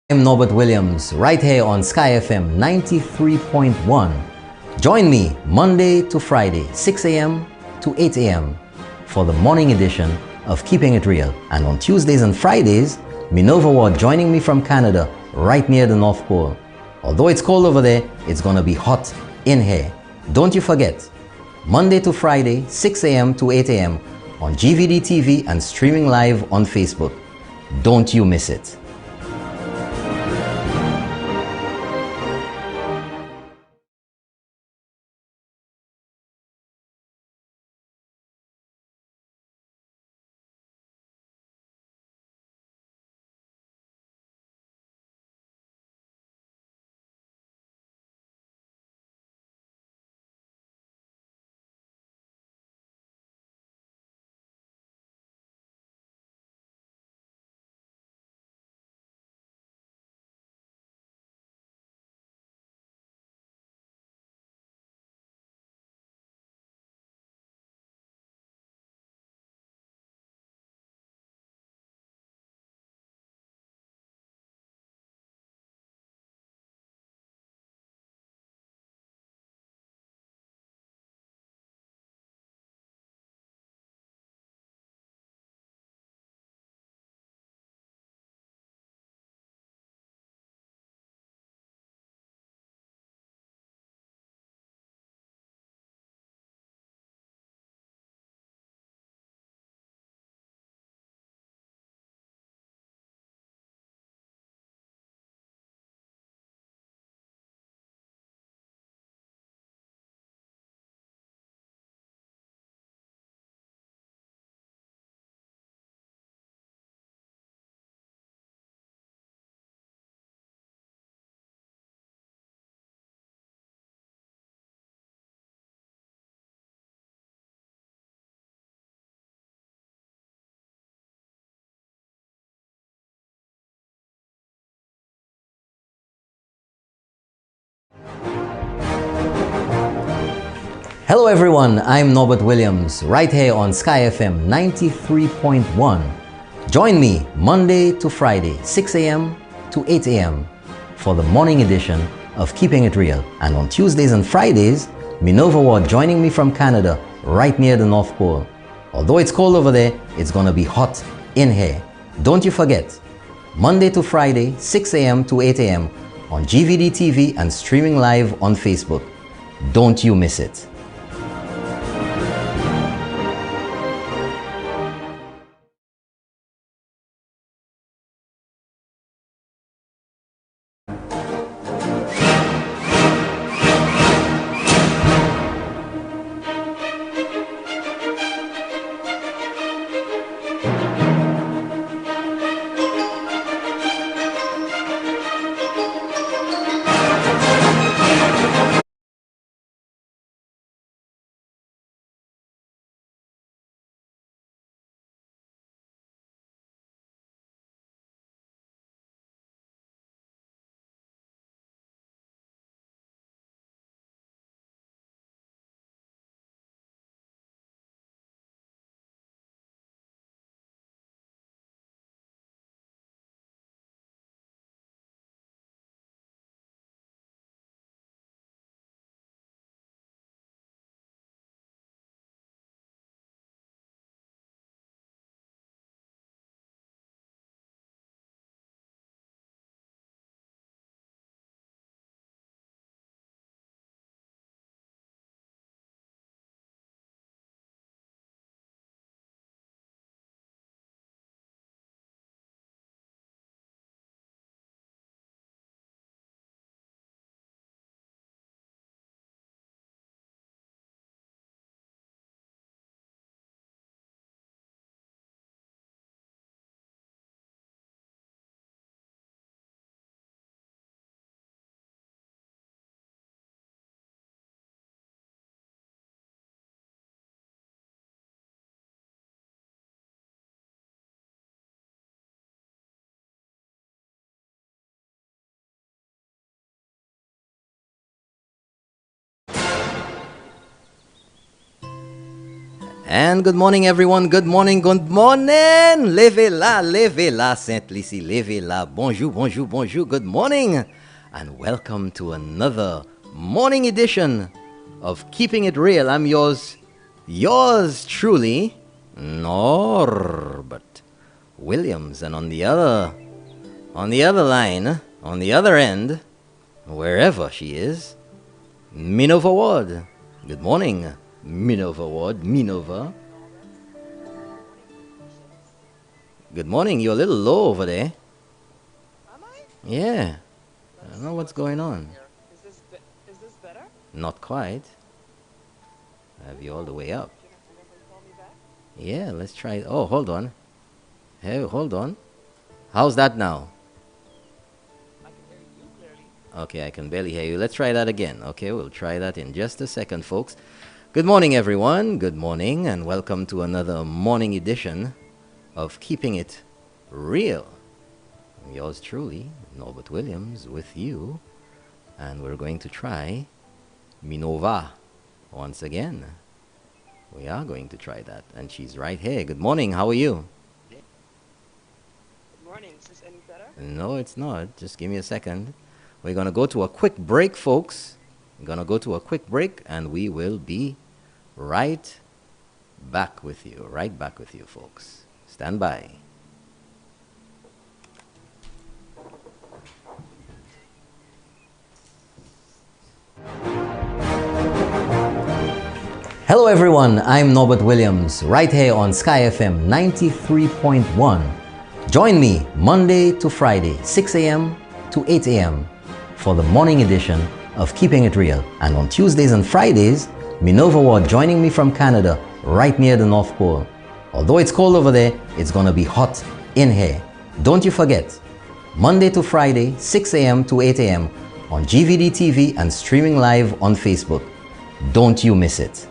I'm Norbert Williams, right here on Sky FM 93.1. Join me Monday to Friday, 6 a.m. to 8 a.m. for the morning edition of Keeping It Real. And on Tuesdays and Fridays, Minerva Ward joining me from Canada, right near the North Pole. Although it's cold over there, it's gonna be hot in here. Don't you forget, Monday to Friday, 6 a.m. to 8 a.m. on GVD TV and streaming live on Facebook. Don't you miss it. Hello everyone, I'm Norbert Williams, right here on Sky FM 93.1. Join me Monday to Friday, 6 a.m. to 8 a.m. for the morning edition of Keeping It Real. And on Tuesdays and Fridays, Minerva Ward joining me from Canada, right near the North Pole. Although it's cold over there, it's gonna be hot in here. Don't you forget, Monday to Friday, 6 a.m. to 8 a.m. on GVD TV and streaming live on Facebook. Don't you miss it. And good morning, everyone. Good morning, good morning. Levez la, Saint Lucie, levez la. Bonjour, bonjour, bonjour. Good morning. And welcome to another morning edition of Keeping It Real. I'm yours truly, Norbert Williams. And on the other line, on the other end, wherever she is, Minova Ward. Good morning, Minova Ward. Minova. Good morning. You're a little low over there. Am I? Yeah. I don't know what's going on. Is this better? Not quite. I have you all the way up. Can you call me back? Yeah, let's try it. Oh, hold on. Hey, hold on. How's that now? I can hear you clearly. Okay, I can barely hear you. Let's try that again. Okay, we'll try that in just a second, folks. Good morning, everyone. Good morning, and welcome to another morning edition of Keeping It Real. Yours truly, Norbert Williams, with you. And we're going to try Minova once again. We are going to try that. And she's right here. Good morning. How are you? Good morning. Is this any better? No, it's not. Just give me a second. We're going to go to a quick break, folks. We're going to go to a quick break, and we will be right back with you. Right back with you, folks. Stand by. Hello everyone, I'm Norbert Williams, right here on Sky FM 93.1. Join me Monday to Friday, 6 a.m. to 8 a.m. for the morning edition of Keeping It Real. And on Tuesdays and Fridays, Minova Ward joining me from Canada, right near the North Pole. Although it's cold over there, it's gonna be hot in here. Don't you forget, Monday to Friday, 6 a.m. to 8 a.m. on GVD TV and streaming live on Facebook. Don't you miss it.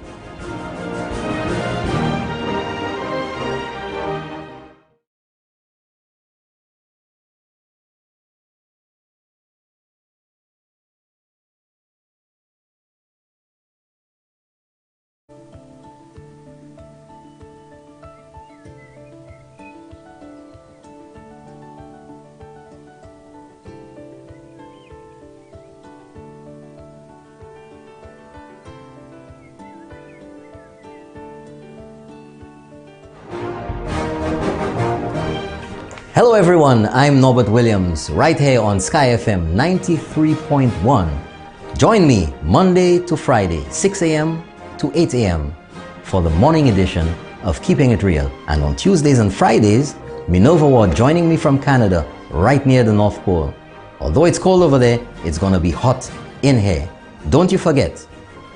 Hello everyone, I'm Norbert Williams, right here on Sky FM 93.1. Join me Monday to Friday, 6 a.m. to 8 a.m. for the morning edition of Keeping It Real. And on Tuesdays and Fridays, Minova Ward joining me from Canada, right near the North Pole. Although it's cold over there, it's gonna be hot in here. Don't you forget,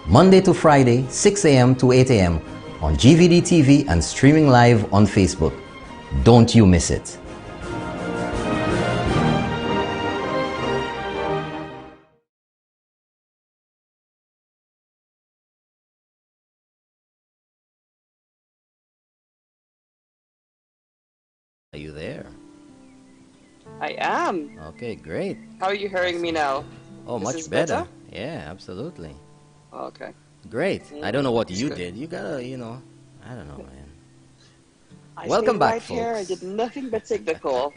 Monday to Friday, 6 a.m. to 8 a.m. on GVD TV and streaming live on Facebook. Don't you miss it. Are you there? I am. Okay, great. How are you hearing me now? Oh, Is much this better. better? Yeah, absolutely. Okay. Great. I don't know what That's you good. did. You gotta, I don't know, man. I Welcome stayed back, right here. I folks. did nothing but take the call.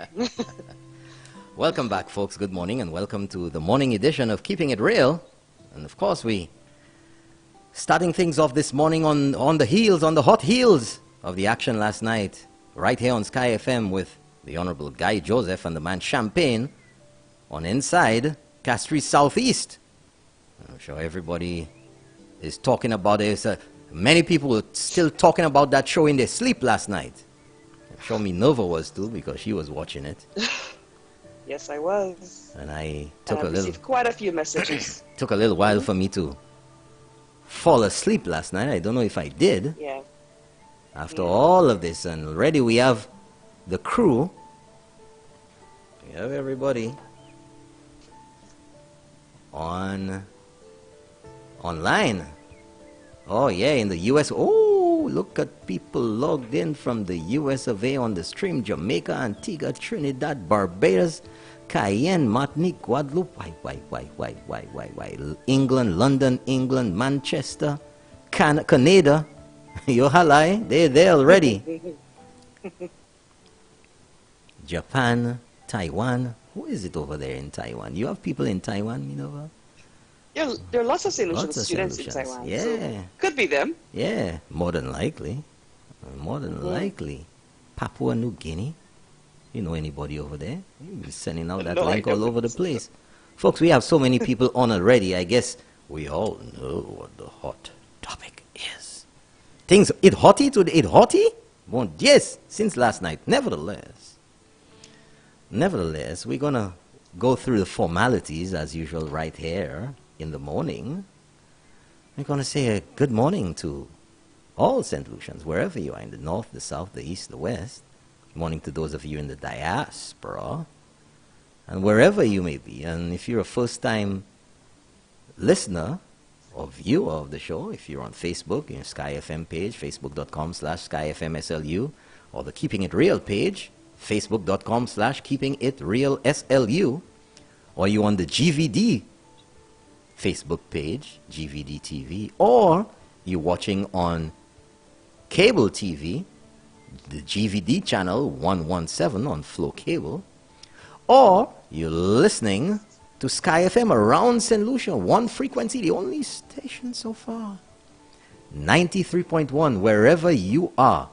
Welcome back, folks. Good morning, and welcome to the morning edition of Keeping It Real. And of course, we starting things off this morning on the hot heels of the action last night, right here on Sky FM with the Honorable Guy Joseph and the man Champagne on Inside Castries Southeast. I'm sure everybody is talking about it. Many people were still talking about that show in their sleep last night. I'm sure Minova was too, because she was watching it. Yes, I was. And I And I received quite a few messages. took a little while for me to fall asleep last night. I don't know if I did. Yeah. After all of this, and already we have the crew. We have everybody online. Oh yeah, in the US. Oh, look at people logged in from the US of A on the stream. Jamaica, Antigua, Trinidad, Barbados, Cayenne, Martinique, Guadeloupe. Why? England, London, England, Manchester, Canada. Yohalai, they're there already. Japan, Taiwan. Who is it over there in Taiwan? You have people in Taiwan, Minerva? Yeah, there are lots of St. Lucian Lots of students in solutions. Taiwan. Yeah. So could be them. Yeah, more than likely. More than likely. Papua New Guinea. You know anybody over there? You've been sending out that No, I link all don't. over the place. Folks, we have so many people on already. I guess we all know what the hot topic is. Things, it hotty to the it hotty? Bon, yes, since last night. Nevertheless, we're going to go through the formalities as usual right here in the morning. We're going to say a good morning to all St. Lucians, wherever you are, in the north, the south, the east, the west. Good morning to those of you in the diaspora, and wherever you may be. And if you're a first-time listener or viewer of the show, if you're on Facebook, your Sky FM page, facebook.com/SkyFMSLU, or the Keeping It Real page, facebook.com/KeepingItRealSLU, or you on the GVD Facebook page, GVD TV, or you're watching on cable TV, the GVD channel 117 on Flow Cable, or you're listening to Sky FM around St. Lucia, one frequency, the only station so far, 93.1, wherever you are.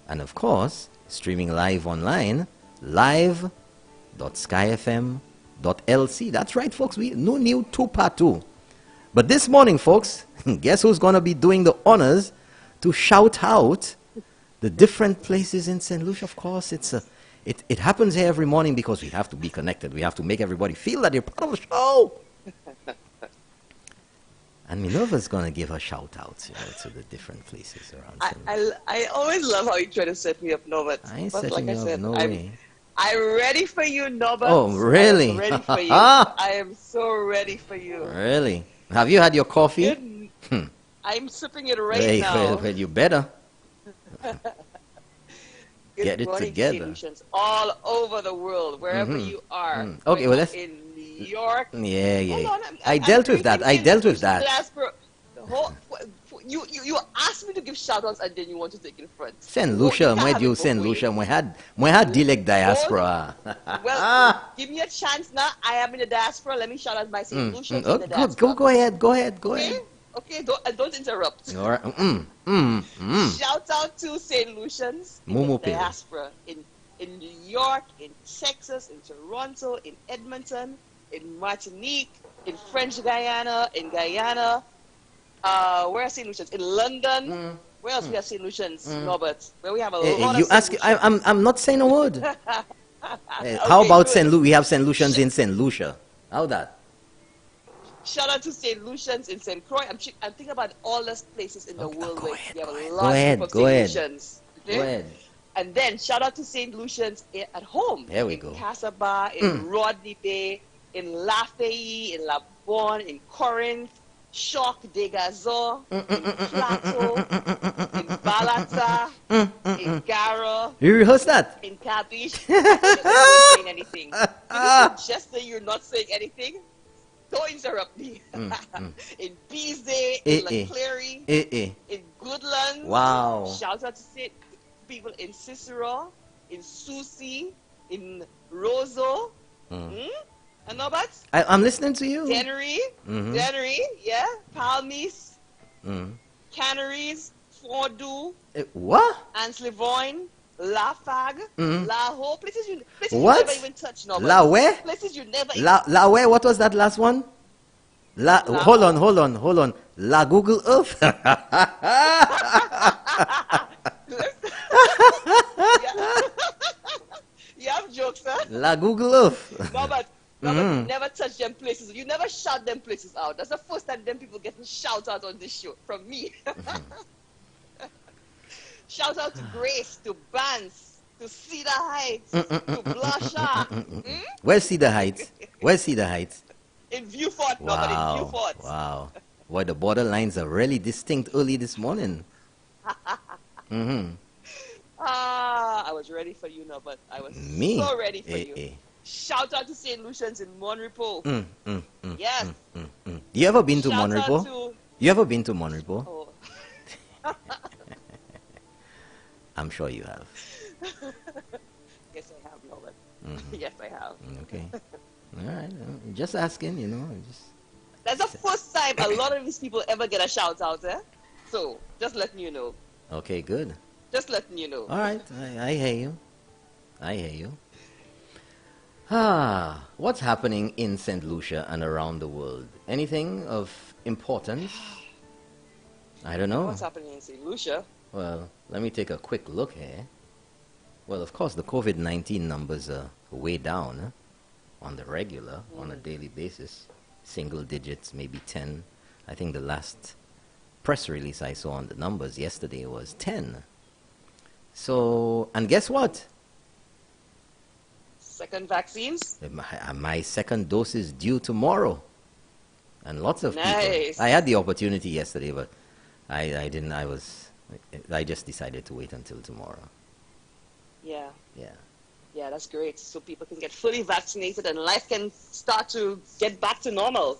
And of course, streaming live online, live.skyfm.lc. That's right, folks, no new 2-part 2. But this morning, folks, guess who's going to be doing the honors to shout out the different places in St. Lucia? Of course, it happens here every morning because we have to be connected. We have to make everybody feel that they're part of the show. And Minerva's going to give her shout-outs, to the different places around St. Lucia. I always love how you try to set me up, Norbert. I ain't But setting like you I up, said, no way. I'm ready for you, Norbert. Oh, really? I'm ready for you. I am so ready for you. Really? Have you had your coffee? I'm sipping it right now. Well, you better. Good Get it morning, together. St. Lucians all over the world, wherever you are. Okay, well, let's... In New York. Yeah. Hold on, I dealt with that. Diaspora. You asked me to give shout-outs and then you want to take it in front. St. Lucia, where do you St. Lucia? We had Dilek diaspora. Well, give me a chance now. I am in the diaspora. Let me shout out my St. Lucians in the diaspora. Go ahead. Okay, don't interrupt. All right. Shout out to St. Lucians in the diaspora in New York, in Texas, in Toronto, in Edmonton, in Martinique, in French Guyana, in Guyana. Where are St. Lucians? In London. Where else we have St. Lucians, Norbert? Where we have a lot of St. Lucians. I'm not saying a word. How about St. Lucia? We have St. Lucians in St. Lucia. How that? Shout out to St. Lucians in St. Croix. I'm thinking about all those places in the world where we have a lot of St. Lucians. Okay? Go ahead. And then shout out to St. Lucians at home. There we go. In Casabah, in Rodney Bay, in Lafayette, in La Bonne, in Corinth, Choc de Gazon, in Plateau, in Balata, in Gara. You rehearsed that? In Capiche. You're not saying anything. Just that you're not saying anything. Don't interrupt me. In Beesday, in Leclerc, in Goodlands. Wow. Shout out to people in Cicero, in Susie, in Roseau. And Norbert? I'm listening to you. Dennery, yeah. Palmis, Canaries, Fondue. What? Anslevoin, La Fag, La Ho. Places you never even touch, Norbert. La where? Places you never La where? What was that last one? Hold on. La Google Earth. You have jokes, huh? La Google Earth. Robert, you never touch them places. You never shout them places out. That's the first time them people getting shout out on this show from me. Shout out to Grace, to Bance, to Cedar Heights, to Blanchard. Where's Cedar Heights? In Viewfort, Robert, in Viewfort. Wow. Boy, the border lines are really distinct early this morning. I was ready for you, Norbert. I was so ready for you. Shout out to St. Lucians in Monrepo. Yes. You ever been to Monrepo? You ever been to Monrepo? Oh. I'm sure you have. Yes, I have, Norbert. Yes, I have. Okay. All right. Just asking, just. That's the first time a lot of these people ever get a shout out, eh? So, just letting you know. Okay, good. Just letting you know. All right. I hear you. I hear you. What's happening in St. Lucia and around the world? Anything of importance? I don't know. What's happening in St. Lucia? Well, let me take a quick look here. Well, of course, the COVID-19 numbers are way down on the regular, on a daily basis. Single digits, maybe 10. I think the last press release I saw on the numbers yesterday was 10. So, and guess what? Second vaccines? My second dose is due tomorrow. And lots of people. I had the opportunity yesterday, but I didn't. I just decided to wait until tomorrow. Yeah. Yeah. Yeah, that's great. So people can get fully vaccinated and life can start to get back to normal.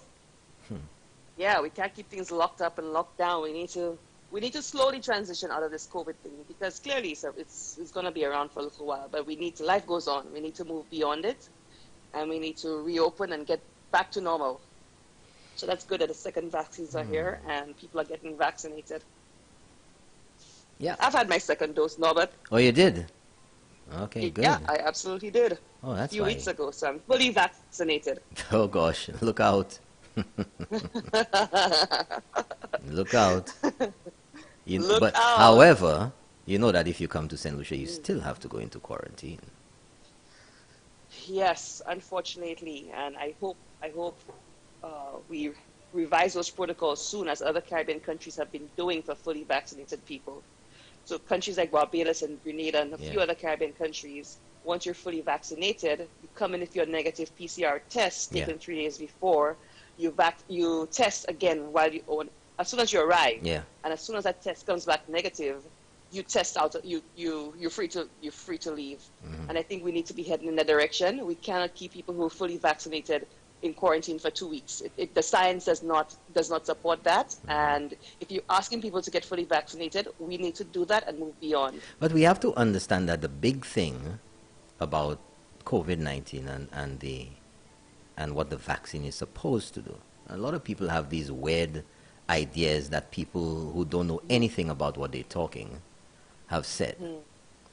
Yeah, we can't keep things locked up and locked down. We need to slowly transition out of this COVID thing because clearly it's going to be around for a little while. But life goes on. We need to move beyond it, and we need to reopen and get back to normal. So that's good that the second vaccines are here and people are getting vaccinated. Yeah. I've had my second dose, Norbert. Oh, you did? Okay, good. Yeah, I absolutely did. Oh, that's a few weeks ago, so I'm fully vaccinated. Oh, gosh. Look out. Look out. Look out. However, you know that if you come to St. Lucia, you still have to go into quarantine. Yes, unfortunately, and I hope we revise those protocols soon, as other Caribbean countries have been doing for fully vaccinated people. So countries like Barbados and Grenada and a few other Caribbean countries, once you're fully vaccinated, you come in with your negative PCR test taken 3 days before. You test again as soon as you arrive. Yeah. And as soon as that test comes back negative, you test out. You're free to leave. And I think we need to be heading in that direction. We cannot keep people who are fully vaccinated in quarantine for 2 weeks. The science does not support that. And if you're asking people to get fully vaccinated, we need to do that and move beyond. But we have to understand that the big thing about COVID-19 and what the vaccine is supposed to do. A lot of people have these weird ideas that people who don't know anything about what they're talking have said.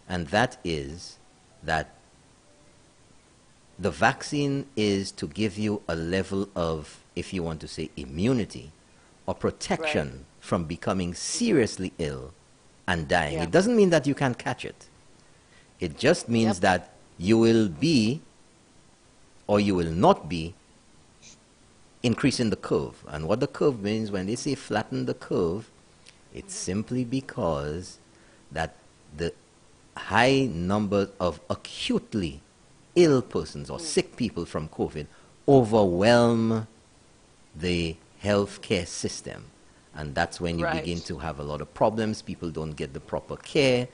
And that is that the vaccine is to give you a level of, if you want to say, immunity or protection from becoming seriously ill and dying. Yeah. It doesn't mean that you can't catch it. It just means that you will be or you will not be increasing the curve. And what the curve means, when they say flatten the curve, it's simply because that the high number of acutely ill persons or sick people from COVID overwhelm the healthcare system. And that's when you begin to have a lot of problems. People don't get the proper care.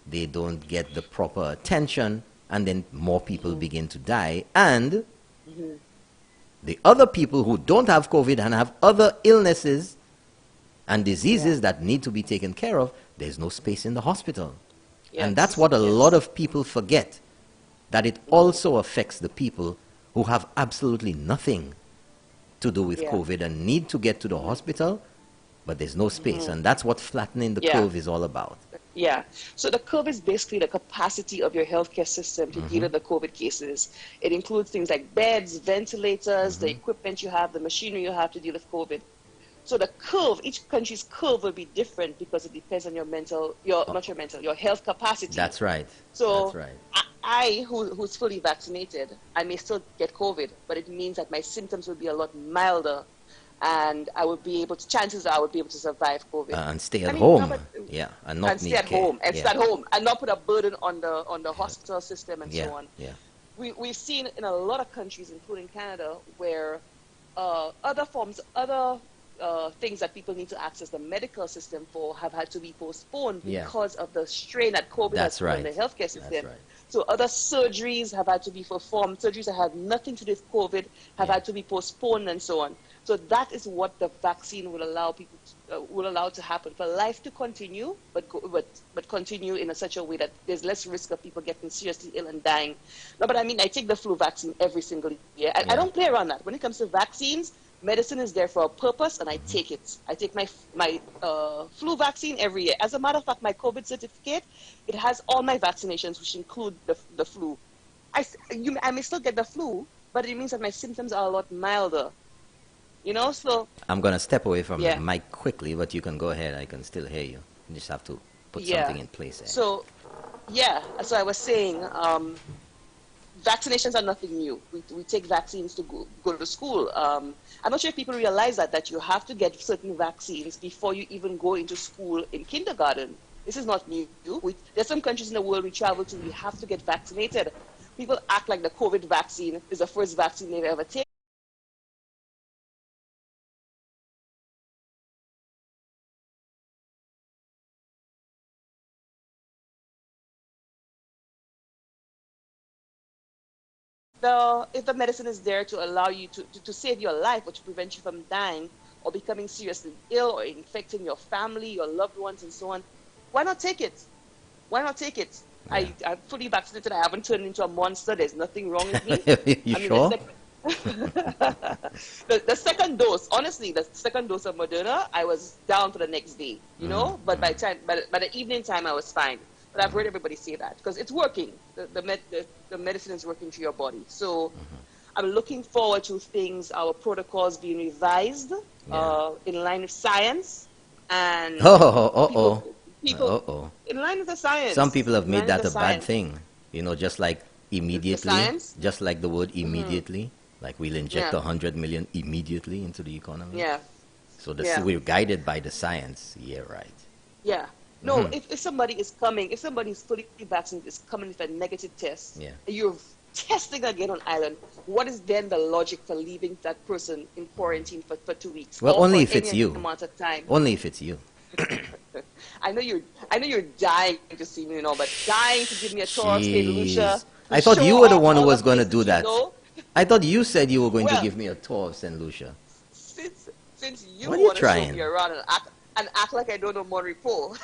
They don't get the proper attention. And then more people begin to die. And the other people who don't have COVID and have other illnesses and diseases that need to be taken care of, there's no space in the hospital. And that's what a lot of people forget, that it also affects the people who have absolutely nothing to do with COVID and need to get to the hospital, but there's no space. And that's what flattening the curve is all about. Yeah. So the curve is basically the capacity of your healthcare system to deal with the COVID cases. It includes things like beds, ventilators, the equipment you have, the machinery you have to deal with COVID. So the curve, each country's curve will be different because it depends on your health capacity. That's right. So that's right. I who's fully vaccinated, I may still get COVID, but it means that my symptoms will be a lot milder, and chances are I would be able to survive COVID. And stay at home. And not stay at home. And stay at home and not put a burden on the hospital system and so on. Yeah. We've seen in a lot of countries, including Canada, where other things that people need to access the medical system for have had to be postponed because of the strain that COVID has put on the healthcare system. That's right. So other surgeries have had to be performed. Surgeries that had nothing to do with COVID have had to be postponed and so on. So that is what the vaccine will allow people will allow to happen, for life to continue, but continue in such a way that there's less risk of people getting seriously ill and dying. No, but I mean, I take the flu vaccine every single year. I don't play around that. When it comes to vaccines, medicine is there for a purpose, and I take it. I take my flu vaccine every year. As a matter of fact, my COVID certificate, it has all my vaccinations, which include the flu. I may still get the flu, but it means that my symptoms are a lot milder. You know, so I'm gonna step away from the mic quickly, but you can go ahead. I can still hear you. You just have to put something in place. So, so I was saying, vaccinations are nothing new. We take vaccines to go to school. I'm not sure if people realize that you have to get certain vaccines before you even go into school in kindergarten. This is not new. There's some countries in the world we travel to, we have to get vaccinated. People act like the COVID vaccine is the first vaccine they've ever taken. If the medicine is there to allow you to save your life or to prevent you from dying or becoming seriously ill or infecting your family, your loved ones, and so on, why not take it? Why not take it? Yeah. I'm fully vaccinated. I haven't turned into a monster. There's nothing wrong with me. You sure? The second dose, honestly, the second dose of Moderna, I was down for the next day, you know? But by the evening time, I was fine. But I've heard everybody say that because it's working. The medicine is working through your body. So I'm looking forward to our protocols being revised in line with science. And people in line with the science. Some people have made that a bad thing. You know, just like immediately, just like the word immediately. Like we'll inject 100 million immediately into the economy. Yeah. So we're guided by the science. Yeah, right. Yeah. No, if somebody is coming, if somebody is fully vaccinated is coming with a negative test, you're testing again on island, what is then the logic for leaving that person in quarantine for 2 weeks? Well, only if it's you. Amount of time. Only if it's you. I know you're dying to see me, but dying to give me a tour of St. Lucia. I thought you were the one who was going to do that. I thought you said you were going to give me a tour of St. Lucia. Since you want to show me around and act like I don't know Monrepo.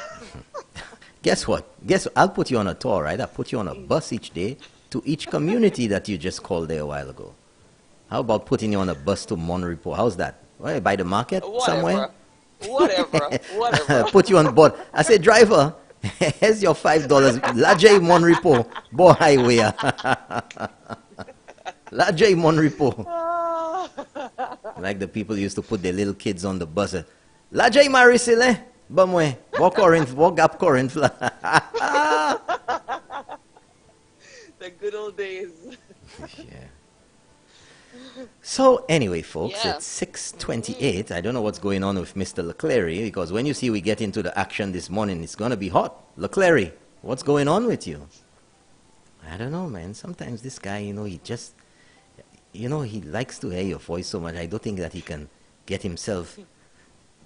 Guess what? I'll put you on a tour, right? I'll put you on a bus each day to each community that you just called there a while ago. How about putting you on a bus to Monrepo? How's that? Right, by the market somewhere? Whatever. Put you on board. I said, driver, here's your $5. Lajay Monrepo. Bo highway. Lajay Monrepo. Like the people used to put their little kids on the bus. Lajay Marisile. Bamwe. Walk up Corinth. The good old days. So anyway, folks, it's 6:28. I don't know what's going on with Mr. LeClery, because when you see we get into the action this morning, it's going to be hot. LeClery, what's going on with you? I don't know, man. Sometimes this guy, he just, he likes to hear your voice so much. I don't think that he can get himself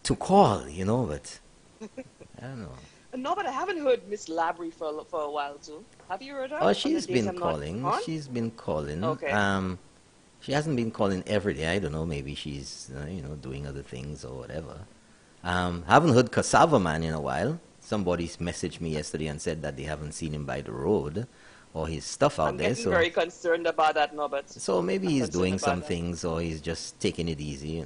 to call, but I don't know. No, but I haven't heard Miss Labry for a while, too. Have you heard her? Oh, she's been calling. She's been calling. Okay. She hasn't been calling every day. I don't know. Maybe she's, doing other things or whatever. Haven't heard Cassava Man in a while. Somebody messaged me yesterday and said that they haven't seen him by the road or his stuff out there. I'm very concerned about that, Norbert. So maybe he's doing some things or he's just taking it easy,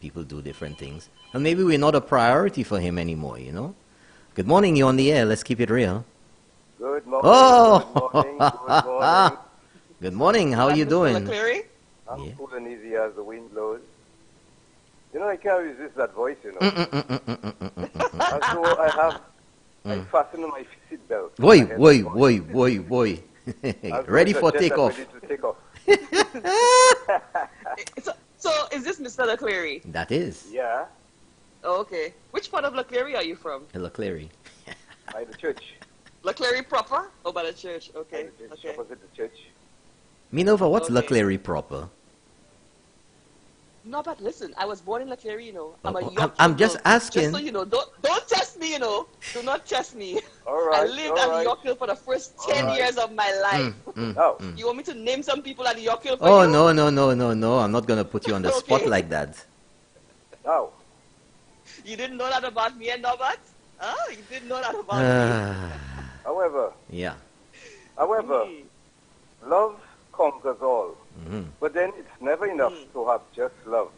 People do different things. And maybe we're not a priority for him anymore, Good morning, you're on the air. Let's keep it real. Good morning. Oh! Good morning. Good morning. Good morning. How are you doing? I'm cool and easy as the wind blows. I can't resist that voice, And so I fasten my seat belt. Boy. Ready for takeoff. Ready to take off. So is this Mr. LeClery? That is. Yeah. Oh, okay. Which part of LeClery are you from? LeClery. By the church. LeClery proper? Oh, by the church. Okay. By the church, opposite the church. Minova, what's LeClery proper? No, but listen, I was born in LeClery, I'm a York. I'm just asking. Just so you know, don't test me, Do not test me. All right. I lived at Yorkville for the first 10 years of my life. You want me to name some people at Yorkville for you? No. I'm not going to put you on the spot like that. Now, You didn't know that about me and Norbert? Oh, you didn't know that about me. however, Yeah. love conquers all. Mm-hmm. But then it's never enough to have just love.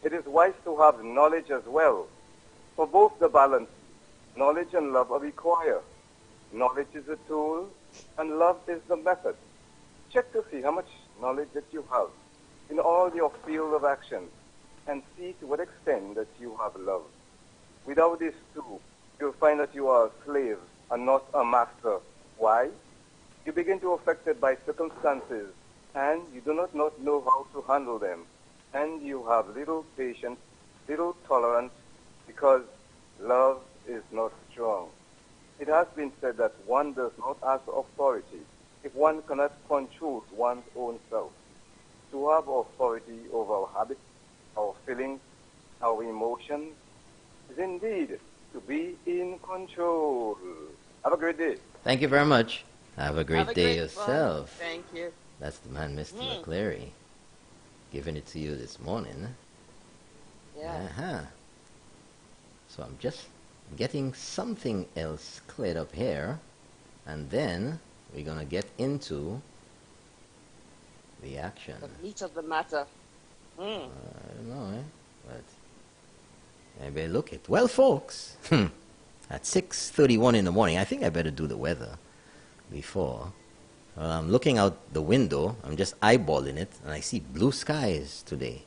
It is wise to have knowledge as well. For both the balance, knowledge and love are required. Knowledge is a tool, and love is the method. Check to see how much knowledge that you have in all your field of action, and see to what extent that you have love. Without this too, you'll find that you are a slave and not a master. Why? You begin to be affected by circumstances, and you do not know how to handle them. And you have little patience, little tolerance, because love is not strong. It has been said that one does not ask authority if one cannot control one's own self. To have authority over our habits, our feelings, our emotions, is indeed to be in control. Have a great day. Thank you very much. Have a great day yourself. Thank you. That's the man, Mr. McCleary, giving it to you this morning. Yeah. So I'm just getting something else cleared up here, and then we're going to get into the action. The meat of the matter. I don't know, but maybe look it. Well, folks, at 6:31 in the morning, I think I better do the weather before. I'm looking out the window. I'm just eyeballing it, and I see blue skies today.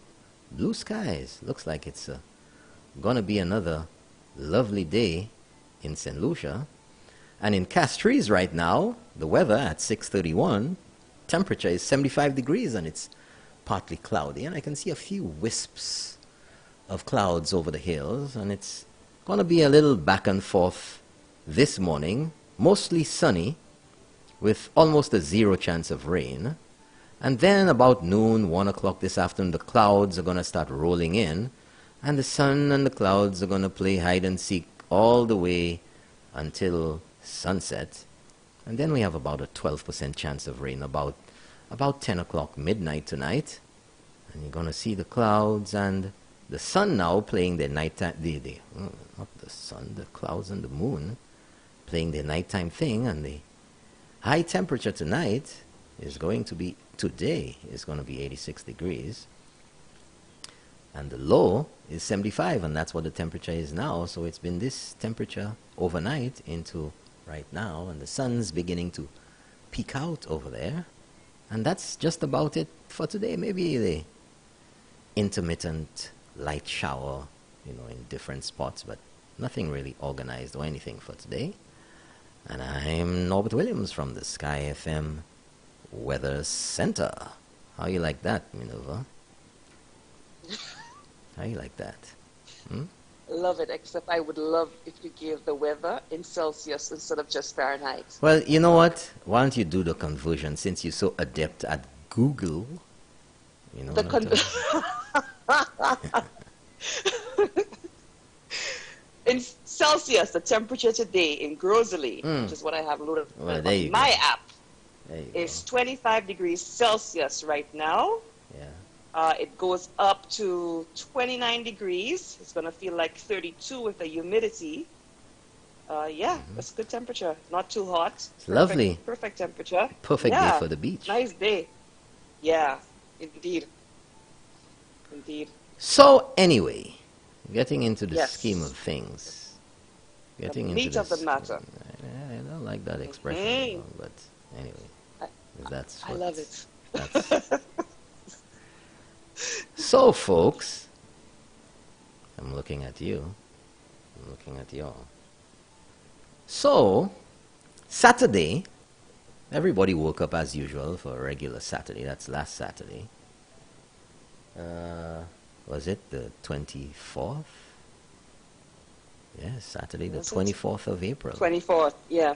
Blue skies. Looks like it's gonna be another lovely day in St. Lucia. And in Castries right now, the weather at 6:31, temperature is 75 degrees, and it's partly cloudy, and I can see a few wisps of clouds over the hills, and it's gonna be a little back and forth this morning, mostly sunny, with almost a 0 chance of rain. And then about noon, 1 o'clock this afternoon, the clouds are going to start rolling in, and the sun and the clouds are going to play hide and seek all the way until sunset. And then we have about a 12% chance of rain about 10 o'clock midnight tonight. And you're going to see the clouds and the sun now playing their nighttime, not the sun, the clouds and the moon playing their nighttime thing, and the high temperature tonight is going to be 86 degrees. And the low is 75, and that's what the temperature is now. So it's been this temperature overnight into right now, and the sun's beginning to peek out over there. And that's just about it for today. Maybe the intermittent light shower, in different spots, but nothing really organized or anything for today. And I'm Norbert Williams from the Sky FM Weather Center. How you like that, Minerva? How you like that? Love it, except I would love if you gave the weather in Celsius instead of just Fahrenheit. Well, you know what? Why don't you do the conversion, since you're so adept at Google? In Celsius, the temperature today in Grosley, which is what I have loaded on my app, is 25 degrees Celsius right now. Yeah. It goes up to 29 degrees. It's going to feel like 32 with the humidity. That's good temperature. Not too hot. It's lovely. Perfect temperature. Perfect day for the beach. Nice day. Yeah, indeed. So anyway, getting into the scheme of things. The meat of the matter. I don't like that expression, but anyway, that's what... I love it. So, folks, I'm looking at you. I'm looking at y'all. So, Saturday, everybody woke up as usual for a regular Saturday. That's last Saturday. Was it the 24th? Yes, Saturday, the 24th of April. 24th, yeah.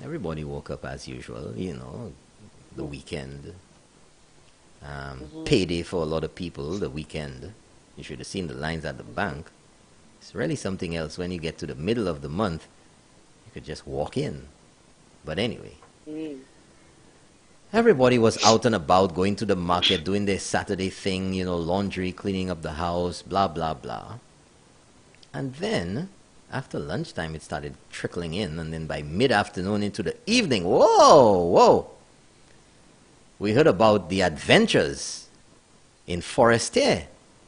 Everybody woke up as usual, the weekend. Payday for a lot of people, the weekend. You should have seen the lines at the bank. It's really something else. When you get to the middle of the month, you could just walk in. But anyway. Everybody was out and about, going to the market, doing their Saturday thing, you know, laundry, cleaning up the house, blah, blah, blah. And then, after lunchtime, it started trickling in. And then by mid-afternoon into the evening, whoa, we heard about the adventures in Forestier.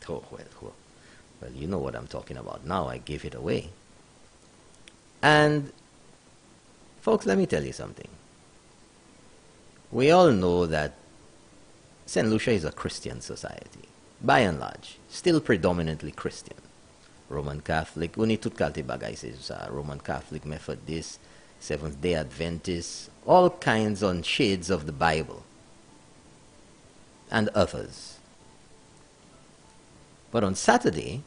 Oh, well, you know what I'm talking about now. I gave it away. And, folks, let me tell you something. We all know that St. Lucia is a Christian society, by and large, still predominantly Christian. Roman Catholic, uni tout kalte bagay se Roman Catholic, Methodist, Seventh-day Adventist, all kinds on shades of the Bible, and others. But on Saturday,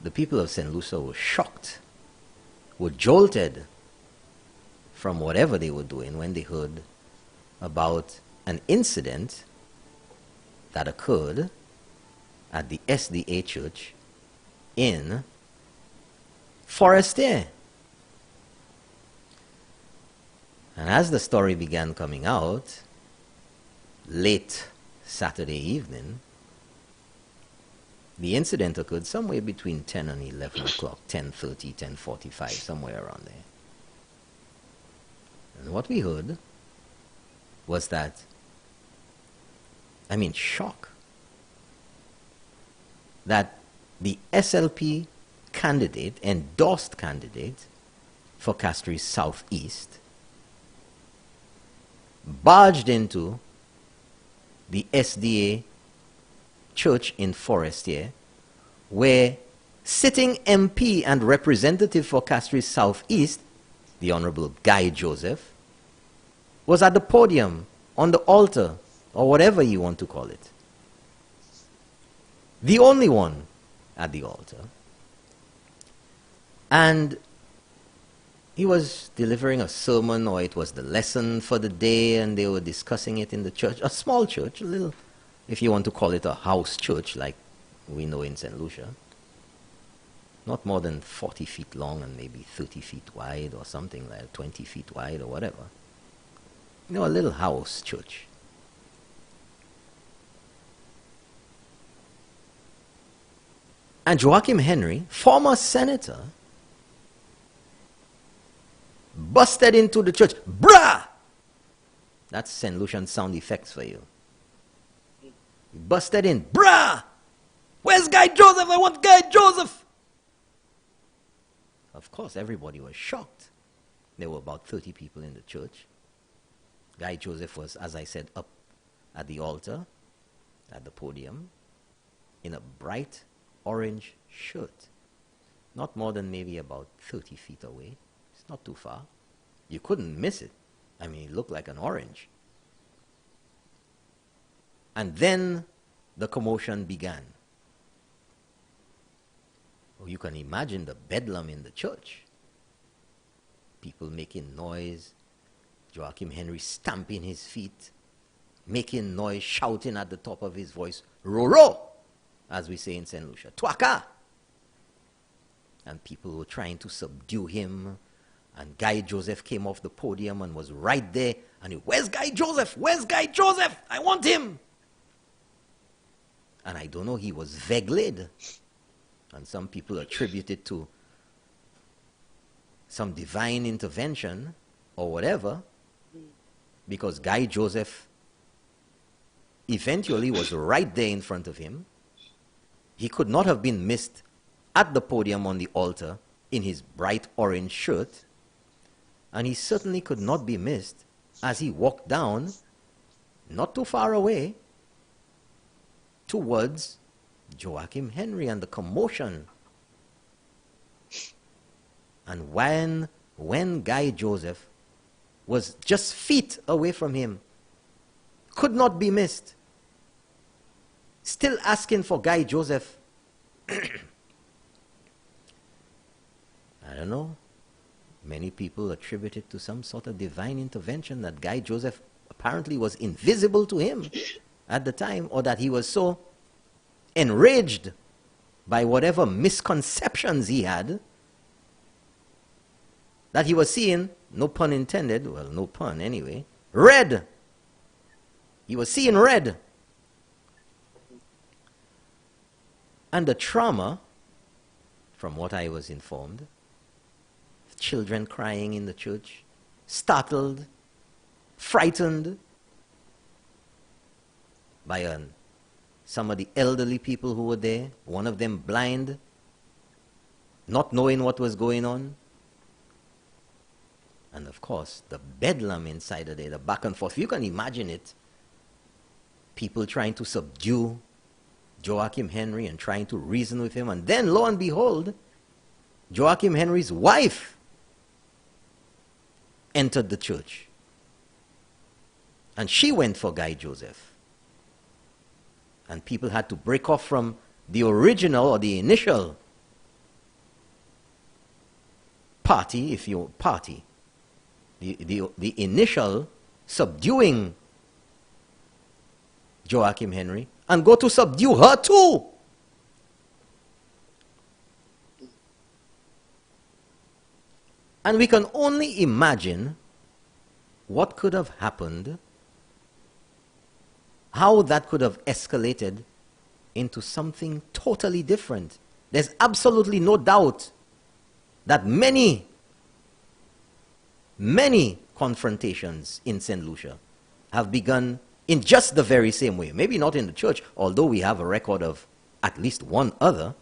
the people of St. Lucia were shocked, were jolted from whatever they were doing when they heard about an incident that occurred at the SDA church in Forestier. And as the story began coming out, late Saturday evening, the incident occurred somewhere between 10 and 11 o'clock, 10:30, 10:45, somewhere around there. And what we heard was that, shock, that the SLP candidate, endorsed candidate for Castries Southeast, barged into the SDA church in Forestier, where sitting MP and representative for Castries Southeast, the Honorable Guy Joseph, was at the podium, on the altar, or whatever you want to call it. The only one at the altar. And he was delivering a sermon, or it was the lesson for the day, and they were discussing it in the church, a small church, a little, if you want to call it a house church, like we know in St. Lucia. Not more than 40 feet long and maybe 30 feet wide, or something like 20 feet wide, or whatever. You know, a little house church. And Joachim Henry, former senator, busted into the church. Brah! That's St. Lucian sound effects for you. He busted in. Brah! Where's Guy Joseph? I want Guy Joseph! Of course, everybody was shocked. There were about 30 people in the church. Guy Joseph was, as I said, up at the altar, at the podium, in a bright orange shirt. Not more than maybe about 30 feet away. It's not too far. You couldn't miss it. It looked like an orange. And then the commotion began. Oh, you can imagine the bedlam in the church. People making noise. Joachim Henry stamping his feet, making noise, shouting at the top of his voice, Roro, as we say in St. Lucia, Twaka. And people were trying to subdue him. And Guy Joseph came off the podium and was right there. And he, where's Guy Joseph? Where's Guy Joseph? I want him. And I don't know, he was vegled. And some people attribute it to some divine intervention or whatever, because Guy Joseph eventually was right there in front of him. He could not have been missed at the podium on the altar in his bright orange shirt, and he certainly could not be missed as he walked down, not too far away, towards Joachim Henry and the commotion. And when Guy Joseph was just feet away from him, could not be missed, still asking for Guy Joseph, I don't know, many people attribute it to some sort of divine intervention, that Guy Joseph apparently was invisible to him at the time, or that he was so enraged by whatever misconceptions he had that he was seeing, no pun intended, well, no pun anyway, red He was seeing red. And the trauma, from what I was informed, children crying in the church, startled, frightened by some of the elderly people who were there, one of them blind, not knowing what was going on. And of course, the bedlam inside of there, the back and forth. You can imagine it. People trying to subdue Joachim Henry and trying to reason with him. And then, lo and behold, Joachim Henry's wife entered the church. And she went for Guy Joseph. And people had to break off from the original or the initial party, the initial subduing Joachim Henry, and go to subdue her too. And we can only imagine what could have happened, how that could have escalated into something totally different. There's absolutely no doubt that many confrontations in St. Lucia have begun in just the very same way. Maybe not in the church, although we have a record of at least one other.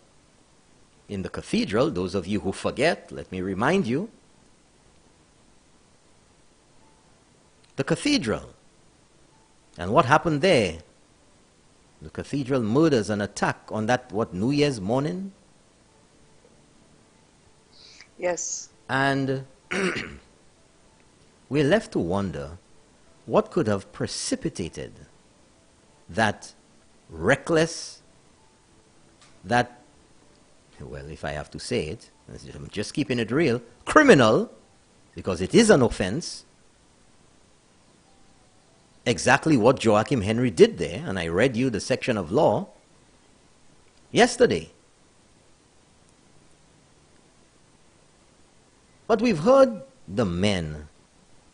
In the cathedral, those of you who forget, let me remind you. The cathedral. And what happened there? The cathedral murders, an attack on that, New Year's morning? Yes. And we're left to wonder what could have precipitated that reckless, that, well, if I have to say it, I'm just keeping it real, criminal, because it is an offense, exactly what Joachim Henry did there, and I read you the section of law yesterday. But we've heard the men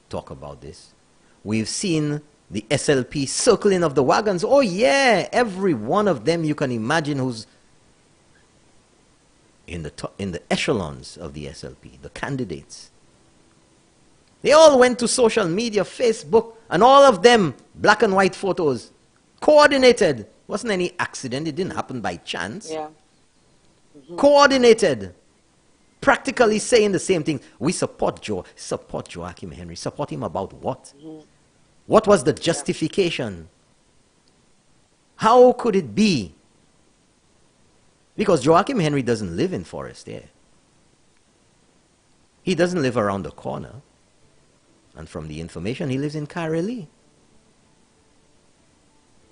talk about this. We've seen the SLP circling of the wagons. Oh yeah, every one of them you can imagine who's in the echelons of the SLP, the candidates. They all went to social media, Facebook, and all of them, black and white photos, coordinated. Wasn't any accident. It didn't happen by chance. Yeah. Coordinated. Practically saying the same thing. We support Joachim Henry. Support him about what? What was the justification? How could it be? Because Joachim Henry doesn't live in Forest Air. He doesn't live around the corner. And from the information, he lives in Kareli.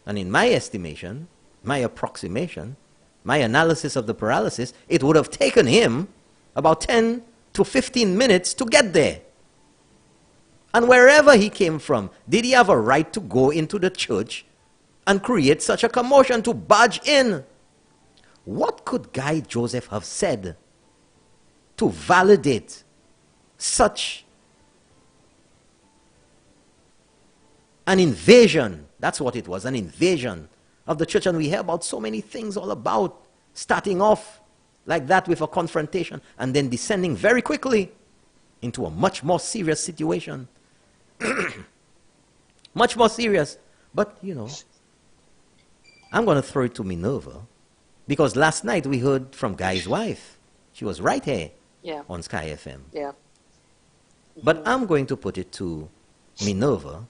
And in my estimation, my approximation, my analysis of the paralysis, it would have taken him about 10 to 15 minutes to get there. And wherever he came from, did he have a right to go into the church and create such a commotion, to barge in? What could Guy Joseph have said to validate such an invasion? That's what it was, an invasion of the church. And we hear about so many things all about starting off like that with a confrontation and then descending very quickly into a much more serious situation. Much more serious. But, you know, I'm going to throw it to Minerva, because last night we heard from Guy's wife. She was right here on Sky FM. Yeah. But I'm going to put it to Minerva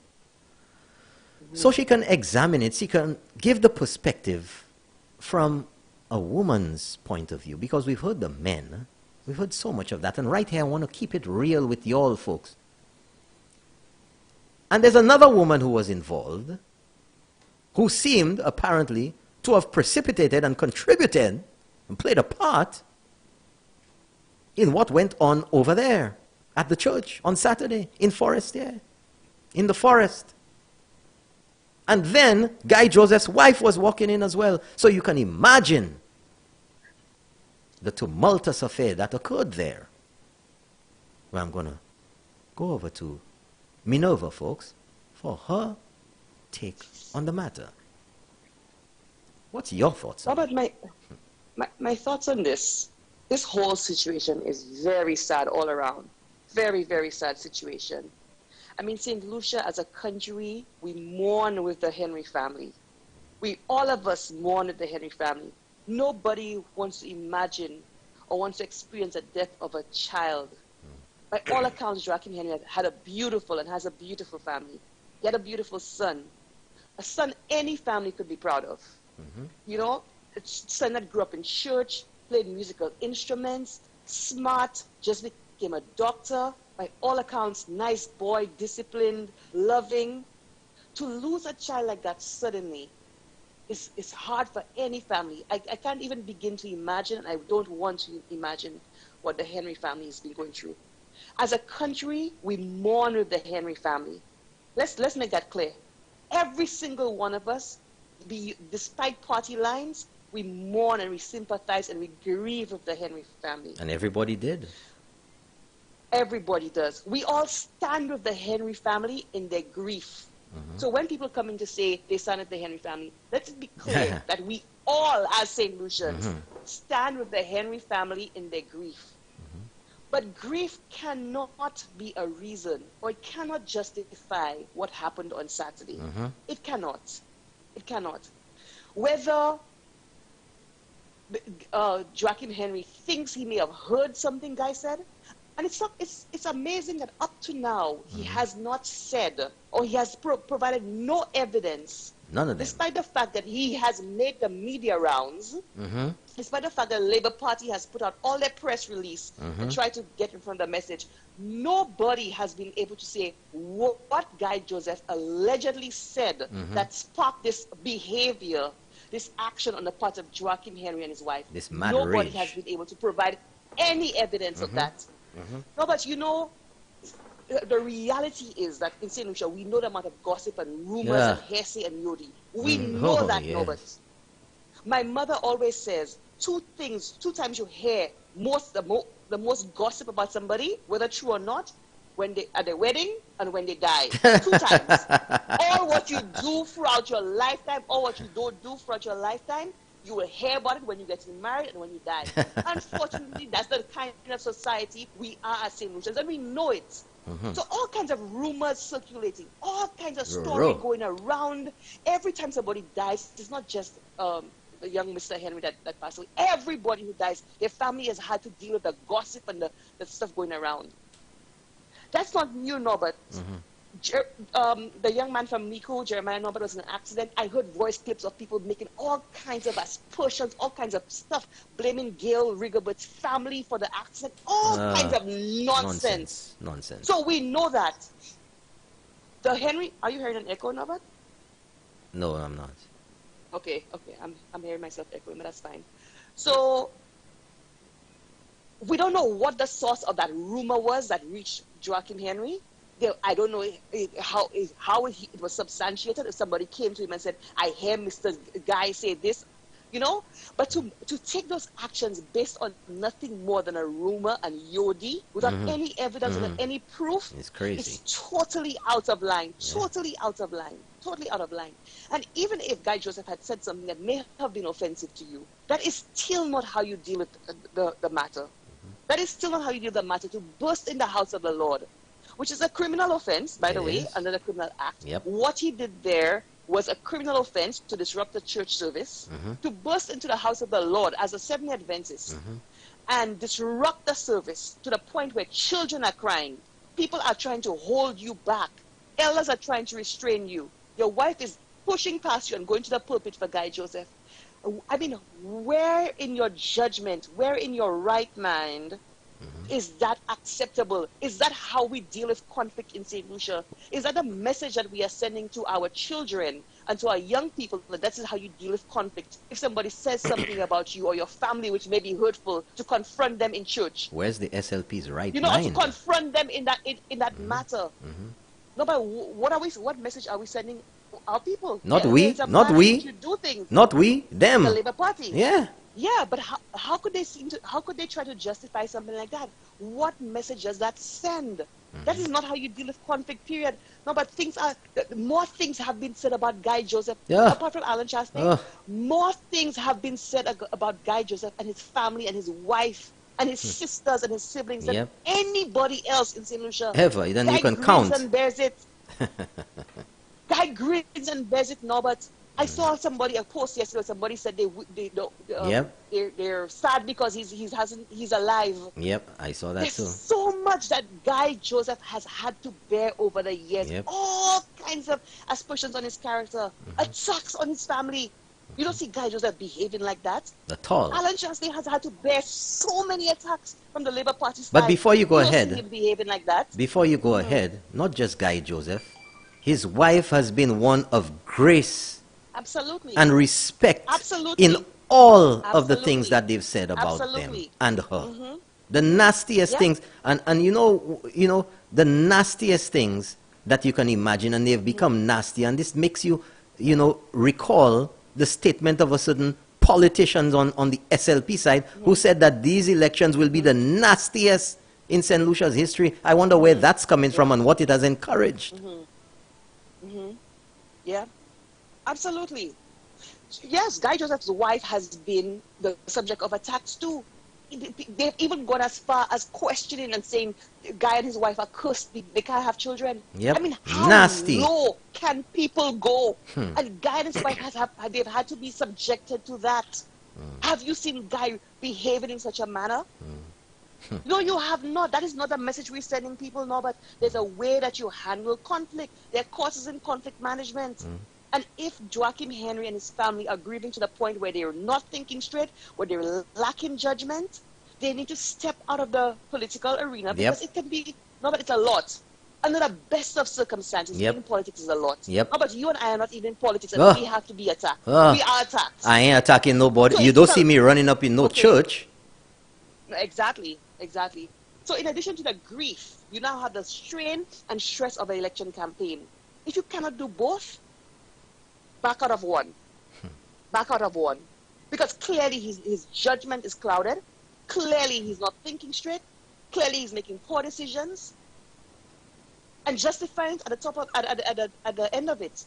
so she can examine it. She can give the perspective from a woman's point of view, because we've heard the men. We've heard so much of that. And right here, I want to keep it real with you all, folks. And there's another woman who was involved, who seemed apparently to have precipitated and contributed and played a part in what went on over there at the church on Saturday in Forest, in the forest. And then Guy Joseph's wife was walking in as well. So you can imagine the tumultuous affair that occurred there. Well, I'm going to go over to Minerva, folks, for her take on the matter? What's your thoughts on Robert, it? my thoughts on this whole situation is very sad all around. Very, very sad situation. I mean, St. Lucia, as a country, we mourn with the Henry family. All of us mourn with the Henry family. Nobody wants to imagine or wants to experience the death of a child. By all accounts, Joachim Henry had a beautiful and has a beautiful family. He had a beautiful son. A son any family could be proud of. You know, a son that grew up in church, played musical instruments, smart, just became a doctor. By all accounts, nice boy, disciplined, loving. To lose a child like that suddenly is hard for any family. I can't even begin to imagine, and I don't want to imagine what the Henry family has been going through. As a country, we mourn with the Henry family. Let's make that clear. Every single one of us, despite party lines, we mourn and we sympathize and we grieve with the Henry family. And everybody did. Everybody does. We all stand with the Henry family in their grief. So when people come in to say they stand with the Henry family, let's be clear that we all, as St. Lucians, stand with the Henry family in their grief. But grief cannot be a reason, or it cannot justify what happened on Saturday. It cannot. It cannot. Whether Joachim Henry thinks he may have heard something Guy said, and it's amazing that up to now he has not said, or he has provided no evidence. None of them. Despite the fact that he has made the media rounds, despite the fact that the Labour Party has put out all their press release and tried to get in front of the message, nobody has been able to say what Guy Joseph allegedly said that sparked this behavior, this action on the part of Joachim Henry and his wife. This mad Nobody rage. has been able to provide any evidence of that. No, but you know, the reality is that in St. Lucia, we know the amount of gossip and rumors and hearsay and yodi. We know that, Norbert. My mother always says two times you hear the most gossip about somebody, whether true or not, when they at their wedding and when they die. 2 times. All what you do throughout your lifetime, or what you don't do throughout your lifetime, you will hear about it when you get married and when you die. Unfortunately, that's the kind of society we are as St. Lucians, and we know it. So all kinds of rumors circulating, all kinds of stories going around. Every time somebody dies, it's not just the young Mr. Henry that passed away. Everybody who dies, their family has had to deal with the gossip and the stuff going around. That's not new, Norbert. The young man from Nico, Jeremiah Norbert, was in an accident. I heard voice clips of people making all kinds of aspersions, all kinds of stuff, blaming Gail Rigobert's family for the accident, all kinds of nonsense. So we know that. The Henry, are you hearing an echo, Norbert? No, I'm not. Okay, I'm hearing myself echoing, but that's fine. So we don't know what the source of that rumor was that reached Joachim Henry. I don't know how it was substantiated. If somebody came to him and said, I hear Mr. Guy say this, you know. But to take those actions based on nothing more than a rumor and yodi, without any evidence, without any proof, it's crazy. It's totally out of line. Totally out of line. Totally out of line. And even if Guy Joseph had said something that may have been offensive to you, that is still not how you deal with the matter. That is still not how you deal with the matter, to burst in the house of the Lord, which is a criminal offense, by the way, under the Criminal Act. What he did there was a criminal offense to disrupt the church service, to burst into the house of the Lord as a Seventh-day Adventist, and disrupt the service to the point where children are crying. People are trying to hold you back. Elders are trying to restrain you. Your wife is pushing past you and going to the pulpit for Guy Joseph. I mean, where in your judgment, where in your right mind is that acceptable? Is that how we deal with conflict in St. Lucia? Is that the message that we are sending to our children and to our young people, that this is how you deal with conflict? If somebody says something about you or your family which may be hurtful, to confront them in church. Where's the SLP's right You know, mind? or to confront them in that matter. No, but what message are we sending our people? Not we, them. The Yeah. Yeah, but how could they how could they try to justify something like that? What message does that send? That is not how you deal with conflict, period. No, but more things have been said about Guy Joseph, Yeah. apart from Alan Chastain. More things have been said about Guy Joseph and his family and his wife and his sisters and his siblings than Yep. anybody else in St. Lucia. Ever. Then you Guy can grins count. and bears it. Guy grins and bears it, Norbert. I saw a post yesterday. Somebody said Yep. they're sad because he's alive. Yep, I saw that There's too. so much that Guy Joseph has had to bear over the years. Yep. All kinds of aspersions on his character, attacks on his family. You don't see Guy Joseph behaving like that. At all. Alan Chastain has had to bear so many attacks from the Labour Party side. But before you go don't ahead, see him behaving like that. before you go ahead, not just Guy Joseph, his wife has been one of grace Absolutely. and respect Absolutely. in all of the Absolutely. things that they've said about them Absolutely. and her. The nastiest Yeah. things, and you know the nastiest things that you can imagine, and they've become nasty. And this makes you, recall the statement of a certain politicians on the SLP side who said that these elections will be the nastiest in St. Lucia's history. I wonder where that's coming from and what it has encouraged. Yeah, absolutely. Yes, Guy Joseph's wife has been the subject of attacks too. They've even gone as far as questioning and saying Guy and his wife are cursed. They can't have children. Yep. I mean, how Nasty. low can people go? And Guy and his wife they've had to be subjected to that. Have you seen Guy behaving in such a manner? No, you have not. That is not the message we're sending people now, but there's a way that you handle conflict. There are courses in conflict management. And if Joachim Henry and his family are grieving to the point where they're not thinking straight, where they're lacking judgment, they need to step out of the political arena because it can be, no, but it's a lot. Under the best of circumstances, being in politics is a lot. Yep. No, but you and I are not even in politics, and we have to be attacked. We are attacked. I ain't attacking nobody. So You don't see me running up in no church. Exactly. So in addition to the grief, you now have the strain and stress of an election campaign. If you cannot do both, back out of one. Back out of one. Because clearly his judgment is clouded. Clearly he's not thinking straight. Clearly he's making poor decisions. And justifying at the end of it.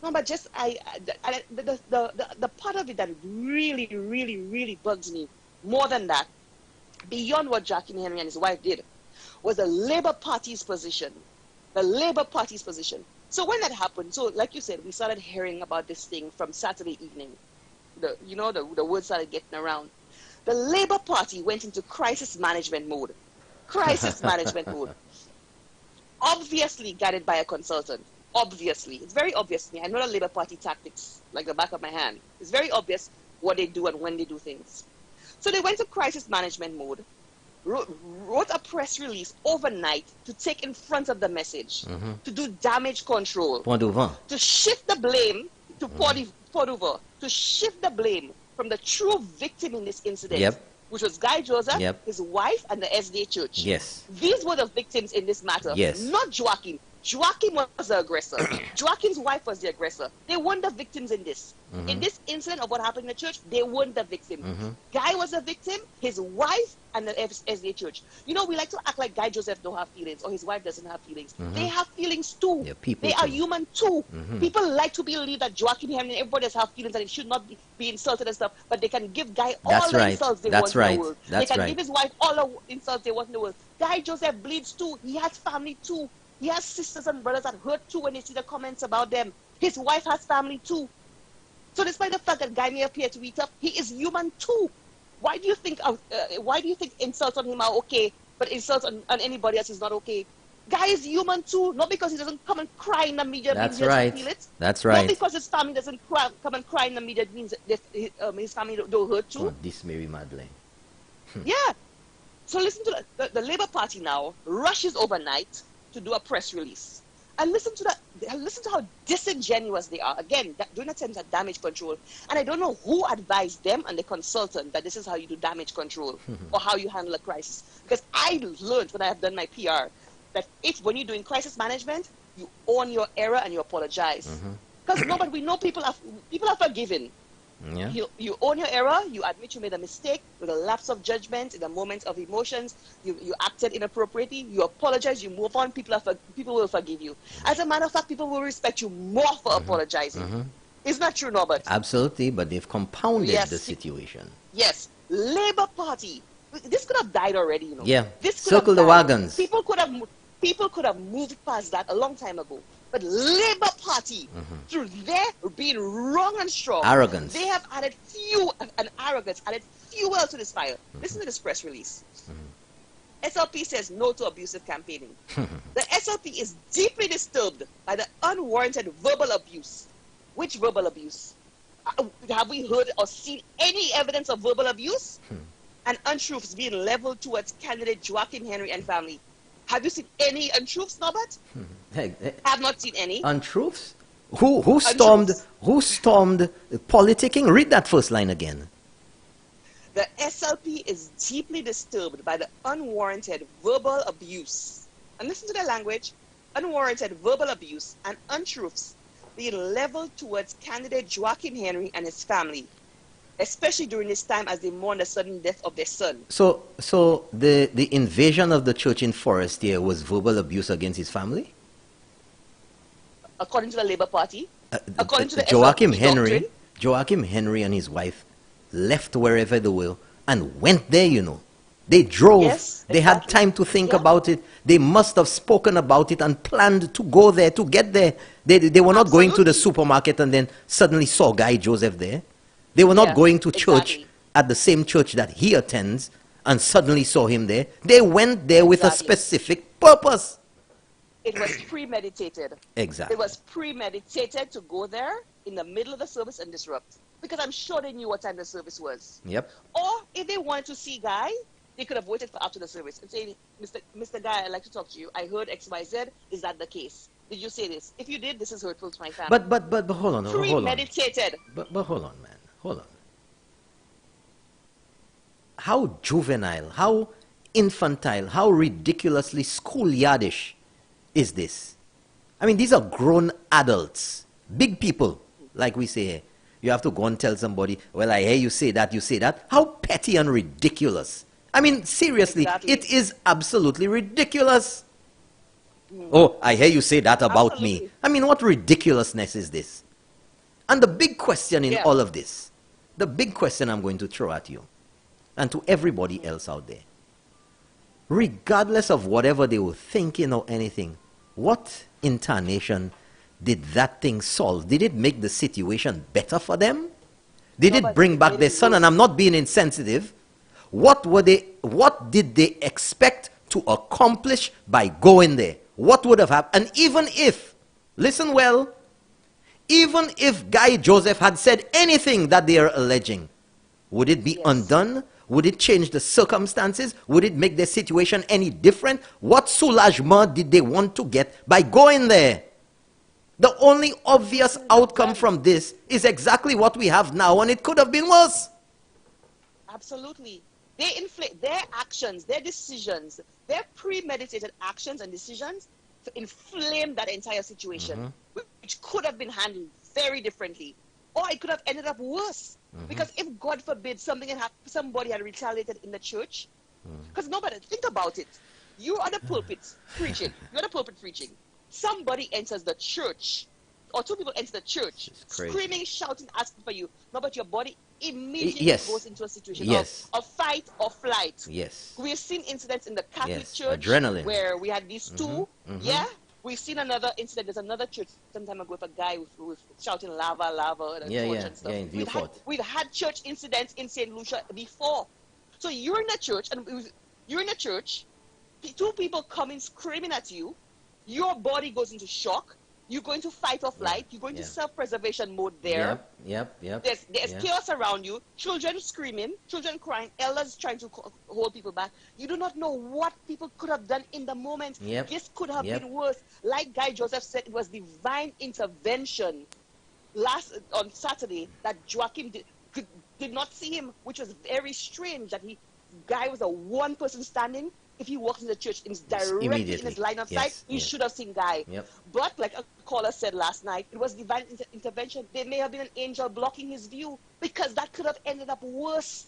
No, but just the part of it that really, really, really bugs me more than that, beyond what Joachim Henry and his wife did, was the Labour Party's position. The Labour Party's position. So when that happened, so like you said, we started hearing about this thing from Saturday evening. The word started getting around. The Labour Party went into crisis management mode. Crisis management mode. Obviously guided by a consultant. Obviously. It's very obvious to me. I know the Labour Party tactics like the back of my hand. It's very obvious what they do and when they do things. So they went to crisis management mode, wrote a press release overnight to take in front of the message, to do damage control, to shift the blame to Port-au-Vent, to shift the blame from the true victim in this incident, which was Guy Joseph, his wife, and the SDA Church. Yes. These were the victims in this matter, not Joachim. Joachim was the aggressor. Joachim's wife was the aggressor. They weren't the victims in this. In this incident of what happened in the church, they weren't the victim. Guy was a victim, his wife, and the SDA Church. We like to act like Guy Joseph don't have feelings or his wife doesn't have feelings. They have feelings too. They are human too. People like to believe that Joachim Henry and everybody else have feelings and it should not be insulted and stuff, but they can give Guy all the insults they want in the world. They can give his wife all the insults they want in the world. Guy Joseph bleeds too. He has family too. He has sisters and brothers that hurt too when they see the comments about them. His wife has family too. So despite the fact that Guy may appear to be tough, he is human too. Why do you think insults on him are okay, but insults on anybody else is not okay? Guy is human too, not because he doesn't come and cry in the media. That's right. Feel it. That's right. Not because his family doesn't come and cry in the media means that his family don't hurt too. Oh, this Mary Madeleine. Yeah. So listen to the Labour Party now rushes overnight to do a press release. And listen to how disingenuous they are. Again, doing attempts at damage control. And I don't know who advised them and the consultant that this is how you do damage control or how you handle a crisis. Because I learned when I have done my PR that when you're doing crisis management, you own your error and you apologize. Because but we know people are forgiven. Yeah. You own your error, you admit you made a mistake with a lapse of judgment in a moment of emotions, you acted inappropriately, you apologize, you move on, people will forgive you. As a matter of fact, people will respect you more for apologizing. It's not true, Norbert? Absolutely, but they've compounded the situation. Yes. Labour Party. This could have died already, you know. Yeah. This could Circle have the died. wagons. People could have moved past that a long time ago. But Labour Party, through their being wrong and strong, Arrogance. they have added arrogance, added fuel to this fire. Listen to this press release. SLP says no to abusive campaigning. The SLP is deeply disturbed by the unwarranted verbal abuse. Which verbal abuse? Have we heard or seen any evidence of verbal abuse and untruths being leveled towards candidate Joachim Henry and family? Have you seen any untruths, Norbert? Have not seen any. Untruths? Who stormed politicking? Read that first line again. The SLP is deeply disturbed by the unwarranted verbal abuse. And listen to the language. Unwarranted verbal abuse and untruths being leveled towards candidate Joachim Henry and his family, especially during this time as they mourn the sudden death of their son. So the invasion of the church in Forestier was verbal abuse against his family? According to the Labour Party, according to the Joachim SLP Henry, doctrine, Joachim Henry and his wife left wherever they were and went there, you know. They drove. Yes, They had exactly. time to think about it. They must have spoken about it and planned to go there, to get there. They were not going to the supermarket and then suddenly saw Guy Joseph there. They were not going to church at the same church that he attends and suddenly saw him there. They went there with a specific purpose. It was premeditated. Exactly. It was premeditated to go there in the middle of the service and disrupt. Because I'm sure they knew what time the service was. Yep. Or if they wanted to see Guy, they could have waited for after the service and say, Mr. Guy, I'd like to talk to you. I heard XYZ. Is that the case? Did you say this? If you did, this is hurtful to my family. But hold on. Premeditated. But hold on, man. Hold on. How juvenile, how infantile, how ridiculously schoolyardish is this? I mean, these are grown adults, big people, like we say here. You have to go and tell somebody, well, I hear you say that, you say that. How petty and ridiculous. I mean, seriously, it is absolutely ridiculous. Oh, I hear you say that about me. I mean, what ridiculousness is this? And the big question in all of this, the big question I'm going to throw at you and to everybody else out there, regardless of whatever they were thinking or anything, what incarnation did that thing solve? Did it make the situation better for them? Did it bring back their son? And I'm not being insensitive. What did they expect to accomplish by going there? What would have happened? And even if, listen well, even if Guy Joseph had said anything that they are alleging, would it be undone? Would it change the circumstances? Would it make their situation any different? What soulagement did they want to get by going there? The only obvious outcome from this is exactly what we have now, and it could have been worse. Absolutely. They inflate their actions, their decisions, their premeditated actions and decisions to inflame that entire situation, which could have been handled very differently. Or it could have ended up worse. Because if, God forbid, somebody had retaliated in the church, because nobody, think about it. You are the pulpit preaching. You're the pulpit preaching. Somebody enters the church, or two people enter the church, screaming, shouting, asking for you. No, but your body immediately goes into a situation of fight or flight. Yes. We've seen incidents in the Catholic Church adrenaline, where we had these two. We've seen another incident. There's another church some time ago with a guy with shouting lava and torch and stuff. We've had church incidents in St. Lucia before. So you're in a church, two people coming screaming at you. Your body goes into shock. You go into fight or flight. You go into self-preservation mode there. There's chaos around you. Children screaming, children crying, elders trying to hold people back. You do not know what people could have done in the moment. This could have been worse. Like Guy Joseph said, it was divine intervention on Saturday that Joachim did not see him, which was very strange that guy was a one person standing, if he walks in the church and is directly in his line of sight, he should have seen guy. Yep. But like a caller said last night, it was divine intervention. There may have been an angel blocking his view, because that could have ended up worse.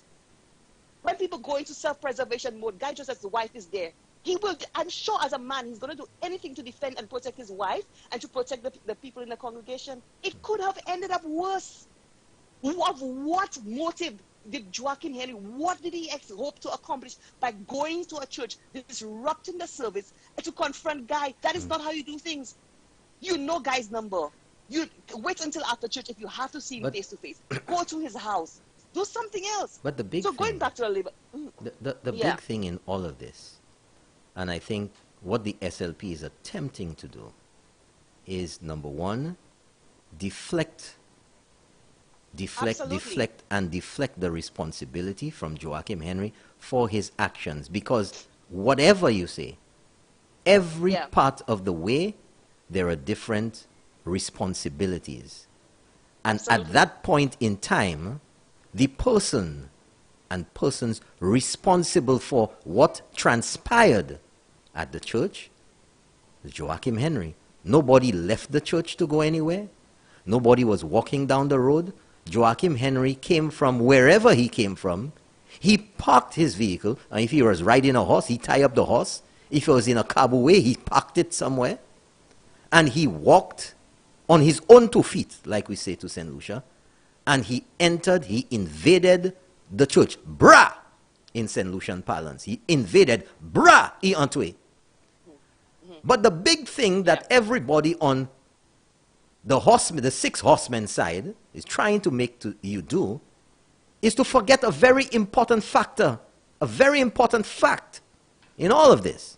When people go into self-preservation mode, Guy Joseph's wife is there. He will, I'm sure as a man, he's going to do anything to defend and protect his wife and to protect the people in the congregation. It could have ended up worse. Of what motive did Joachim Henry, what did he hope to accomplish by going to a church, disrupting the service, and to confront Guy? That is not how you do things. You know Guy's number. You wait until after church if you have to see him face to face. Go to his house. Do something else. But the big so thing, going back to the labor, the big thing in all of this, and I think what the SLP is attempting to do, is number one, deflect the responsibility from Joachim Henry for his actions. Because whatever you say, every part of the way, there are different responsibilities. And at that point in time, the person and persons responsible for what transpired at the church is Joachim Henry. Nobody left the church to go anywhere. Nobody was walking down the road. Joachim Henry came from wherever he came from. He parked his vehicle, and if he was riding a horse, he tied up the horse. If he was in a caboose, he parked it somewhere. And he walked on his own 2 feet, like we say to St. Lucia, and he entered, he invaded the church. Bra! In St. Lucian parlance. He invaded. Bra! He entway. But the big thing that everybody on the 6 horsemen side is trying to make you do is to forget a very important factor, a very important fact in all of this.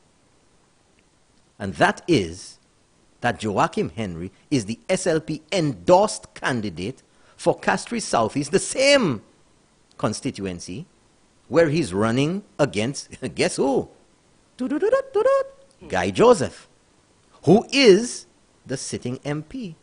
And that is that Joachim Henry is the SLP endorsed candidate for Castries Southeast, the same constituency where he's running against, guess who? Guy Joseph, who is the sitting MP.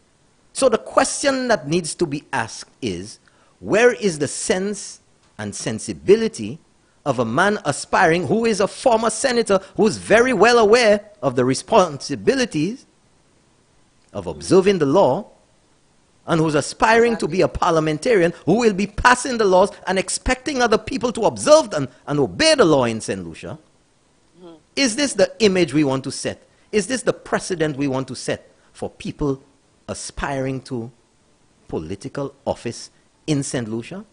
So the question that needs to be asked is, where is the sense and sensibility of a man aspiring who is a former senator, who's very well aware of the responsibilities of observing the law, and who's aspiring to be a parliamentarian who will be passing the laws and expecting other people to observe and obey the law in St. Lucia? Is this the image we want to set? Is this the precedent we want to set for people aspiring to political office in St. Lucia?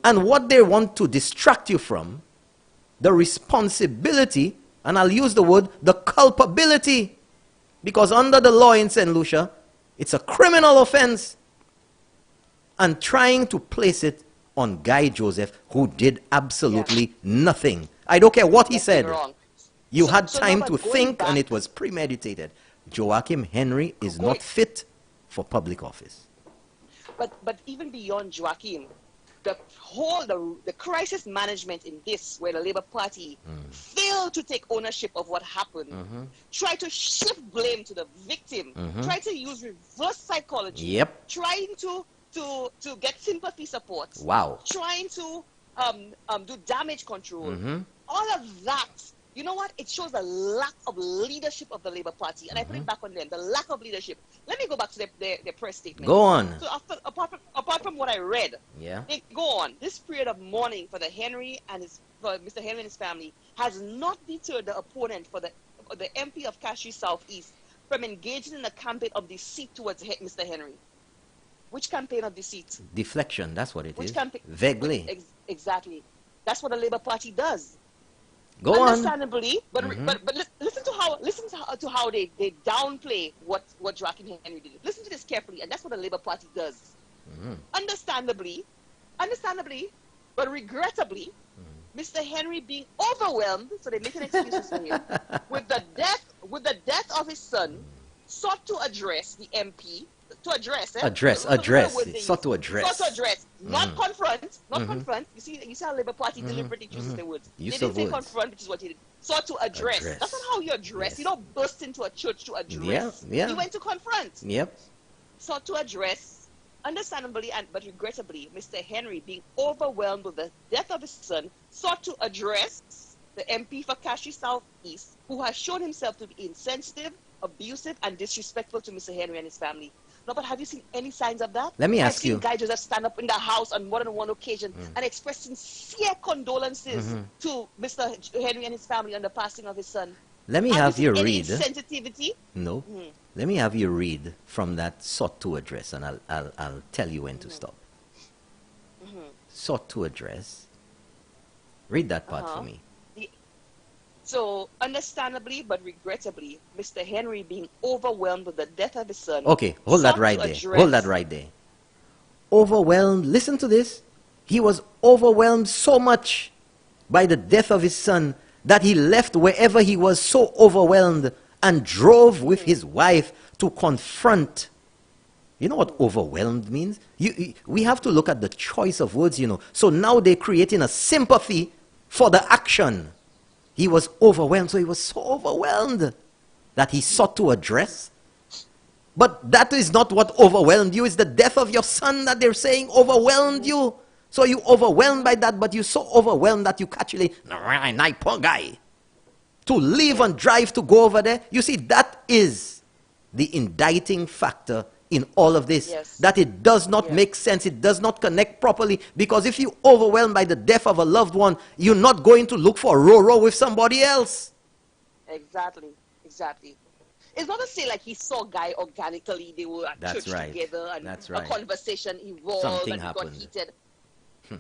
And what they want to distract you from, the responsibility, and I'll use the word, the culpability, because under the law in St. Lucia, it's a criminal offense, and trying to place it on Guy Joseph, who did absolutely nothing. I don't care what he said. You had time to think, and it was premeditated. Joachim Henry is not fit for public office. But even beyond Joachim, the crisis management in this, where the Labour Party failed to take ownership of what happened, try to shift blame to the victim, try to use reverse psychology, trying to get sympathy support, trying to do damage control, all of that. You know what? It shows the lack of leadership of the Labour Party, and I put it back on them, the lack of leadership. Let me go back to their press statement. Go on. So apart from what I read, they go on. This period of mourning for Mr. Henry and his family has not deterred the opponent for the MP of Castries Southeast from engaging in a campaign of deceit towards Mr. Henry. Which campaign of deceit? Deflection, that's what it is. Campaign? Vaguely. Exactly. That's what the Labour Party does. Go on. Understandably, but listen to how they downplay what Joachim Henry did. Listen to this carefully, and that's what the Labour Party does. Understandably, but regrettably, Mr. Henry being overwhelmed, so they make an excuse for him, with the death of his son, sought to address the MP. To address, Sought to address. Not confront. You see how Labour Party deliberately chooses their words. They didn't say confront, which is what he did. Sought to address. That's not how you address. Yes. You don't burst into a church to address. Yeah. You went to confront. Yep. Sought to address Understandably but regrettably, Mr. Henry, being overwhelmed with the death of his son, sought to address the MP for Kashi Southeast, who has shown himself to be insensitive, abusive, and disrespectful to Mr. Henry and his family. No, but have you seen any signs of that? Let me I've ask seen you. Guy Joseph stand up in the house on more than one occasion and express sincere condolences to Mr. Henry and his family on the passing of his son. Let me Have have you any read. insensitivity? No. Let me have you read from that sought to address, and I'll tell you when to stop. Sought to address. Read that part for me. So, understandably but regrettably, Mr. Henry, being overwhelmed with the death of his son. Okay, hold that right there. Hold that right there. Overwhelmed. Listen to this. He was overwhelmed so much by the death of his son that he left wherever he was so overwhelmed and drove with his wife to confront. You know what overwhelmed means? We have to look at the choice of words, you know. So now they're creating a sympathy for the action. He was overwhelmed, so he was so overwhelmed that he sought to address. But that is not what overwhelmed you. It's the death of your son that they're saying overwhelmed you. So you overwhelmed by that, but you're so overwhelmed that you actually, poor guy, to leave and drive to go over there. You see, that is the indicting factor in all of this. Yes. That it does not make sense. It does not connect properly. Because if you're overwhelmed by the death of a loved one, you're not going to look for a row with somebody else. Exactly. It's not to say like he saw Guy organically. They were at church together and a conversation evolved. Something and happened. Got heated.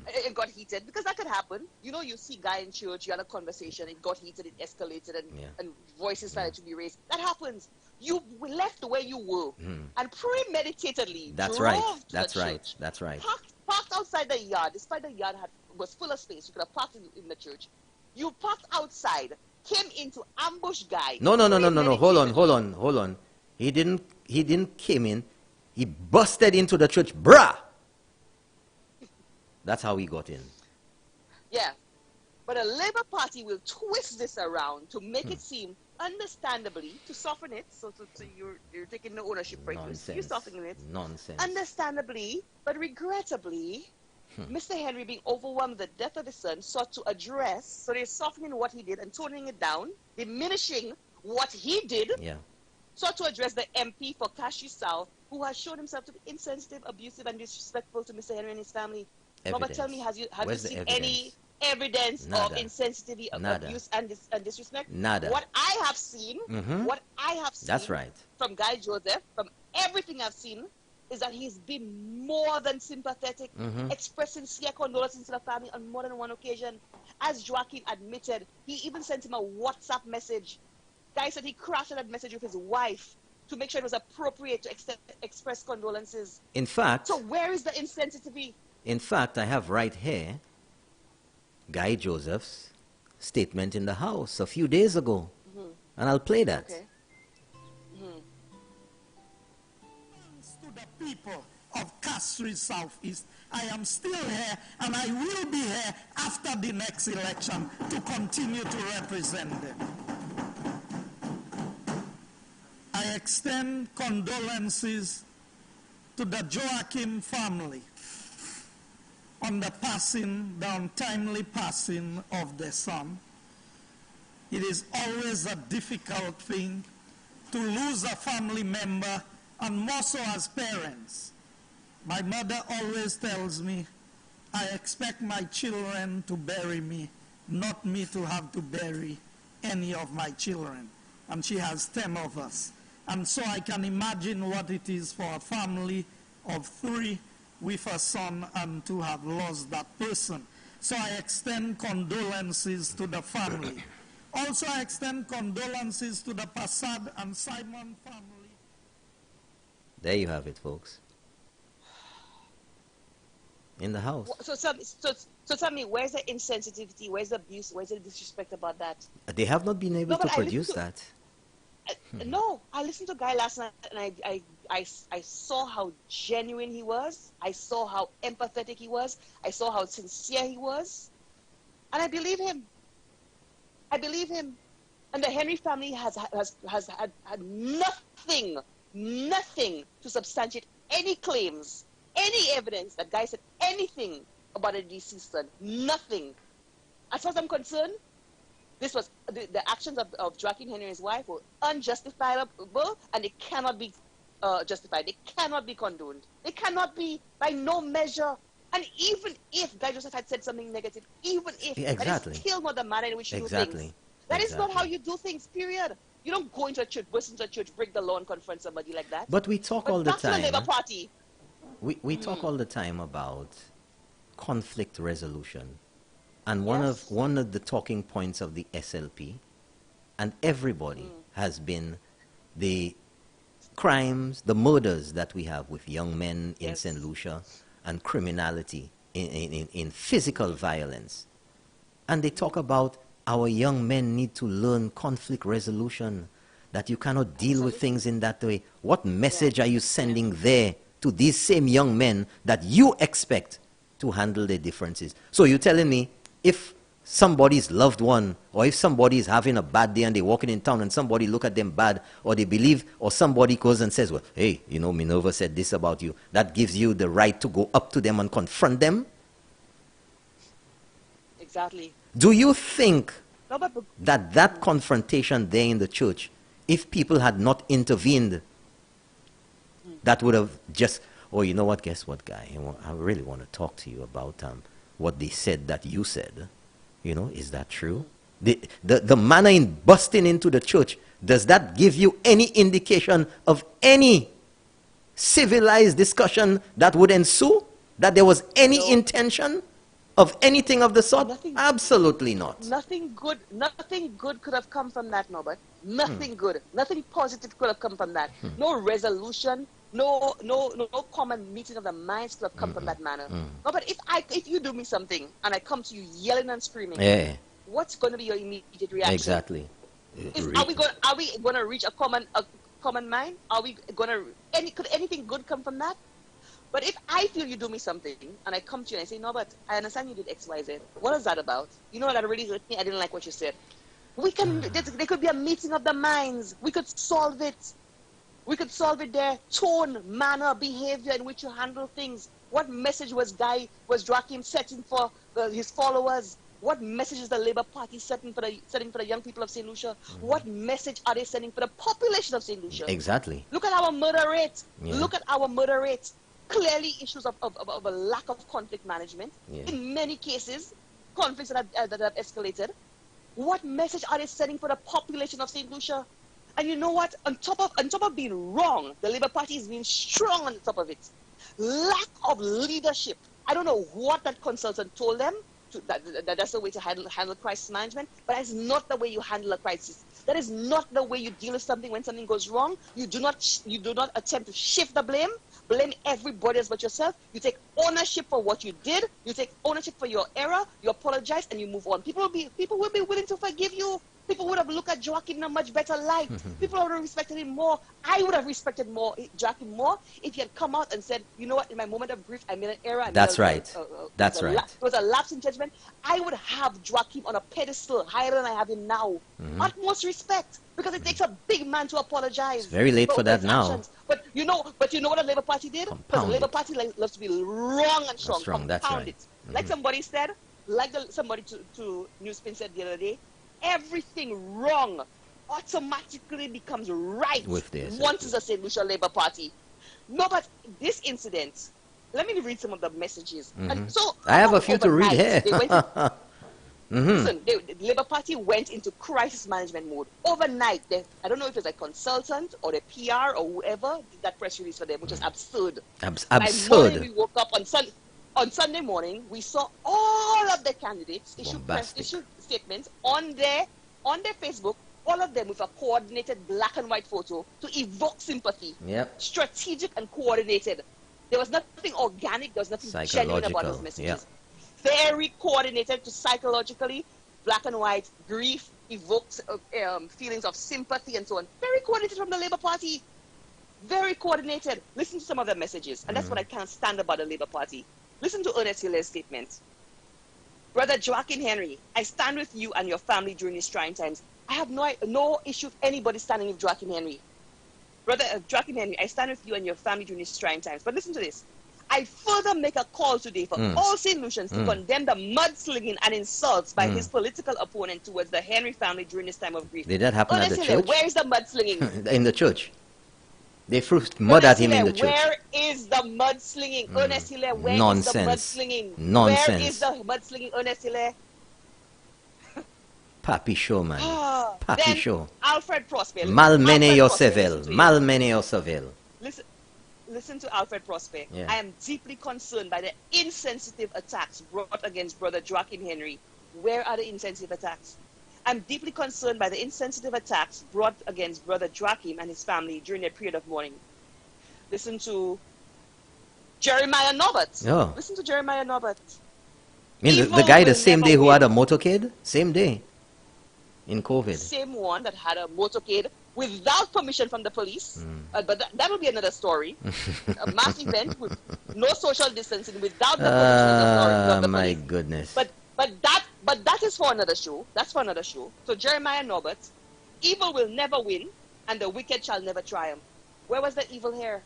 It got heated because that could happen. You know, you see Guy in church, you had a conversation, it got heated, it escalated, and voices started to be raised. That happens. You left where you were and premeditatedly drove to the church. That's right. Parked outside the yard, despite the yard was full of space. You could have parked in the church. You parked outside, came into ambush Guy. No. Hold on. He didn't came in. He busted into the church. Bruh! That's how he got in. Yeah. But a Labour Party will twist this around to make it seem, understandably, to soften it. So you're taking no ownership right. You're softening it. Nonsense. Understandably, but regrettably, Mr. Henry, being overwhelmed with the death of his son, sought to address. So they're softening what he did and toning it down, diminishing what he did. Yeah. Sought to address the MP for Kashi South, who has shown himself to be insensitive, abusive, and disrespectful to Mr. Henry and his family. Robert, tell me, have you seen any evidence of insensitivity, of abuse, and disrespect? Nada. What I have seen, That's right, from Guy Joseph, from everything I've seen, is that he's been more than sympathetic, expressing sincere condolences to the family on more than one occasion. As Joaquin admitted, he even sent him a WhatsApp message. Guy said he crafted that message with his wife to make sure it was appropriate to express condolences. In fact, so where is the insensitivity? In fact, I have right here Guy Joseph's statement in the House a few days ago. And I'll play that. Okay. To the people of Castries Southeast, I am still here and I will be here after the next election to continue to represent them. I extend condolences to the Joachim family on the untimely passing of their son. It is always a difficult thing to lose a family member, and more so as parents. My mother always tells me, I expect my children to bury me, not me to have to bury any of my children. And she has 10 of us. And so I can imagine what it is for a family of 3 with a son and to have lost that person. So I extend condolences to the family. Also, I extend condolences to the Passad and Simon family. There you have it, folks. In the House. So tell me, where's the insensitivity, where's the abuse, where's the disrespect about that? They have not been able to produce that. No, I listened to Guy last night and I saw how genuine he was. I saw how empathetic he was. I saw how sincere he was. And I believe him. And the Henry family has had nothing to substantiate any claims any evidence that guy said anything about a deceased son. Nothing. As far as I'm concerned, this was the actions of Joaquin Henry and his wife were unjustifiable, and they cannot be justified. They cannot be condoned. They cannot be by no measure. And even if Guy Joseph had said something negative, even if, Exactly. that is still not the manner in which you do Exactly. things. That is not how you do things, period. You don't go into a church, burst into a church, break the law, and confront somebody like that. But we talk all the back to the time. Labour Party. We talk all the time about conflict resolution. And one of the talking points of the SLP, and everybody, has been the crimes, the murders that we have with young men in St. Lucia, and criminality in physical violence. And they talk about our young men need to learn conflict resolution, that you cannot deal with things in that way. What message are you sending there to these same young men that you expect to handle their differences? So you're telling me, if somebody's loved one, or if somebody is having a bad day and they're walking in town and somebody look at them bad, or they believe, or somebody goes and says, well, hey, you know, Minerva said this about you, that gives you the right to go up to them and confront them? Exactly. Do you think that confrontation there in the church, if people had not intervened, that would have just, oh, you know what, guess what, guy, I really want to talk to you about what they said that you said. You know, is that true? The manner in busting into the church, does that give you any indication of any civilized discussion that would ensue? That there was any intention of anything of the sort? Absolutely not. Nothing good could have come from that, Norbert. Nothing good. Nothing positive could have come from that. No resolution. No common meeting of the minds could have come from that manner. No, but if you do me something and I come to you yelling and screaming, what's going to be your immediate reaction? Exactly. Are we going to reach a common mind? Could anything good come from that? But if I feel you do me something and I come to you and I say, no, but I understand you did X, Y, Z. What is that about? You know, that really hurt me. I didn't like what you said. There could be a meeting of the minds. We could solve it. We could solve it there. Tone, manner, behavior in which you handle things. What message was Joachim setting for his followers? What message is the Labour Party setting for the young people of St. Lucia? What message are they sending for the population of St. Lucia? Exactly. Look at our murder rate. Look at our murder rate. Clearly issues of a lack of conflict management. In many cases, conflicts that have escalated. What message are they sending for the population of St. Lucia? And you know what? On top of being wrong, the Labour Party is being strong on top of it. Lack of leadership. I don't know what that consultant told them. That's the way to handle crisis management, but that's not the way you handle a crisis. That is not the way you deal with something when something goes wrong. You do not attempt to shift the blame. Blame everybody else but yourself. You take ownership for what you did. You take ownership for your error. You apologize and you move on. People will be willing to forgive you. People would have looked at Joachim in a much better light. People would have respected him more. I would have respected Joachim more if he had come out and said, you know what, in my moment of grief, I made an error. That's right. That's right. It was a lapse in judgment. I would have Joachim on a pedestal higher than I have him now. Utmost respect, because it takes a big man to apologize. It's very late for that now. Actions. But you know what the Labour Party did? Because the Labour Party loves to be wrong and strong. That's right. It. Like somebody said, somebody to Newspin said the other day, everything wrong automatically becomes right once it's a St. Lucia Labour Party. No, but this incident, let me read some of the messages. And so I have a few to read here. Listen, the Labour Party went into crisis management mode. Overnight, I don't know if it's a consultant or the PR or whoever did that press release for them, which is absurd. Absurd. By morning, we woke up on Sunday morning, we saw all of the candidates issue statements on their Facebook, all of them with a coordinated black and white photo to evoke sympathy. Strategic and coordinated. There was nothing organic, there was nothing genuine about those messages. Very coordinated to psychologically, black and white, grief evokes feelings of sympathy and so on. Very coordinated from the Labour Party. Very coordinated. Listen to some of the messages. And that's what I can't stand about the Labour Party. Listen to Ernest Hiller's statement. Brother Joaquin Henry, I stand with you and your family during these trying times. I have no issue with anybody standing with Joaquin Henry. Brother Joaquin Henry, I stand with you and your family during these trying times. But listen to this. I further make a call today for all St. Lucians to condemn the mudslinging and insults by his political opponent towards the Henry family during this time of grief. Did that happen at the church? Where is the mudslinging? In the church. They threw mud at him in the church. Where is the mudslinging? Ernest Hilaire, where is the mudslinging? Nonsense. Where is the mudslinging, Ernest Hilaire? Papi show, man. Papi show. Alfred Prosper. Malmene Yosevel. Malmene Yosevel. Listen to Alfred Prosper. Yeah. I am deeply concerned by the insensitive attacks brought against Brother Joachim Henry. Where are the insensitive attacks? I'm deeply concerned by the insensitive attacks brought against Brother Joachim and his family during their period of mourning. Listen to Jeremiah Norbert. Oh. Listen to Jeremiah Norbert. I mean, the guy the same day who had a motorcade? Same day. In COVID. Same one that had a motorcade without permission from the police. But that will be another story. A mass event with no social distancing without the permission of the my police. goodness. But that is for another show. That's for another show. So Jeremiah Norbert, evil will never win and the wicked shall never triumph. Where was the evil here?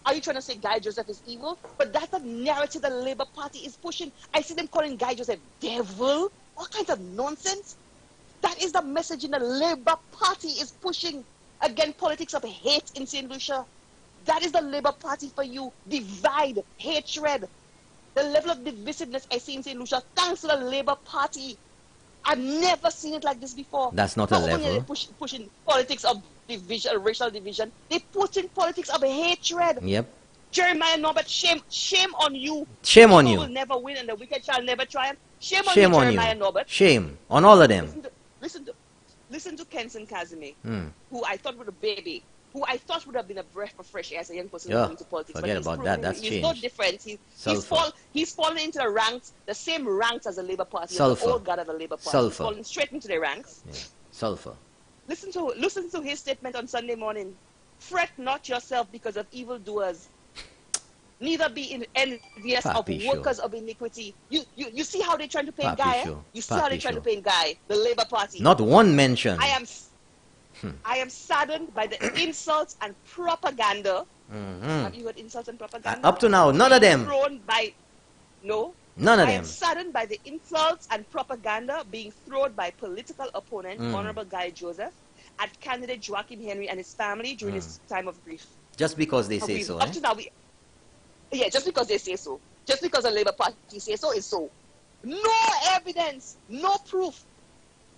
Are you trying to say Guy Joseph is evil? But that's the narrative the Labour Party is pushing. I see them calling Guy Joseph devil. All kinds of nonsense. That is the message in the Labour Party is pushing against politics of hate in St. Lucia. That is the Labour Party for you. Divide, hatred. The level of divisiveness I see in St. Lucia, thanks to the Labour Party. I've never seen it like this before. That's not a level. They pushing politics of division, racial division. They put in politics of hatred. Yep. Jeremiah Norbert, shame on you. Shame on you. Will never win and the wicked shall never triumph. Shame on Shame you, on Jeremiah you. Norbert. Shame on all of them. Listen to Kenson Kazime, who I thought was a baby, who I thought would have been a breath of fresh air as a young person coming into politics. Forget about that. That's he's changed. no different. He's fallen into the ranks, the same ranks as the Labour Party. Sulfur. The old guard of the Labour Party. Sulfur. He's fallen straight into the ranks. Yeah. Sulfur. Listen to his statement on Sunday morning. Fret not yourself because of evildoers. Neither be envious of workers of iniquity. You see how they're trying to paint Guy? You see how they're trying to paint Guy, the Labour Party. Not one mention. I am saddened by the insults and propaganda. Have you heard insults and propaganda? Up to now, none of them. None of them. I am saddened by the insults and propaganda being thrown by political opponent, Honorable Guy Joseph, at candidate Joachim Henry and his family during his time of grief. Just because they say so, up to now, just because they say so. Just because the Labour Party say so is so. No evidence, no proof.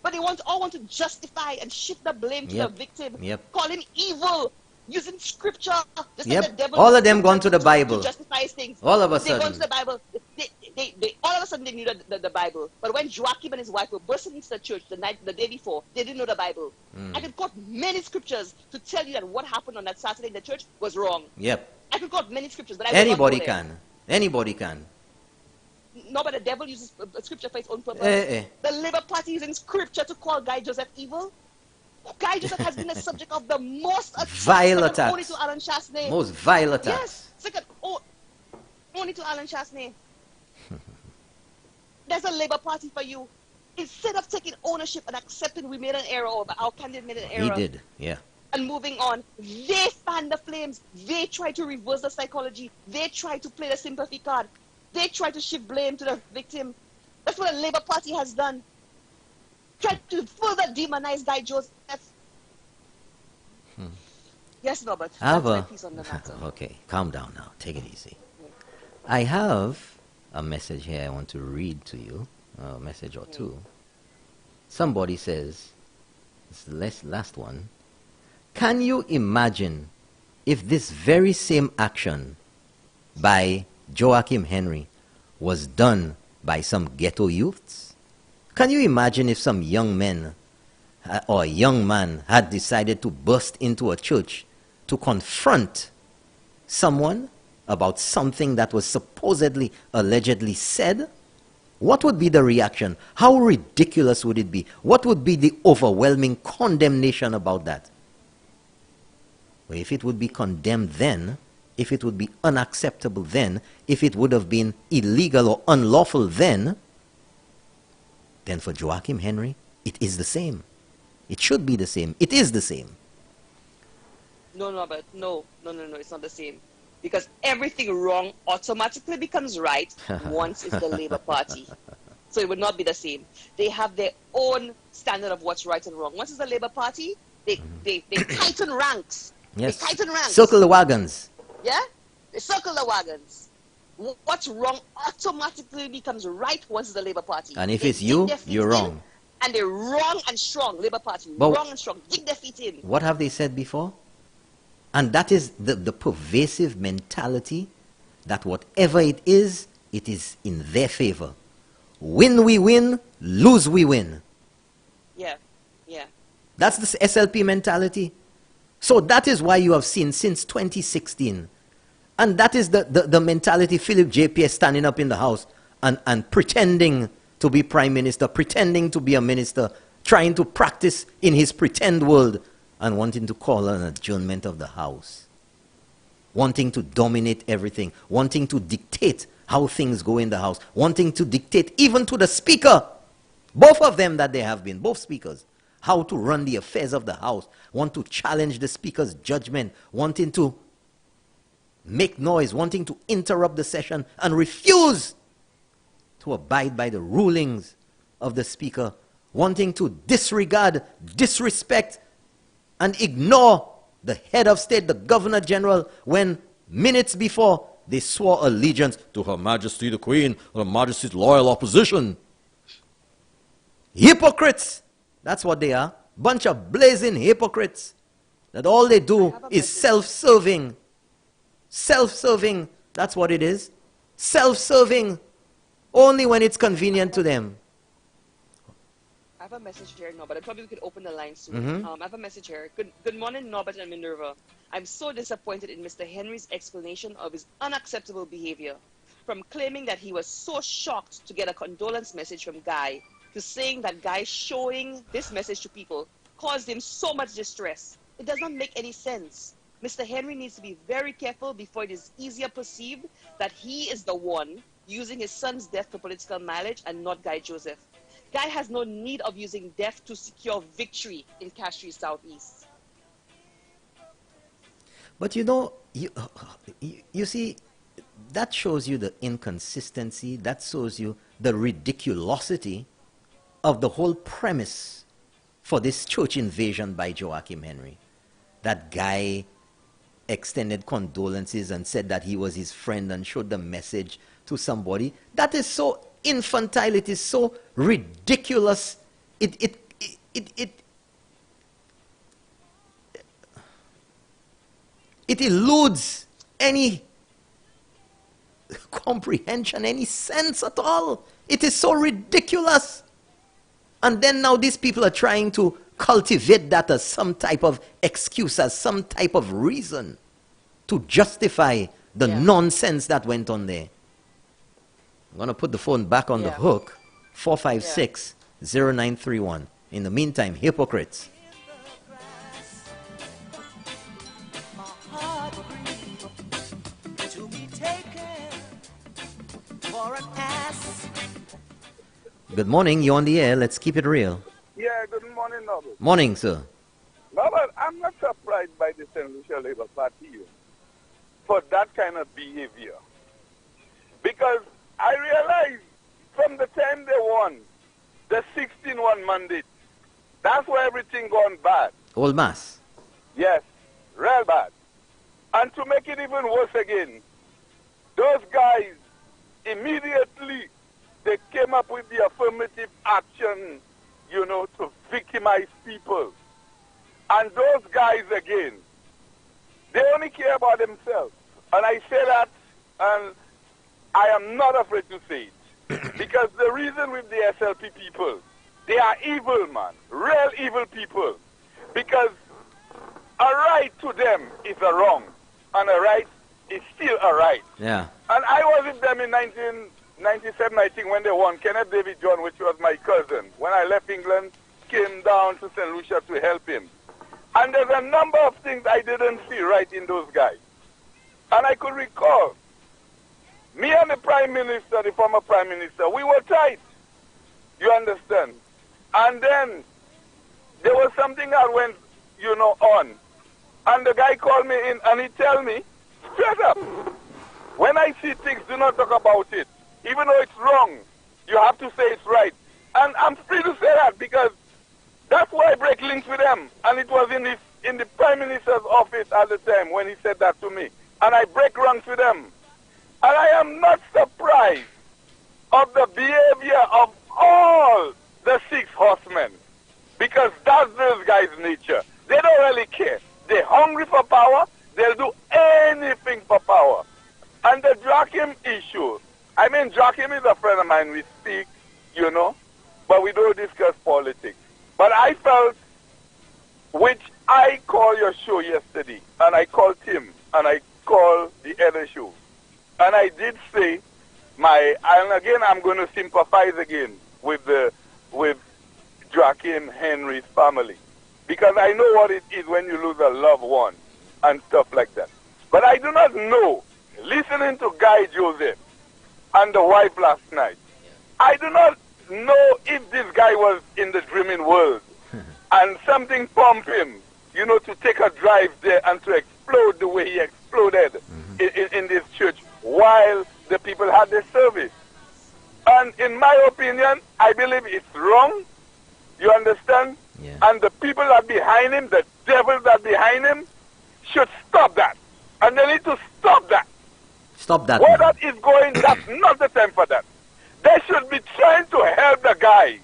But they all want to justify and shift the blame to the victim. Call him evil, using scripture. Just like the devil all of them gone to the Bible. To justify things. All of a sudden. They gone to the Bible. They all of a sudden they knew the Bible. But when Joachim and his wife were bursting into the church the day before, they didn't know the Bible. I could quote many scriptures to tell you that what happened on that Saturday in the church was wrong. I could quote many scriptures, but anybody can. Anybody can. No, but the devil uses scripture for its own purpose. The Labour Party using scripture to call Guy Joseph evil. Guy Joseph has been the subject of the most vile attacks. Only to Alan Chasney. Most vile attacks. Yes, second, only to Alan Chasney. There's a Labour Party for you. Instead of taking ownership and accepting we made an error or our candidate made an error. He did, yeah. And moving on, they fan the flames. They try to reverse the psychology. They try to play the sympathy card. They try to shift blame to the victim. That's what the Labour Party has done. Try to further demonize Guy Joseph. Yes, Norbert. That's my piece on the matter. Okay, calm down now. Take it easy. I have a message here I want to read to you. A message or two. Somebody says, it's the last one. Can you imagine if this very same action by Joachim Henry was done by some ghetto youths? Can you imagine if some young men or a young man had decided to burst into a church to confront someone about something that was supposedly, allegedly said? What would be the reaction? How ridiculous would it be? What would be the overwhelming condemnation about that? Well, if it would be condemned then, if it would be unacceptable then, if it would have been illegal or unlawful then for Joachim Henry, it is the same. It should be the same. It is the same. No, Robert. No, it's not the same. Because everything wrong automatically becomes right once it's the Labour Party. So it would not be the same. They have their own standard of what's right and wrong. Once it's the Labour Party, they tighten ranks. Yes. They tighten ranks. Circle the wagons. Yeah? They circle the wagons. What's wrong automatically becomes right once it's the Labour Party. And if they it's you, you're wrong. And they're wrong and strong, Labour Party. But wrong and strong. Dig their feet in. What have they said before? And that is the pervasive mentality that whatever it is in their favor. Win we win, lose we win. Yeah, yeah. That's the SLP mentality. So that is why you have seen since 2016, and that is the mentality Philip JP standing up in the House and pretending to be Prime Minister, pretending to be a minister, trying to practice in his pretend world, and wanting to call an adjournment of the House. Wanting to dominate everything, wanting to dictate how things go in the House, wanting to dictate even to the Speaker, both of them that they have been, both speakers, how to run the affairs of the House, want to challenge the Speaker's judgment, wanting to make noise, wanting to interrupt the session, and refuse to abide by the rulings of the Speaker, wanting to disregard, disrespect, and ignore the head of state, the Governor General, when minutes before they swore allegiance to Her Majesty the Queen, Her Majesty's loyal opposition. Hypocrites! That's what they are. Bunch of blazing hypocrites. That all they do is self-serving. Self-serving. That's what it is. Self-serving. Only when it's convenient to them. I have a message here, Norbert. Probably we could open the line soon. I have a message here. Good morning, Norbert and Minerva. I'm so disappointed in Mr. Henry's explanation of his unacceptable behavior. From claiming that he was so shocked to get a condolence message from Guy, to saying that Guy showing this message to people caused him so much distress. It does not make any sense. Mr. Henry needs to be very careful before it is easier perceived that he is the one using his son's death for political mileage and not Guy Joseph. Guy has no need of using death to secure victory in Castries Southeast. But you know, you see, that shows you the inconsistency, that shows you the ridiculosity of the whole premise for this church invasion by Joachim Henry. That Guy extended condolences and said that he was his friend and showed the message to somebody. That is so infantile, it is so ridiculous. It eludes any comprehension, any sense at all. It is so ridiculous. And then now these people are trying to cultivate that as some type of excuse, as some type of reason to justify the nonsense that went on there. I'm going to put the phone back on the hook. 456-0931. In the meantime, hypocrites. Good morning, you're on the air. Let's keep it real. Yeah, good morning, Norbert. Morning, sir. Norbert, I'm not surprised by the St. Lucia Labour Party for that kind of behavior. Because I realize from the time they won the 16-1 mandate, that's where everything gone bad. Old mass. Yes, real bad. And to make it even worse again, those guys immediately, they came up with the affirmative action, you know, to victimize people. And those guys, again, they only care about themselves. And I say that, and I am not afraid to say it. Because the reason with the SLP people, they are evil, man. Real evil people. Because a right to them is a wrong. And a right is still a right. Yeah. And I was with them in 1997, I think, when they won. Kenneth David John, which was my cousin, when I left England, came down to St. Lucia to help him. And there's a number of things I didn't see right in those guys. And I could recall, me and the Prime Minister, the former Prime Minister, we were tight. You understand? And then there was something that went, you know, on. And the guy called me in and he told me fed up. When I see things, do not talk about it. Even though it's wrong, you have to say it's right. And I'm free to say that because that's why I break links with them. And it was in the Prime Minister's office at the time when he said that to me. And I break ranks with them. And I am not surprised of the behavior of all the 6 horsemen. Because that's those guys' nature. They don't really care. They're hungry for power. They'll do anything for power. And the Joachim issue, I mean, Joachim is a friend of mine. We speak, you know, but we don't discuss politics. But I felt, which I called your show yesterday, and I called Tim, and I called the other show. And I did say, and again, I'm going to sympathize again with Joachim Henry's family. Because I know what it is when you lose a loved one and stuff like that. But I do not know, listening to Guy Joseph and the wife last night, I do not know if this guy was in the dreaming world and something pumped him, you know, to take a drive there and to explode the way he exploded in this church while the people had their service. And in my opinion, I believe it's wrong. You understand? Yeah. And the people that are behind him, the devils that are behind him, should stop that. And they need to stop that. Stop that. Where that is going, that's not the time for that. They should be trying to help the guy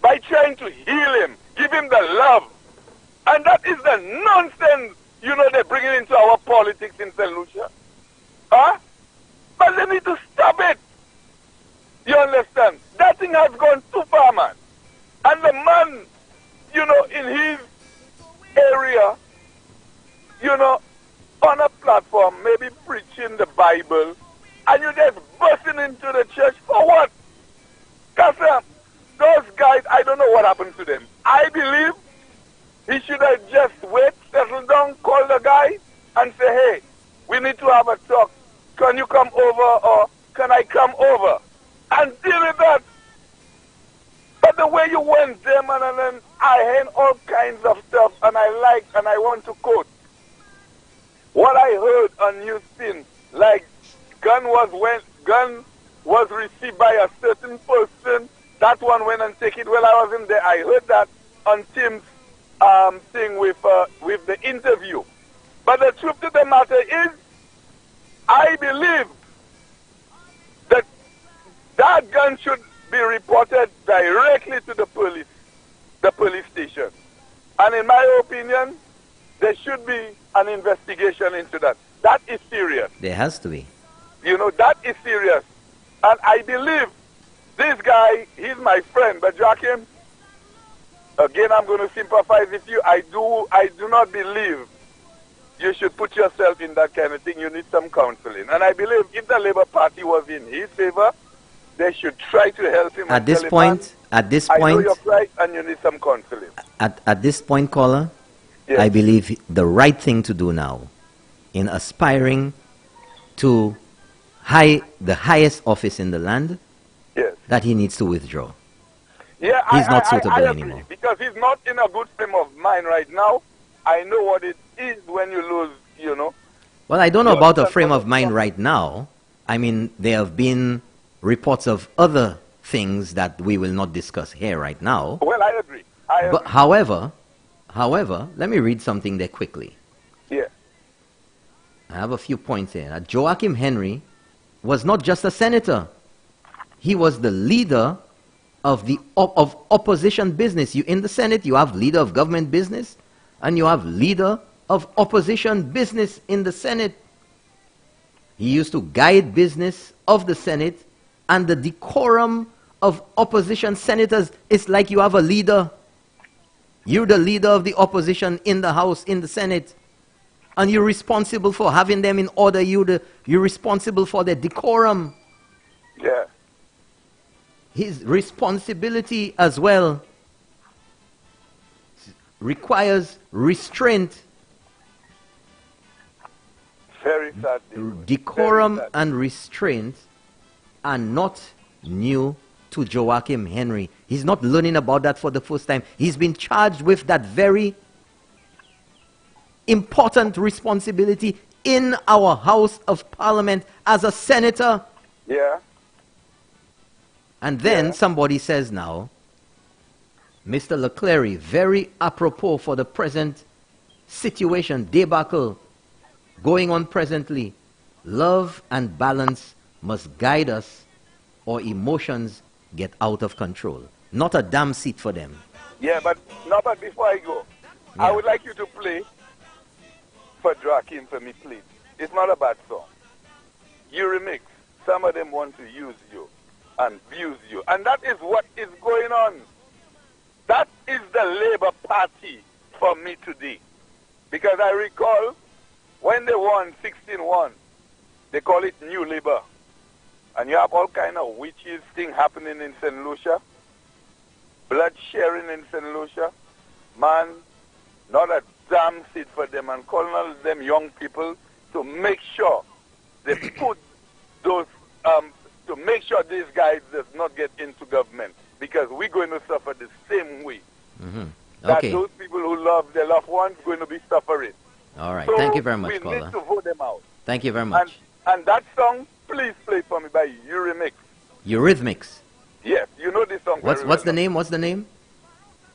by trying to heal him, give him the love. And that is the nonsense, you know, they're bringing into our politics in St. Lucia. Huh? But they need to stop it. You understand? That thing has gone too far, man. And the man, you know, in his area, you know, on a platform, maybe preaching the Bible, and you just bursting into the church for what? Because those guys, I don't know what happened to them. I believe he should have just wait, settle down, call the guy, and say, hey, we need to have a talk. Can you come over, or can I come over? And deal with that. But the way you went there, man, and then I heard all kinds of stuff, and I want to quote. What I heard on Houston, like gun was received by a certain person, that one went and take it. Well, I wasn't there. I heard that on Tim's thing with the interview. But the truth of the matter is, I believe that that gun should be reported directly to the police station. And in my opinion, there should be an investigation into that. That is serious. There has to be. You know, that is serious. And I believe this guy, he's my friend, but Joachim, again, I'm going to sympathize with you. I do not believe you should put yourself in that kind of thing. You need some counseling. And I believe if the Labour Party was in his favor, they should try to help him. At this point, I know you're right, and you need some counseling. At this point, caller, yes. I believe the right thing to do now, in aspiring to the highest office in the land, yes, that he needs to withdraw. Yeah, he's not suitable I agree, anymore. because he's not in a good frame of mind right now. I know what it is when you lose, you know. Well, I don't know about a frame of mind right now. I mean, there have been reports of other things that we will not discuss here right now. Well, I agree. But however, let me read something there quickly. Yeah. I have a few points here. Joachim Henry was not just a senator. He was the leader of the of opposition business. You in the Senate, you have leader of government business, and you have leader of opposition business in the Senate. He used to guide business of the Senate, and the decorum of opposition senators is like you have a leader. You're the leader of the opposition in the House, in the Senate, and you're responsible for having them in order. You're responsible for their decorum. Yeah. His responsibility as well requires restraint. Very sad. Decorum Very sad. and restraint are not new to Joachim Henry. He's not learning about that for the first time. He's been charged with that very important responsibility in our House of Parliament as a senator. Yeah. And then somebody says now, Mr. Leclerc, very apropos for the present situation, debacle going on presently, love and balance must guide us or emotions get out of control. Not a damn seat for them. Yeah, but before I go, I would like you to play for Joachim for me, please. It's not a bad song. You remix. Some of them want to use you and abuse you. And that is what is going on. That is the Labour Party for me today. Because I recall when they won 16-1, they call it New Labour. And you have all kind of witches thing happening in St. Lucia. Blood sharing in St. Lucia. Man, not a damn seat for them. And calling all them young people to make sure they put those, to make sure these guys does not get into government. Because we're going to suffer the same way. Mm-hmm. That those people who love their loved ones are going to be suffering. All right. So thank you very much, we caller. need to vote them out. Thank you very much. And that song, please play for me by Eurythmics. Eurythmics. Yes, you know this song. What's the name? What's the name?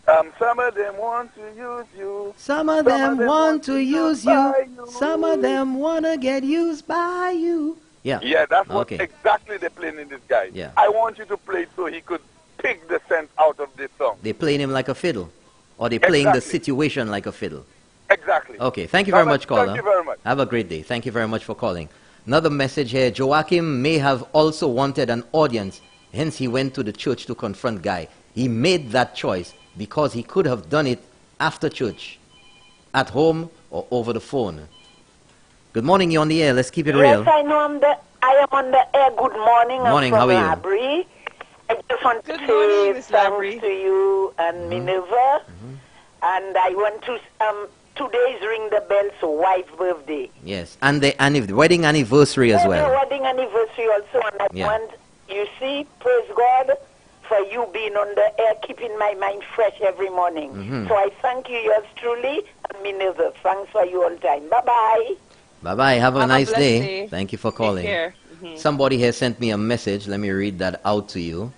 Some of them want to use you. Some of them want to use you. Some of them want to get used by you. Yeah. Yeah, that's what exactly they're playing in this guy. Yeah. I want you to play it so he could pick the sense out of this song. They're playing him like a fiddle. Or they're playing the situation like a fiddle. Exactly. Okay, thank you very much, caller. Thank you very much. Have a great day. Thank you very much for calling. Another message here. Joachim may have also wanted an audience, hence he went to the church to confront Guy. He made that choice because he could have done it after church, at home or over the phone. Good morning, you're on the air. Let's keep it real. Yes, I know I am on the air. Good morning. Morning, I'm how from are you? Labrie. I just want Good to morning, say Miss thanks Labrie. to you and Minerva. And I want to, today's Ring the Bell, so wife's birthday. Yes, and the wedding anniversary as The well. wedding anniversary also, and I want, you see, praise God for you being on the air, keeping my mind fresh every morning. So I thank you, yours truly, and Minerva. Thanks for you all the time. Bye-bye. Bye-bye. Have a nice blessed day. Thank you for calling. Take care. Somebody has sent me a message. Let me read that out to you.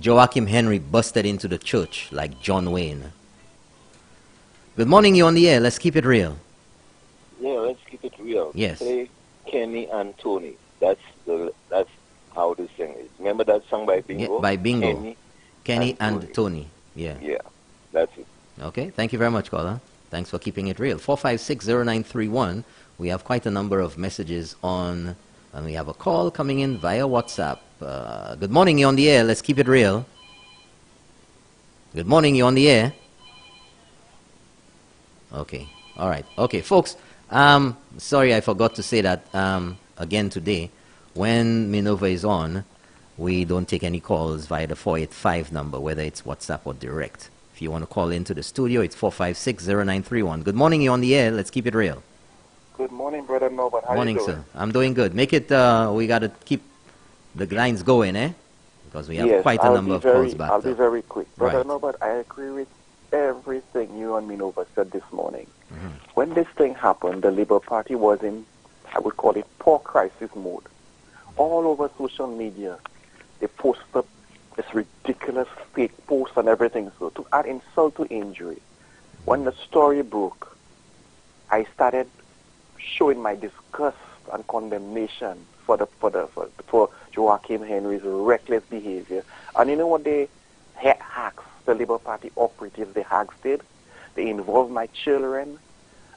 Joachim Henry busted into the church like John Wayne. Good morning, you on the air. Let's keep it real. Yeah, let's keep it real. Yes. Play Kenny and Tony. That's how this thing is. Remember that song by Bingo? Yeah, by Bingo. Kenny and Tony. Yeah. Yeah, that's it. Okay. Thank you very much, caller. Thanks for keeping it real. 4560931. We have quite a number of messages on, and we have a call coming in via WhatsApp. Good morning, you're on the air. Let's keep it real. Good morning, you're on the air. Okay. All right. Okay, folks. Sorry, I forgot to say that again today. When Minerva is on, we don't take any calls via the 485 number, whether it's WhatsApp or direct. If you want to call into the studio, it's 4560931. Good morning, you're on the air. Let's keep it real. Good morning, Brother Norbert. How Morning, you doing? sir. I'm doing good. Make it, we got to keep the lines going, eh? Because we have quite a number of calls back. I'll be very quick. Brother Right. Norbert, I agree with everything you and Minerva said this morning. When this thing happened, the Labour Party was in, I would call it, poor crisis mode. All over social media, they posted this ridiculous fake posts and everything. So to add insult to injury, when the story broke, I started showing my disgust and condemnation for Joachim Henry's reckless behavior. And you know what the hacks, the Labour Party operatives, the hacks did? They involved my children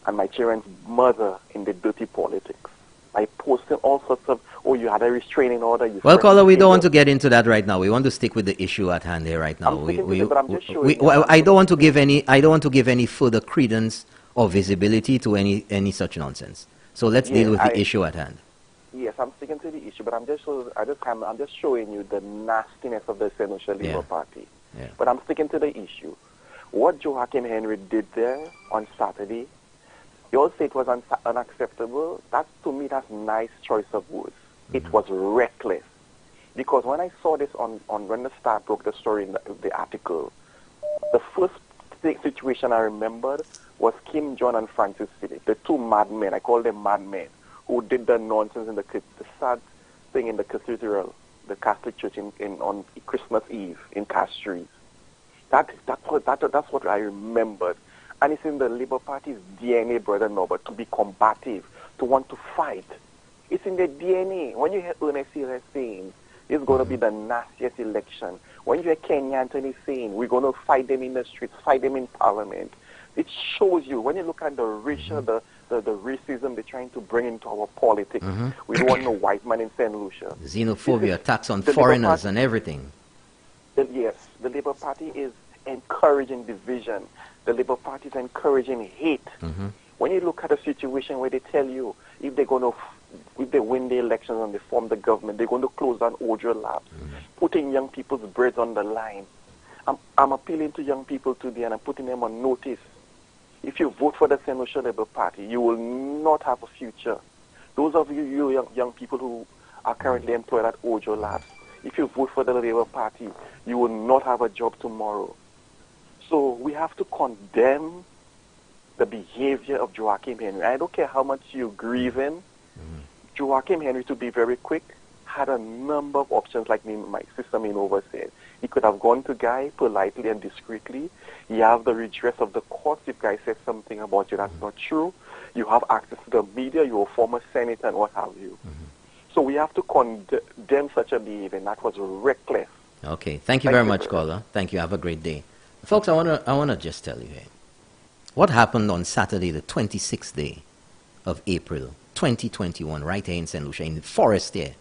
and my children's mother in the dirty politics. By posting all sorts of, you had a restraining order. Well, caller, we don't want to get into that right now. We want to stick with the issue at hand here right now. I don't want to give any further credence or visibility to any such nonsense. So let's deal with the issue at hand. Yes, I'm sticking to the issue, but I'm just showing you the nastiness of the Senatorial Labour Party. Yeah. But I'm sticking to the issue. What Joachim Henry did there on Saturday, you all say it was unacceptable. That, to me, that's nice choice of words. It was reckless. Because when I saw this on when the Star broke the story in the article, the first situation I remembered was Kim John and Francis Philip, the two madmen. I call them madmen who did the nonsense in the sad thing in the cathedral, the Catholic Church on Christmas Eve in Castries. That's what I remembered. And it's in the Labour Party's DNA, Brother Norbert, to be combative, to want to fight. It's in their DNA. When you hear Ernest Hill saying it's going to be the nastiest election, when you hear Kenya Anthony saying we're going to fight them in the streets, fight them in Parliament, it shows you, when you look at the racial, the racism they're trying to bring into our politics. We don't want no white man in St. Lucia. Xenophobia, attacks on foreigners and everything. Yes, the Labour Party is encouraging division. The Labour Party is encouraging hate. When you look at a situation where they tell you if they win the elections and they form the government, they're going to close down Ojo Labs, putting young people's breads on the line. I'm appealing to young people today, and I'm putting them on notice. If you vote for the St. Lucia Labour Party, you will not have a future. Those of you young people who are currently employed at Ojo Labs, if you vote for the Labour Party, you will not have a job tomorrow. So we have to condemn the behavior of Joachim Henry. I don't care how much you grieve him. Joachim Henry, to be very quick, had a number of options, like my sister Minova said. He could have gone to Guy politely and discreetly. You have the redress of the courts if Guy says something about you that's not true. You have access to the media. You're a former senator and what have you. So we have to condemn such a behavior, and that was reckless. Okay. Thank you very much, caller. Thank you. Have a great day. Folks, I wanna just tell you here. What happened on Saturday, the 26th day of April, 2021, right here in St. Lucia, in the forest here,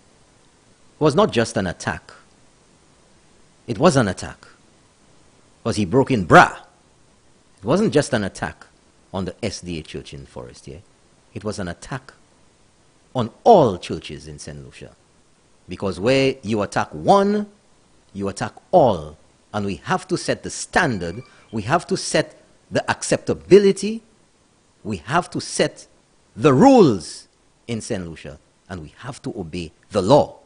was not just an attack. It was an attack. Because he broke in bra. It wasn't just an attack on the SDA church in the forest here. It was an attack on all churches in St. Lucia. Because where you attack one, you attack all. And we have to set the standard. We have to set the acceptability. We have to set the rules in St. Lucia. And we have to obey the law.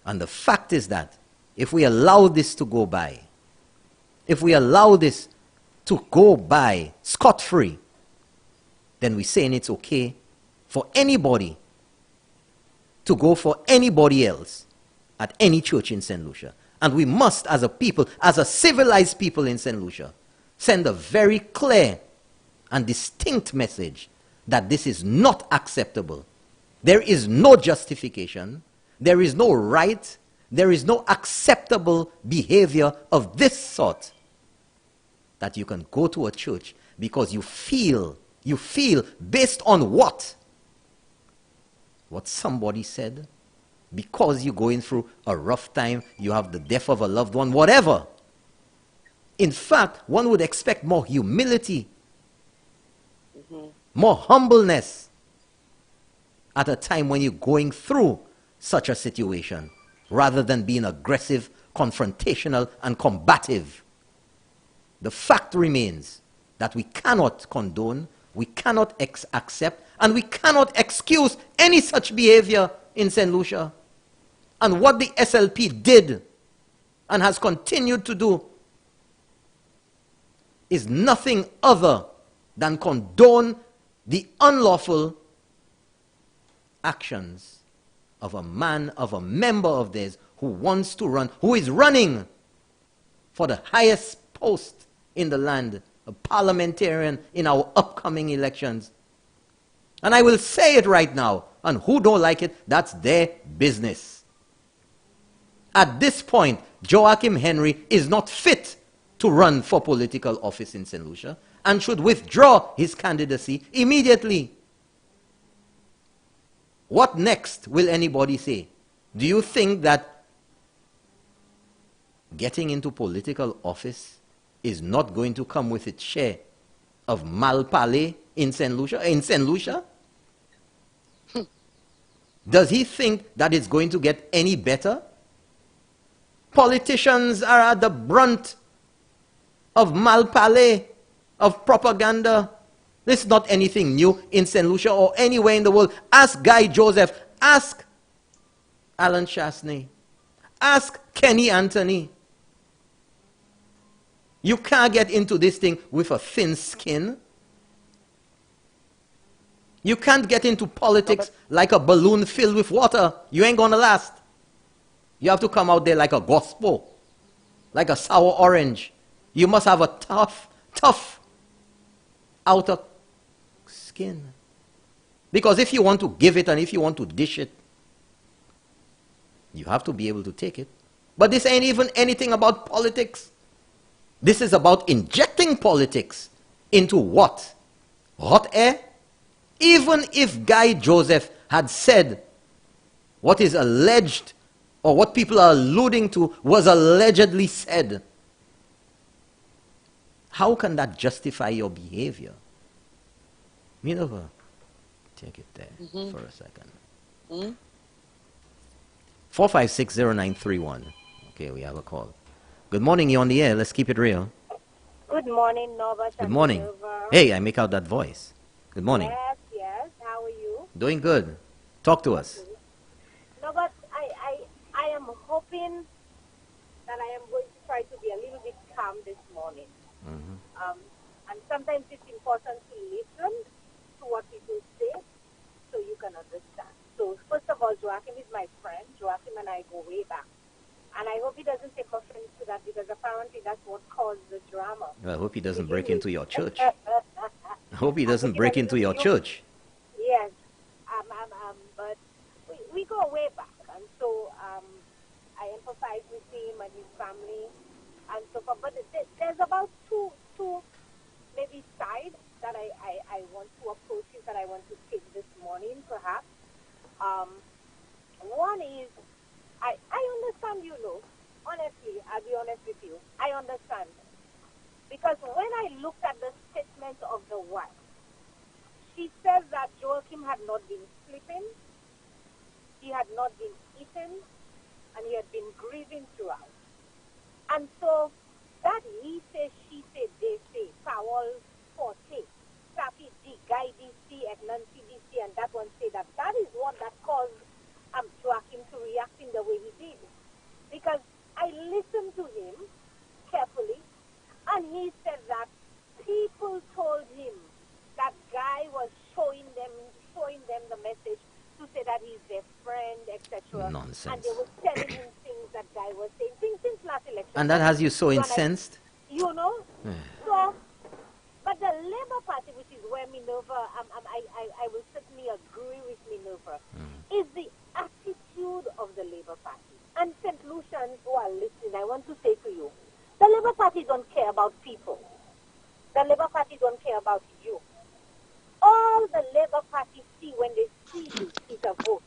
And the fact is that if we allow this to go by, if we allow this to go by scot-free, then we're saying it's okay for anybody to go for anybody else at any church in St. Lucia. And we must, as a people, as a civilized people in St. Lucia, send a very clear and distinct message that this is not acceptable. There is no justification. There is no right. There is no acceptable behavior of this sort that you can go to a church because you feel based on what somebody said, because you're going through a rough time, you have the death of a loved one, whatever. In fact, one would expect more humility, more humbleness at a time when you're going through such a situation, rather than being aggressive, confrontational, and combative. The fact remains that we cannot condone, we cannot accept, and we cannot excuse any such behavior in St. Lucia. And what the SLP did and has continued to do is nothing other than condone the unlawful actions of a man, of a member of theirs who wants to run, who is running for the highest post in the land, a parliamentarian in our upcoming elections. And I will say it right now, and who don't like it, that's their business. At this point, Joachim Henry is not fit to run for political office in St. Lucia and should withdraw his candidacy immediately. What next will anybody say? Do you think that getting into political office is not going to come with its share of malpale in St. Lucia? Does he think that it's going to get any better? Politicians are at the brunt of malpale, of propaganda. This is not anything new in St. Lucia or anywhere in the world. Ask Guy Joseph. Ask Alan Chasney. Ask Kenny Anthony. You can't get into this thing with a thin skin. You can't get into politics like a balloon filled with water. You ain't gonna last. You have to come out there like a gospel, like a sour orange. You must have a tough outer skin. Because if you want to give it and if you want to dish it, you have to be able to take it. But this ain't even anything about politics. This is about injecting politics into what? Hot air? Even if Guy Joseph had said what is alleged or what people are alluding to was allegedly said, how can that justify your behavior? Minerva, take it there for a second. 4560931. Okay, we have a call. Good morning, you're on the air. Let's keep it real. Good morning, Norbert. Good morning. Hey, I make out that voice. Good morning. Yes. How are you? Doing good. Talk to us. Norbert, I am hoping that I am going to try to be a little bit calm this morning. And sometimes it's important to listen to what people say so you can understand. So first of all, Joachim is my friend. Joachim and I go way back. And I hope he doesn't take offense to that because apparently that's what caused the drama. Well, I hope he doesn't break into your church. I hope he doesn't break into your church. Yes. But we go way back. And so I empathize with him and his family and so forth. But there's about two maybe sides that I want to approach it, that I want to take this morning, perhaps. One is, I understand, honestly, I'll be honest with you. I understand. Because when I looked at the statement of the wife, she says that Joachim had not been sleeping, he had not been eating, and he had been grieving throughout. And so that he say, she say, they say, Powell, Forte, Safi, D, Guy, DC, and Nancy, DC, and that one say that is what that caused Joachim to react in the way he did. Because I listened to him carefully, and he said that people told him that Guy was showing them the message to say that he's their friend, etc. Nonsense. And they were telling him things that Guy was saying, things since last election. And that has you so incensed? So, but the Labour Party, which is where Minerva, I will certainly agree with Minerva, is the attitude of the Labour Party. And St. Lucians who are listening, I want to say to you, the Labour Party don't care about people. The Labour Party don't care about you. All the Labour Party see when they see you is a vote.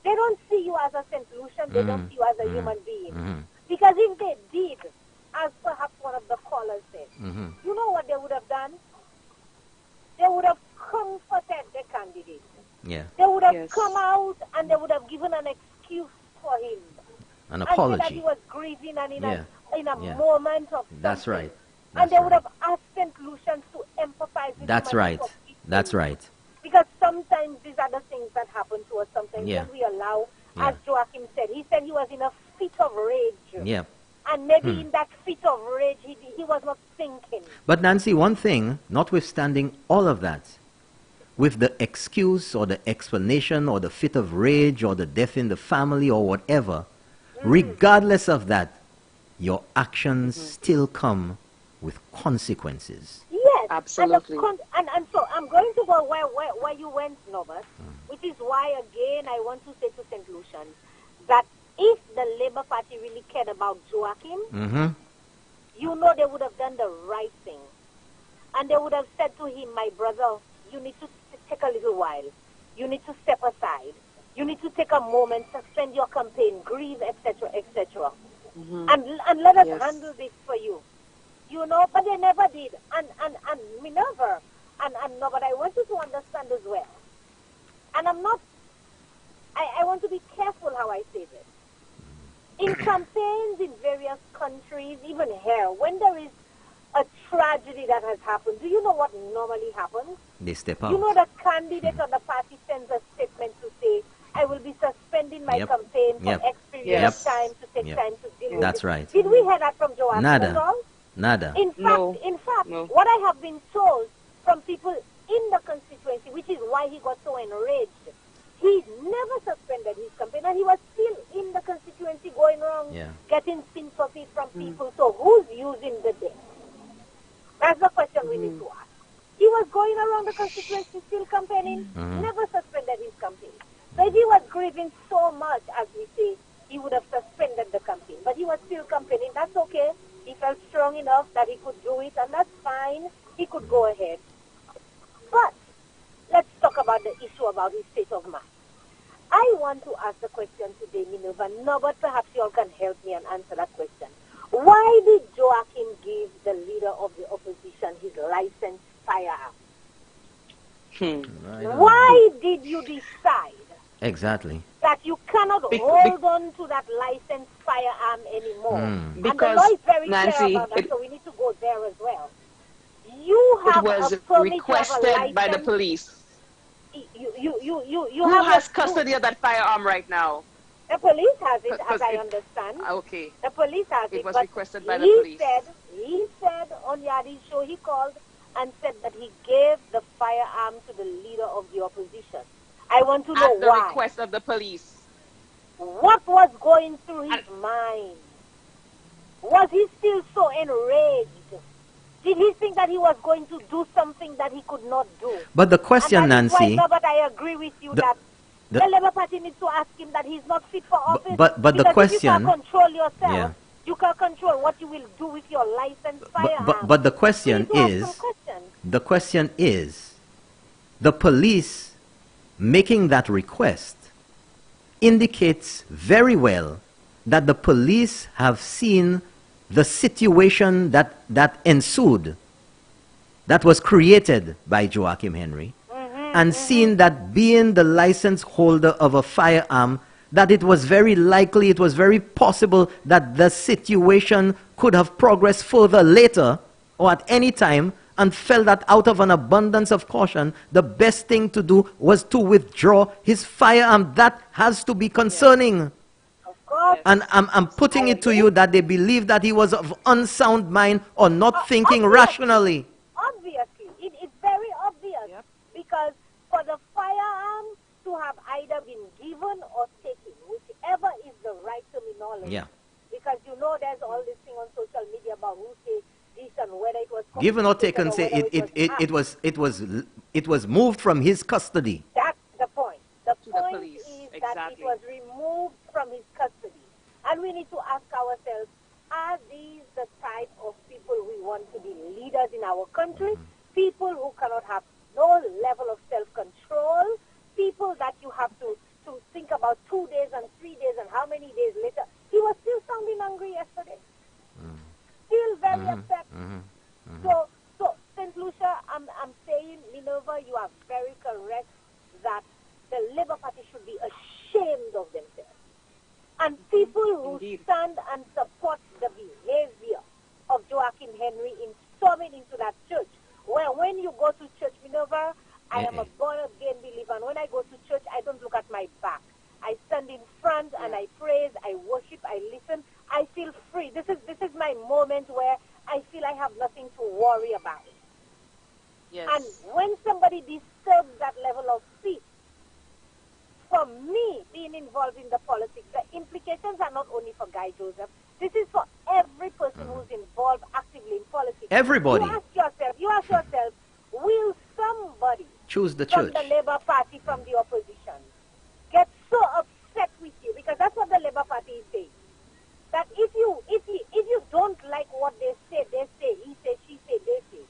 They don't see you as a St. Lucian, they don't see you as a human being. Because if they did, as perhaps one of the callers said, you know what they would have done? They would have comforted the candidate. Yeah. They would have come out and they would have given an excuse for him. An apology. And that he was grieving and in a moment of That's right. And they would have asked St. Lucians to empathize with That's him. right. That's right. Because sometimes these are the things that happen to us. Sometimes when we allow, as Joachim said, he said he was in a fit of rage. Yeah. And maybe in that fit of rage, he was not thinking. But Nancy, one thing, notwithstanding all of that, with the excuse or the explanation or the fit of rage or the death in the family or whatever, regardless of that, your actions still come with consequences. Yes, absolutely. And so I'm going to go where you went, Norbert, which is why, again, I want to say to St. Lucian that if the Labour Party really cared about Joachim, they would have done the right thing. And they would have said to him, my brother, you need to take a little while. You need to step aside. You need to take a moment, suspend your campaign, grieve, etc., etc. And let us handle this for you. But they never did. And Minerva, no, but I want you to understand as well. And I want to be careful how I say this. In campaigns in various countries, even here, when there is a tragedy that has happened, do you know what normally happens? They step out. The candidate or the party sends a statement to say, I will be suspending my campaign for X period of time to take time to deal with That's it. right. Did we hear that from Joachim Nada. at all? Nada. In fact, what I have been told from people in the constituency, which is why he got so enraged, he never suspended his campaign, and he was still in the constituency going around getting sympathy from people. So who's using the debt? That's the question we need to ask. He was going around the constituency still campaigning, never suspended his campaign. So if he was grieving so much, as we say, he would have suspended the campaign. But he was still campaigning. That's okay. He felt strong enough that he could do it, and that's fine. He could go ahead. But let's talk about the issue about his state of mind. I want to ask the question today, Minerva. No, but perhaps you all can help me and answer that question. Why did Joachim give the leader of the opposition his licensed firearm? Why did you decide exactly that you cannot hold on to that licensed firearm anymore? Because and the law is very clear about that, so we need to go there as well. You have it was a permit requested by the police. Who has custody of that firearm right now? The police has it, as I understand. Okay. The police has it. It was requested by the police. He said on Yadi's show, he called and said that he gave the firearm to the leader of the opposition. I want to know why. At the request of the police. What was going through his mind? Was he still so enraged? Did he think that he was going to do something that he could not do? But the question, Nancy... But I agree with you that the Labour Party needs to ask him that he's not fit for office. But the question... If you can't control yourself, you can't control what you will do with your licensed firearm. But the question is... The question is, the police making that request indicates very well that the police have seen the situation that ensued, that was created by Joachim Henry, and seen that being the license holder of a firearm, that it was very likely, it was very possible that the situation could have progressed further later or at any time, and felt that out of an abundance of caution, the best thing to do was to withdraw his firearm. That has to be concerning. And I'm putting it to you that they believe that he was of unsound mind or not thinking rationally. Obviously. It's very obvious. Because for the firearm to have either been given or taken, whichever is the right terminology. Because you know there's all this thing on social media about who says this and whether it was given or taken, say it was moved from his custody. That's the point. The point is that it was removed from his custody. And we need to ask ourselves, are these the type of people we want to be leaders in our country? People who cannot have no level of self-control, people that you have to think about 2 days and 3 days and how many days later. He was still sounding angry yesterday. Still very upset. So St. Lucia, I'm saying, Minerva, you are very correct that the Labour Party should be ashamed of themselves. And people who stand and support the behavior of Joachim Henry in storming into that church, where when you go to church, Minerva, I am a born-again believer, and when I go to church, I don't look at my back. I stand in front and I praise, I worship, I listen. I feel free. This is my moment where I feel I have nothing to worry about. Yes. And when somebody disturbs that level of peace, for me, being involved in the politics, the implications are not only for Guy Joseph. This is for every person who's involved actively in politics. Everybody. You ask yourself, will somebody choose the from church, the Labour Party, from the opposition, get so upset with you? Because that's what the Labour Party is saying. That if you don't like what they say, he say, she say, they say.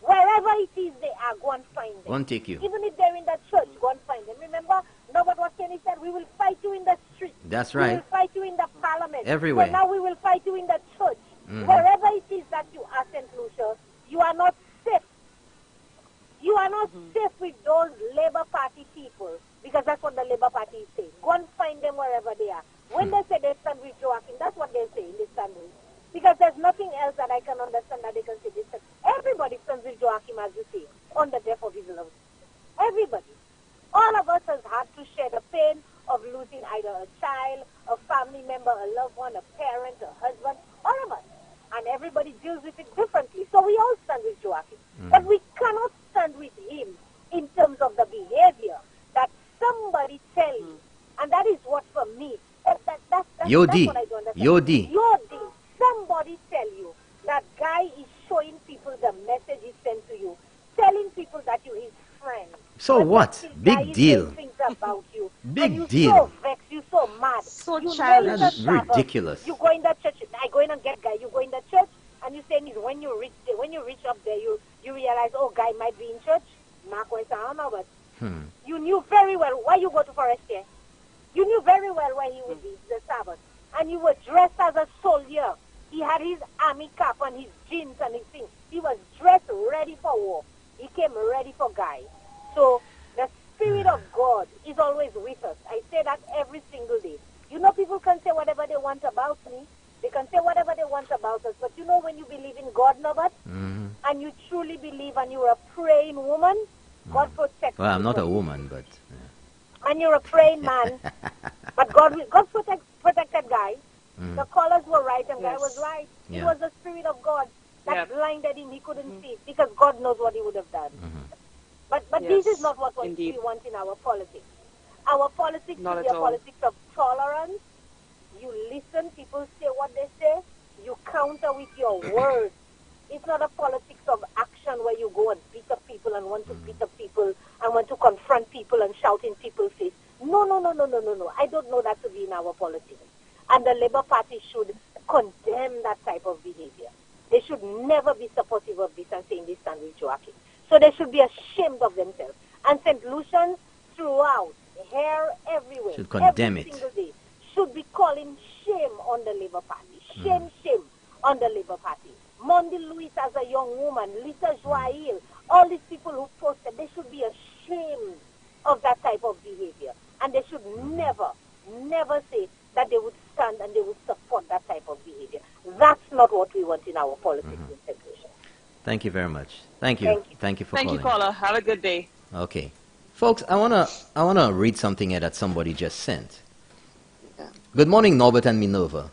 Wherever it is they are, go and find them. Go and take you. Even if they're in the church, go and find them. Remember, Norbert what Kenny said, we will fight you in the street. That's right. We will fight you in the parliament. Everywhere. So now we will fight you in the church. Wherever it is that you are, St. Lucia, you are not safe. You are not safe with those Labour Party people, because that's what the Labour Party is saying. Go and find them wherever they are. When they say they stand with Joachim, that's what they're saying, they stand with. Because there's nothing else that I can understand that they can say this. Everybody stands with Joachim, as you say, on the death of his loved. Everybody. All of us has had to share the pain of losing either a child, a family member, a loved one, a parent, a husband, all of us. and everybody deals with it differently. So we all stand with Joachim. But we cannot stand with him in terms of the behavior that somebody tell you. And that is what for me, that's what I don't understand. Yodi. Somebody tell you that guy is showing people the message he sent to you, telling people that you're his friend. So what? Big deal. Things about you. Big and deal. So vexed, you so mad. So childish. That's ridiculous. You go in the church. I go in and get guy. You go in the church, and you say when you reach up there, you realize, oh, guy might be in church. But you knew very well why you go to forest here. You knew very well where he would be the Sabbath, and you were dressed as a soldier. He had his army cap and his jeans and his thing. He was dressed ready for war. He came ready for guy. So the Spirit of God is always with us. I say that every single day. You know, people can say whatever they want about me. They can say whatever they want about us. But you know, when you believe in God, Norbert, and you truly believe and you're a praying woman, God protects you. Well, I'm not a woman, but... And you're a praying man. But God protected guy. The callers were right and guy was right. It was the Spirit of God that blinded him. He couldn't see it because God knows what he would have done. But this is not what we want in our politics. Our politics should be a politics of tolerance. You listen, people say what they say. You counter with your words. It's not a politics of action where you go and beat up people and want to beat up people and want to confront people and shout in people's face. No. I don't know that to be in our politics. And the Labour Party should condemn that type of behavior. They should never be supportive of this and saying they stand with Joachim. So they should be ashamed of themselves. And St. Lucians throughout, here, everywhere, should condemn every single day, should be calling shame on the Labour Party. Shame on the Labour Party. Mondi Louis as a young woman, Lisa Joail, all these people who posted, they should be ashamed of that type of behavior. And they should never say that they would stand and they would support that type of behavior. That's not what we want in our politics in St. Lucia. Thank you very much. Thank you. Thank you for calling. Thank you, caller. Have a good day. Okay. Folks, I wanna read something here that somebody just sent. Good morning, Norbert and Minerva.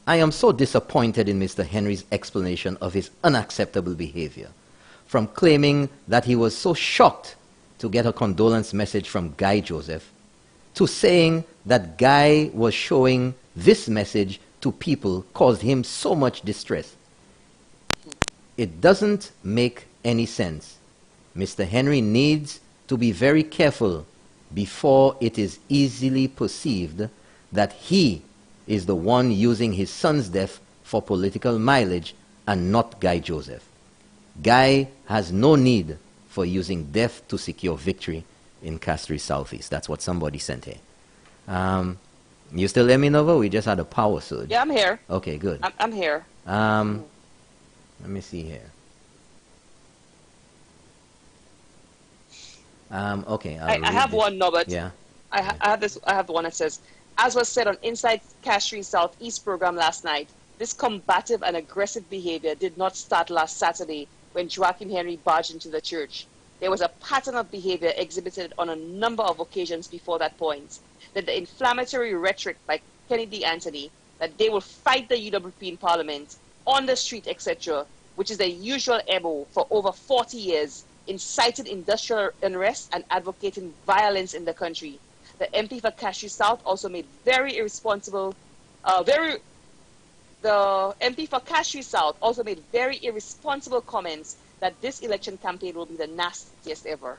I am so disappointed in Mr. Henry's explanation of his unacceptable behavior. From claiming that he was so shocked to get a condolence message from Guy Joseph, to saying that Guy was showing this message to people caused him so much distress. It doesn't make any sense. Mr. Henry needs to be very careful before it is easily perceived that he is the one using his son's death for political mileage and not Guy Joseph. Guy has no need for using death to secure victory in Castries Southeast. That's what somebody sent here. You still let me know? We just had a power surge. Yeah, I'm here. Okay, good. I'm here. Let me see here. Okay, I have one, Norbert. Yeah. I have this. I have the one that says, as was said on Inside Castries Southeast program last night, this combative and aggressive behavior did not start last Saturday when Joachim Henry barged into the church. There was a pattern of behavior exhibited on a number of occasions before that point. That the inflammatory rhetoric by Kennedy Anthony, that they will fight the UWP in Parliament, on the street, etc., which is the usual MO for over 40 years, incited industrial unrest and advocating violence in the country. The MP for Castries South also made very irresponsible, the MP for Castries South also made very irresponsible comments that this election campaign will be the nastiest ever.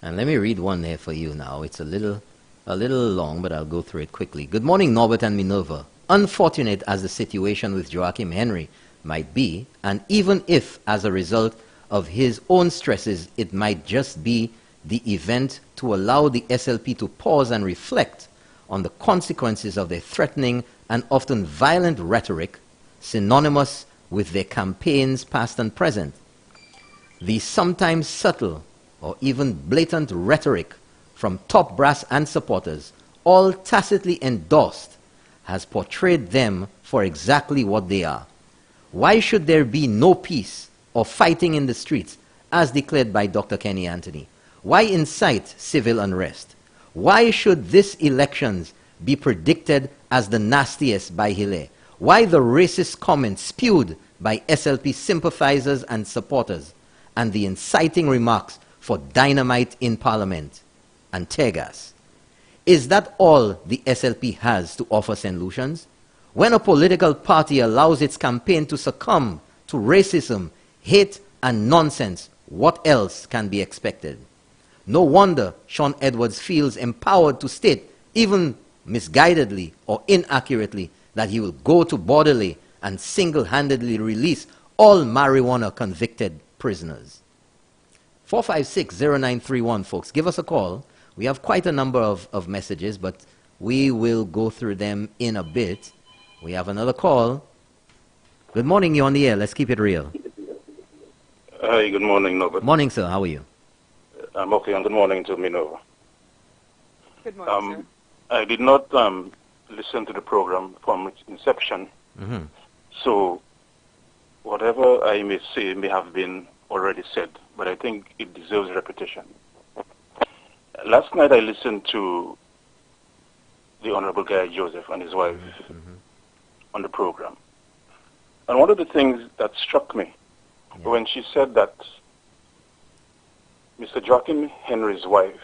And let me read one there for you now. It's a little long, but I'll go through it quickly. Good morning, Norbert and Minerva. Unfortunate as the situation with Joachim Henry might be, and even if, as a result of his own stresses, it might just be the event to allow the SLP to pause and reflect on the consequences of their threatening and often violent rhetoric, synonymous with their campaigns past and present. The sometimes subtle or even blatant rhetoric from top brass and supporters, all tacitly endorsed, has portrayed them for exactly what they are. Why should there be no peace or fighting in the streets, as declared by Dr. Kenny Anthony? Why incite civil unrest? Why should this elections be predicted as the nastiest by Hilaire? Why the racist comments spewed by SLP sympathizers and supporters, and the inciting remarks for dynamite in Parliament and tear gas? Is that all the SLP has to offer St. Lucians? When a political party allows its campaign to succumb to racism, hate, and nonsense, what else can be expected? No wonder Sean Edwards feels empowered to state, even misguidedly or inaccurately, that he will go to Bordelais and single-handedly release all marijuana-convicted prisoners. 456-0931, folks. Give us a call. We have quite a number of messages, but we will go through them in a bit. We have another call. Good morning, you're on the air. Let's keep it real. Hi, good morning, Norbert. Morning, sir. How are you? I'm okay, and good morning to Minova. Good morning, sir. I did not listen to the program from its inception, so whatever I may say may have been already said, but I think it deserves repetition. Last night I listened to the Honorable Guy Joseph and his wife on the program. And one of the things that struck me when she said that Mr. Joachim Henry's wife,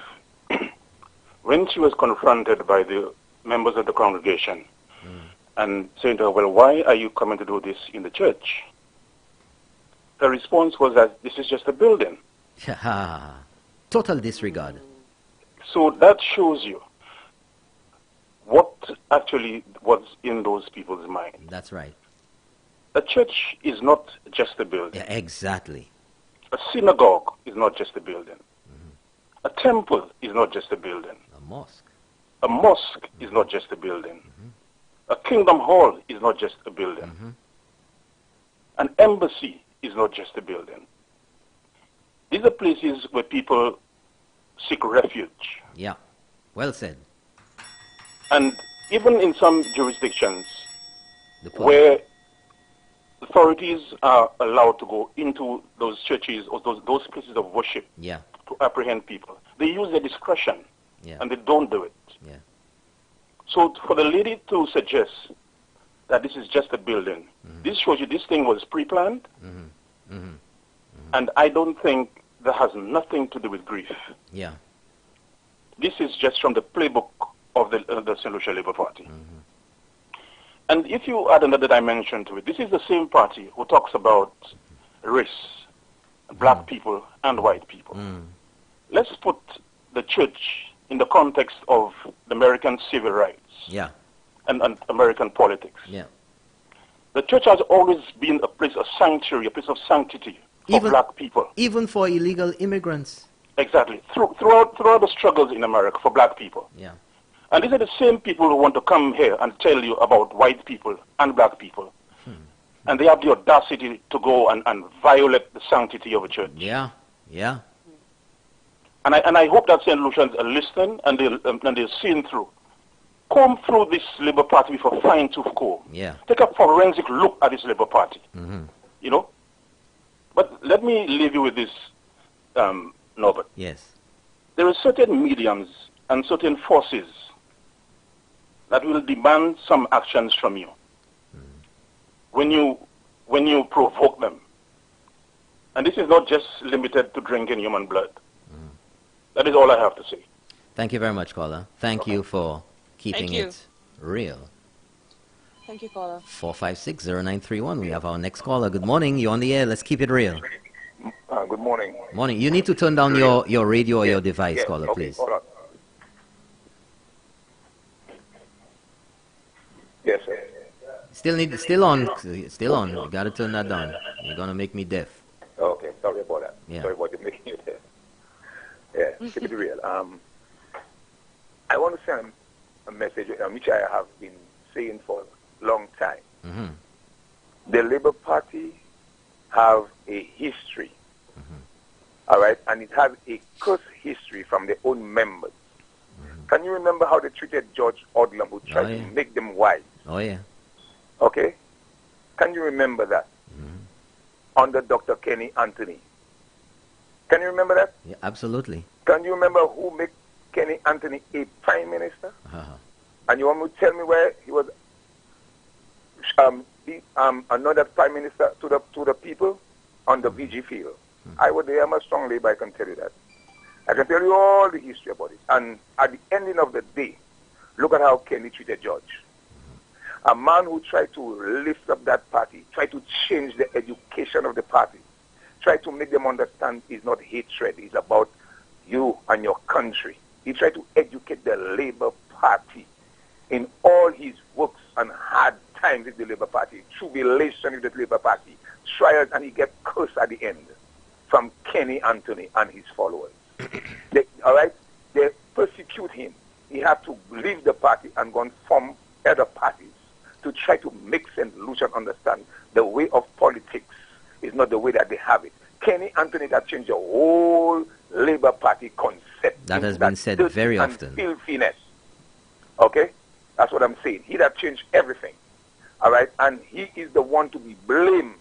when she was confronted by the members of the congregation and saying to her, well, why are you coming to do this in the church? Her response was that this is just a building. Total disregard. So that shows you what actually was in those people's minds. That's right. A church is not just a building. Yeah, exactly. A synagogue is not just a building. A temple is not just a building. A mosque. A mosque is not just a building. A kingdom hall is not just a building. An embassy is not just a building. These are places where people seek refuge. Yeah, well said. And even in some jurisdictions where authorities are allowed to go into those churches or those places of worship to apprehend people, they use their discretion and they don't do it. So for the lady to suggest that this is just a building, this shows you this thing was pre-planned, and I don't think that has nothing to do with grief. Yeah. This is just from the playbook of the St. Lucia Labour Party. And if you add another dimension to it, this is the same party who talks about race, black people and white people. Let's put the church in the context of the American civil rights and American politics. The church has always been a place of sanctuary, a place of sanctity for black people. Even for illegal immigrants. Exactly. Throughout the struggles in America for black people. And these are the same people who want to come here and tell you about white people and black people. And they have the audacity to go and violate the sanctity of a church. And I hope that St. Lucians are listening and they're seeing through. Comb through this Labour Party with a fine-tooth comb. Take a forensic look at this Labour Party. You know? But let me leave you with this, Norbert. There are certain mediums and certain forces that will demand some actions from you when you provoke them. And this is not just limited to drinking human blood. That is all I have to say. Thank you very much, caller. Thank you for keeping it real. Thank you, caller. 456-0931. We have our next caller. Good morning. You're on the air. Let's keep it real. Good morning. Morning. You need to turn down your radio or your device, caller, please. Hold on. Yes, sir. Still on. You got to turn that down. You're going to make me deaf. Okay, sorry about that. Sorry about making you deaf. Yeah, keep it real. I want to send a message which I have been saying for a long time. The Labour Party have a history, all right, and it has a curse history from their own members. Can you remember how they treated George Odlum, who tried to make them wise? Oh, yeah. Okay? Can you remember that? Under Dr. Kenny Anthony. Can you remember that? Yeah, absolutely. Can you remember who made Kenny Anthony a prime minister? And you want me to tell me where he was another prime minister to the people on the VG field. I am a strong Labour, I can tell you that. I can tell you all the history about it. And at the ending of the day, look at how Kenny treated George. A man who tried to lift up that party, tried to change the education of the party, tried to make them understand it's not hatred, it's about you and your country. He tried to educate the Labour Party in all his works and hard times with the Labour Party, tribulation with the Labour Party, trials, and he get cursed at the end from Kenny Anthony and his followers. They persecute him. He had to leave the party and go and form other parties to try to make St. Lucian understand the way of politics is not the way that they have it. Kenny Anthony that changed the whole Labour Party concept. That has been said very often. Filthiness. Okay? That's what I'm saying. He that changed everything. All right? And he is the one to be blamed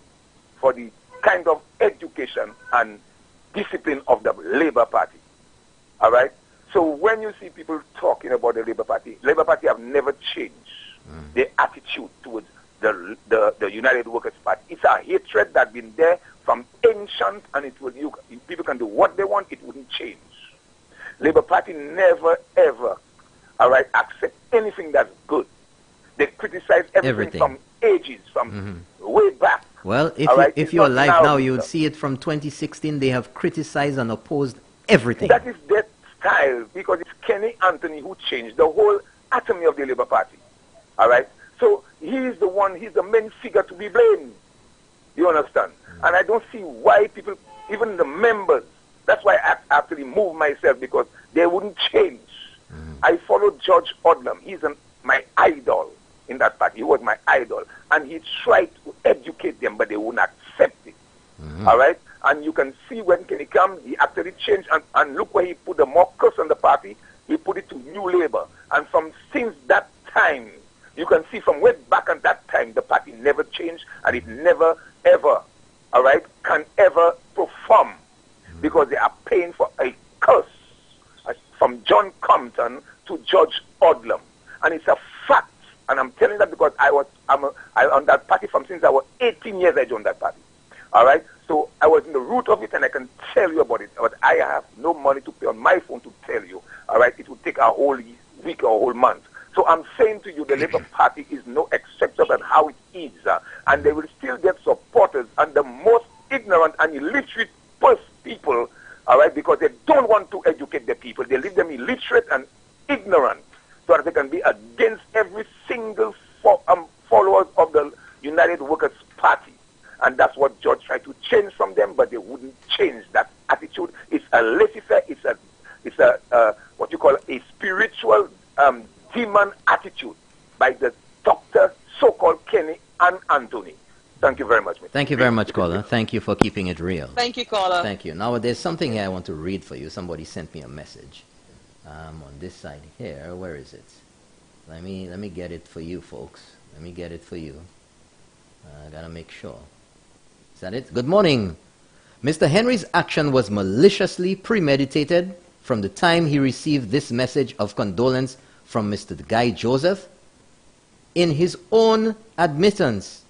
for the kind of education and discipline of the Labour Party. All right? So when you see people talking about the Labour Party have never changed their attitude towards the United Workers' Party. It's a hatred that's been there from ancient, and people can do what they want, it wouldn't change. Labour Party never, ever, all right, accept anything that's good. They criticize everything. From ages, from way back. Well, if you're alive now, you would see it from 2016. They have criticized and opposed everything. That is their style, because it's Kenny Anthony who changed the whole atomy of the Labour Party. All right? So he's the main figure to be blamed. You understand? And I don't see why people, even the members, that's why I actually moved myself, because they wouldn't change. I followed George Odlum. He's my idol in that party. He was my idol. And he tried to educate them, but they wouldn't accept it. All right? And you can see when Kenny came, he actually changed. And look where he put the more curse on the party. He put it to New Labour. And since that time, you can see from way back at that time, the party never changed, and it never, ever, all right, can ever perform, because they are paying for a curse from John Compton to George Odlum. And it's a fact. And I'm telling that because I'm on that party since I was 18 years I joined that party. All right? So I was in the root of it, and I can tell you about it. But I have no money to pay on my phone to tell you. All right? It would take a whole week or a whole month. So I'm saying to you, the Labour Party is no exception on how it is. And they will still get supporters and the most ignorant and illiterate people, all right, because they don't want to educate the people. They leave them illiterate and ignorant so that they can be against every single followers of the United Workers' Party. And that's what George tried to change from them, but they wouldn't change that attitude. It's a laissez-faire. It's a what you call a spiritual demon attitude by the Dr. so-called Kenny and Anthony. Thank you very much, Mr. Thank you very much, caller. Thank you for keeping it real. Thank you, caller. Thank you. Now, there's something here I want to read for you. Somebody sent me a message on this side here. Where is it? Let me get it for you, folks. Let me get it for you. I gotta make sure. Is that it? Good morning. Mr. Henry's action was maliciously premeditated from the time he received this message of condolence from Mr. Guy Joseph. In his own admittance,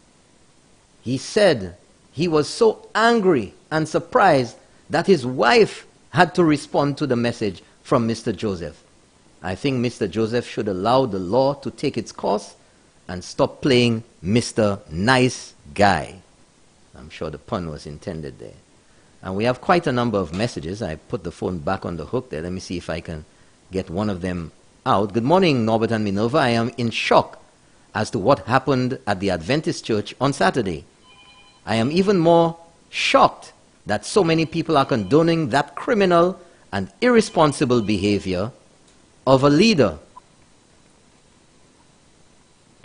he said he was so angry and surprised that his wife had to respond to the message from Mr. Joseph. I think Mr. Joseph should allow the law to take its course and stop playing Mr. Nice Guy. I'm sure the pun was intended there. And we have quite a number of messages. I put the phone back on the hook there. Let me see if I can get one of them out. Good morning, Norbert and Minerva. I am in shock as to what happened at the Adventist Church on Saturday. I am even more shocked that so many people are condoning that criminal and irresponsible behavior of a leader.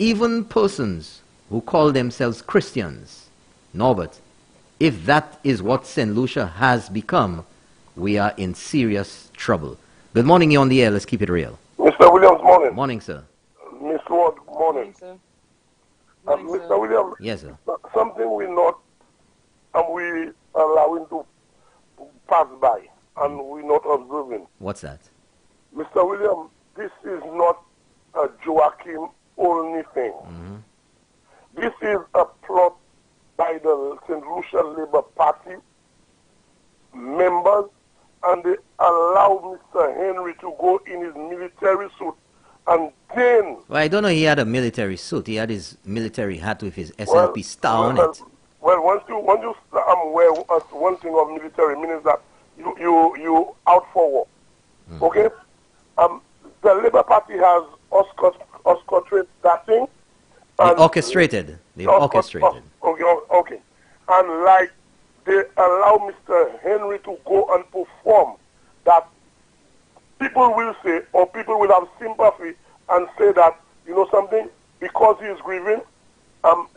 Even persons who call themselves Christians. Norbert, if that is what St. Lucia has become, we are in serious trouble. Good morning, you're on the air. Let's keep it real. Mr. Williams, morning. Morning, sir. Miss Ward, morning. Sir. Mr. Williams, yes, sir. Something we not and we allowing to pass by and we're not observing. What's that? Mr. Williams, this is not a Joachim only thing. This is a plot by the St. Lucia Labour Party members, and they allowed Mr. Henry to go in his military suit, and then... Well, I don't know he had a military suit. He had his military hat with his SLP star on it. Well, once you wear one thing of military means that you out for war. Okay? The Labour Party has orchestrated that thing. Orchestrated. They've orchestrated. Okay. And like they allow Mr. Henry to go and perform, that people will say, or people will have sympathy and say that, you know something, because he is grieving,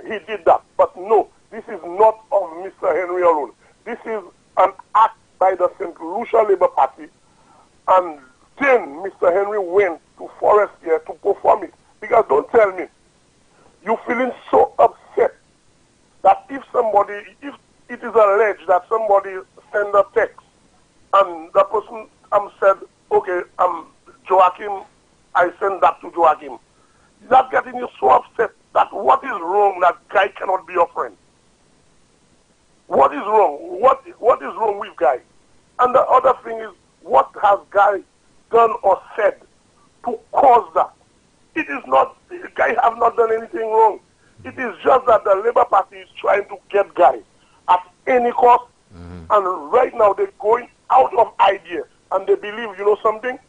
he did that. But no, this is not of Mr. Henry alone. This is an act by the St. Lucia Labour Party, and then Mr. Henry went to Forest here to perform it. Because don't tell me, you're feeling so upset that if it is alleged that somebody sent a text and the person said, okay, Joachim, I send that to Joachim. That's getting you so upset that what is wrong that Guy cannot be your friend? What is wrong? What is wrong with Guy? And the other thing is, what has Guy done or said to cause that? It is not, Guy have not done anything wrong. It is just that the Labour Party is trying to get Guy at any cost. And right now they're going out of idea. And they believe, you know something?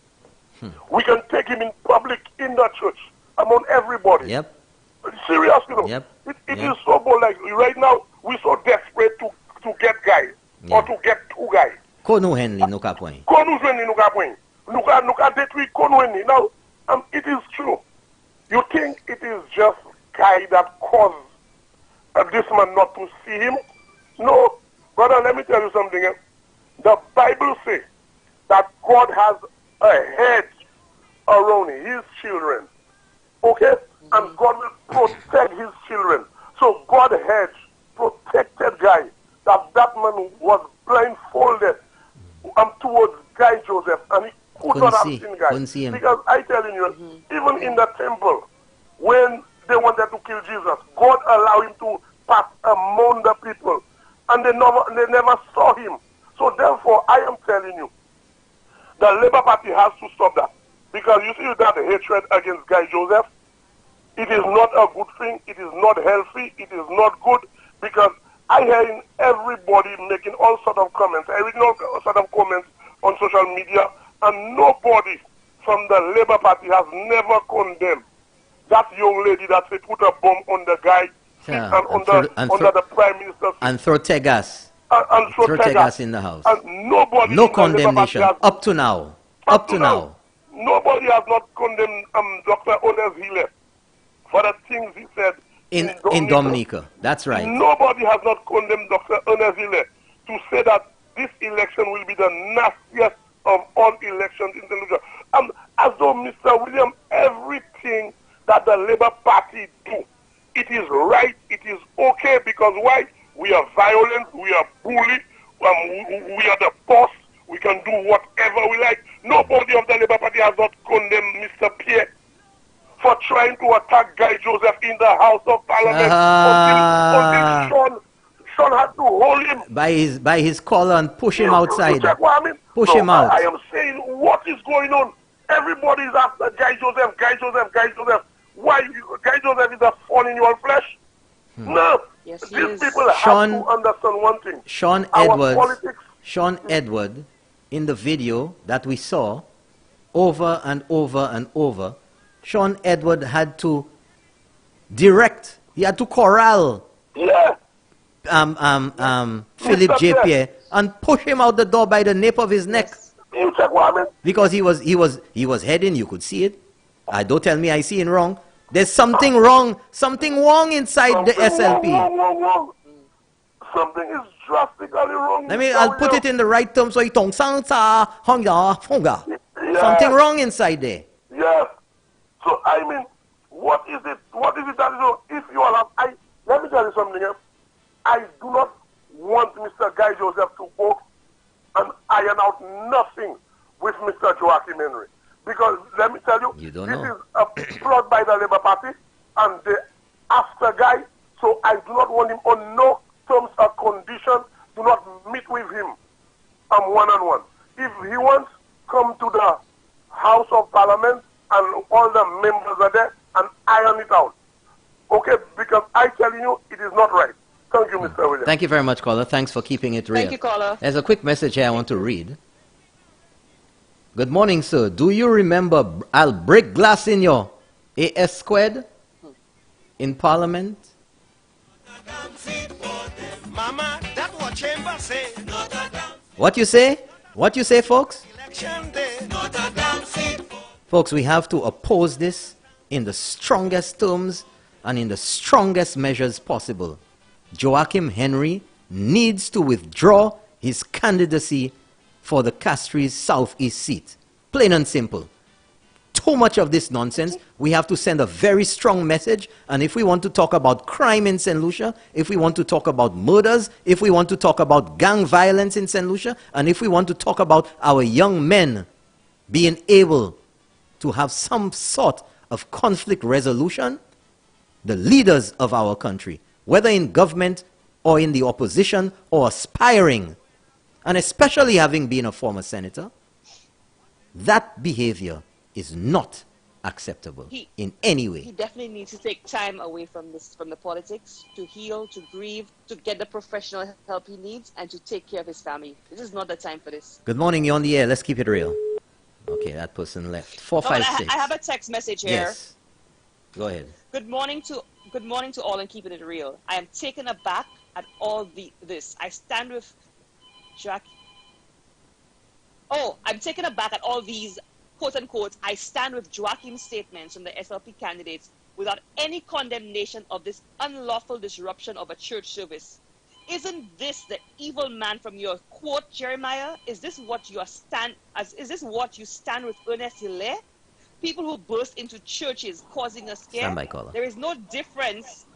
We can take him in public, in the church, among everybody. Yep. Serious, you know? Yep. It is so bold. Like right now, we're so desperate to get Guy or to get two guys. Konou Henry nuka point. Konou Henry nuka point. Nuka detruit Konou Henry. Now, it is true. You think it is just Guy that caused this man not to see him? No, brother. Let me tell you something. The Bible says that God has a hedge around his children. Okay? And God will protect his children. So God hedged, protected Guy. That man was blindfolded towards Guy Joseph, and he could not have seen Guy. Because I telling you, even in the temple, when they wanted to kill Jesus, God allowed him to pass among the people, and they never saw him. So therefore, I am telling you, the Labour Party has to stop that. Because you see that hatred against Guy Joseph, it is not a good thing, it is not healthy, it is not good, because I hear everybody making all sorts of comments. I read all sorts of comments on social media, and nobody from the Labour Party has never condemned that young lady that they put a bomb on the guy and under the Prime Minister. And throw tegas. And throw tegas in the house. And nobody no condemnation up to now. Up to now. Nobody has not condemned Dr. Ones Hille for the things he said in Dominica. That's right. Nobody has not condemned Dr. Ones Hille to say that this election will be the nastiest of all elections in the Lucia. As though, Mr. William, everything that the Labour Party do, it is right, it is okay, because why? We are violent, we are bully, we are the boss, we can do whatever we like. Nobody of the Labour Party has not condemned Mr. Pierre for trying to attack Guy Joseph in the House of Parliament until Sean had to hold him by his collar and push him outside. Push him out. I am saying, what is going on? Everybody is after Guy Joseph, Guy Joseph, Guy Joseph. Why? Guy Joseph is a thorn in your flesh? No. Yes, these people have to understand one thing. Sean Edward, in the video that we saw, over and over and over, Sean Edward had to direct, he had to corral Philip J. Pierre and push him out the door by the nape of his neck. Because he was heading, you could see it. Don't tell me I see it wrong. There's something wrong inside the SLP. Wrong. Something is drastically wrong. I'll put it in the right terms so you don't sound something wrong inside there. Yes. So I mean, what is it that is wrong? If you all have, let me tell you something else. I do not want Mr. Guy Joseph to go and iron out nothing with Mr. Joachim Henry. Because let me tell you, this is a plot by the Labour Party, and they after Guy So I do not want him on no terms or conditions. Do not meet with him. I'm one-on-one. If he wants, come to the House of Parliament and all the members are there and iron it out. Okay, because I tell you, it is not right. Thank you, Mr. Williams. Thank you very much, caller. Thanks for keeping it real. Thank you, caller. There's a quick message here I want to read. Good morning, sir. Do you remember I'll break glass in your AS squared in Parliament? What you say? What you say, folks? Folks, we have to oppose this in the strongest terms and in the strongest measures possible. Joachim Henry needs to withdraw his candidacy for the Castries Southeast seat. Plain and simple. Too much of this nonsense. We have to send a very strong message. And if we want to talk about crime in St. Lucia, if we want to talk about murders, if we want to talk about gang violence in St. Lucia, and if we want to talk about our young men being able to have some sort of conflict resolution, the leaders of our country, whether in government or in the opposition or aspiring, and especially having been a former senator, that behavior is not acceptable in any way. He definitely needs to take time away from the politics, to heal, to grieve, to get the professional help he needs, and to take care of his family. This is not the time for this. Good morning, you're on the air. Let's keep it real. Okay, that person left. 456. I have a text message here. Yes. Go ahead. Good morning to all and keeping it real. I am taken aback at all this. I stand with Jack. Oh, I'm taken aback at all these, quote unquote, I stand with Joachim's statements from the SLP candidates without any condemnation of this unlawful disruption of a church service. Isn't this the evil man from your quote, Jeremiah? Is this what you stand with Ernest Hilaire? People who burst into churches causing a scare. Standby caller. There is no difference.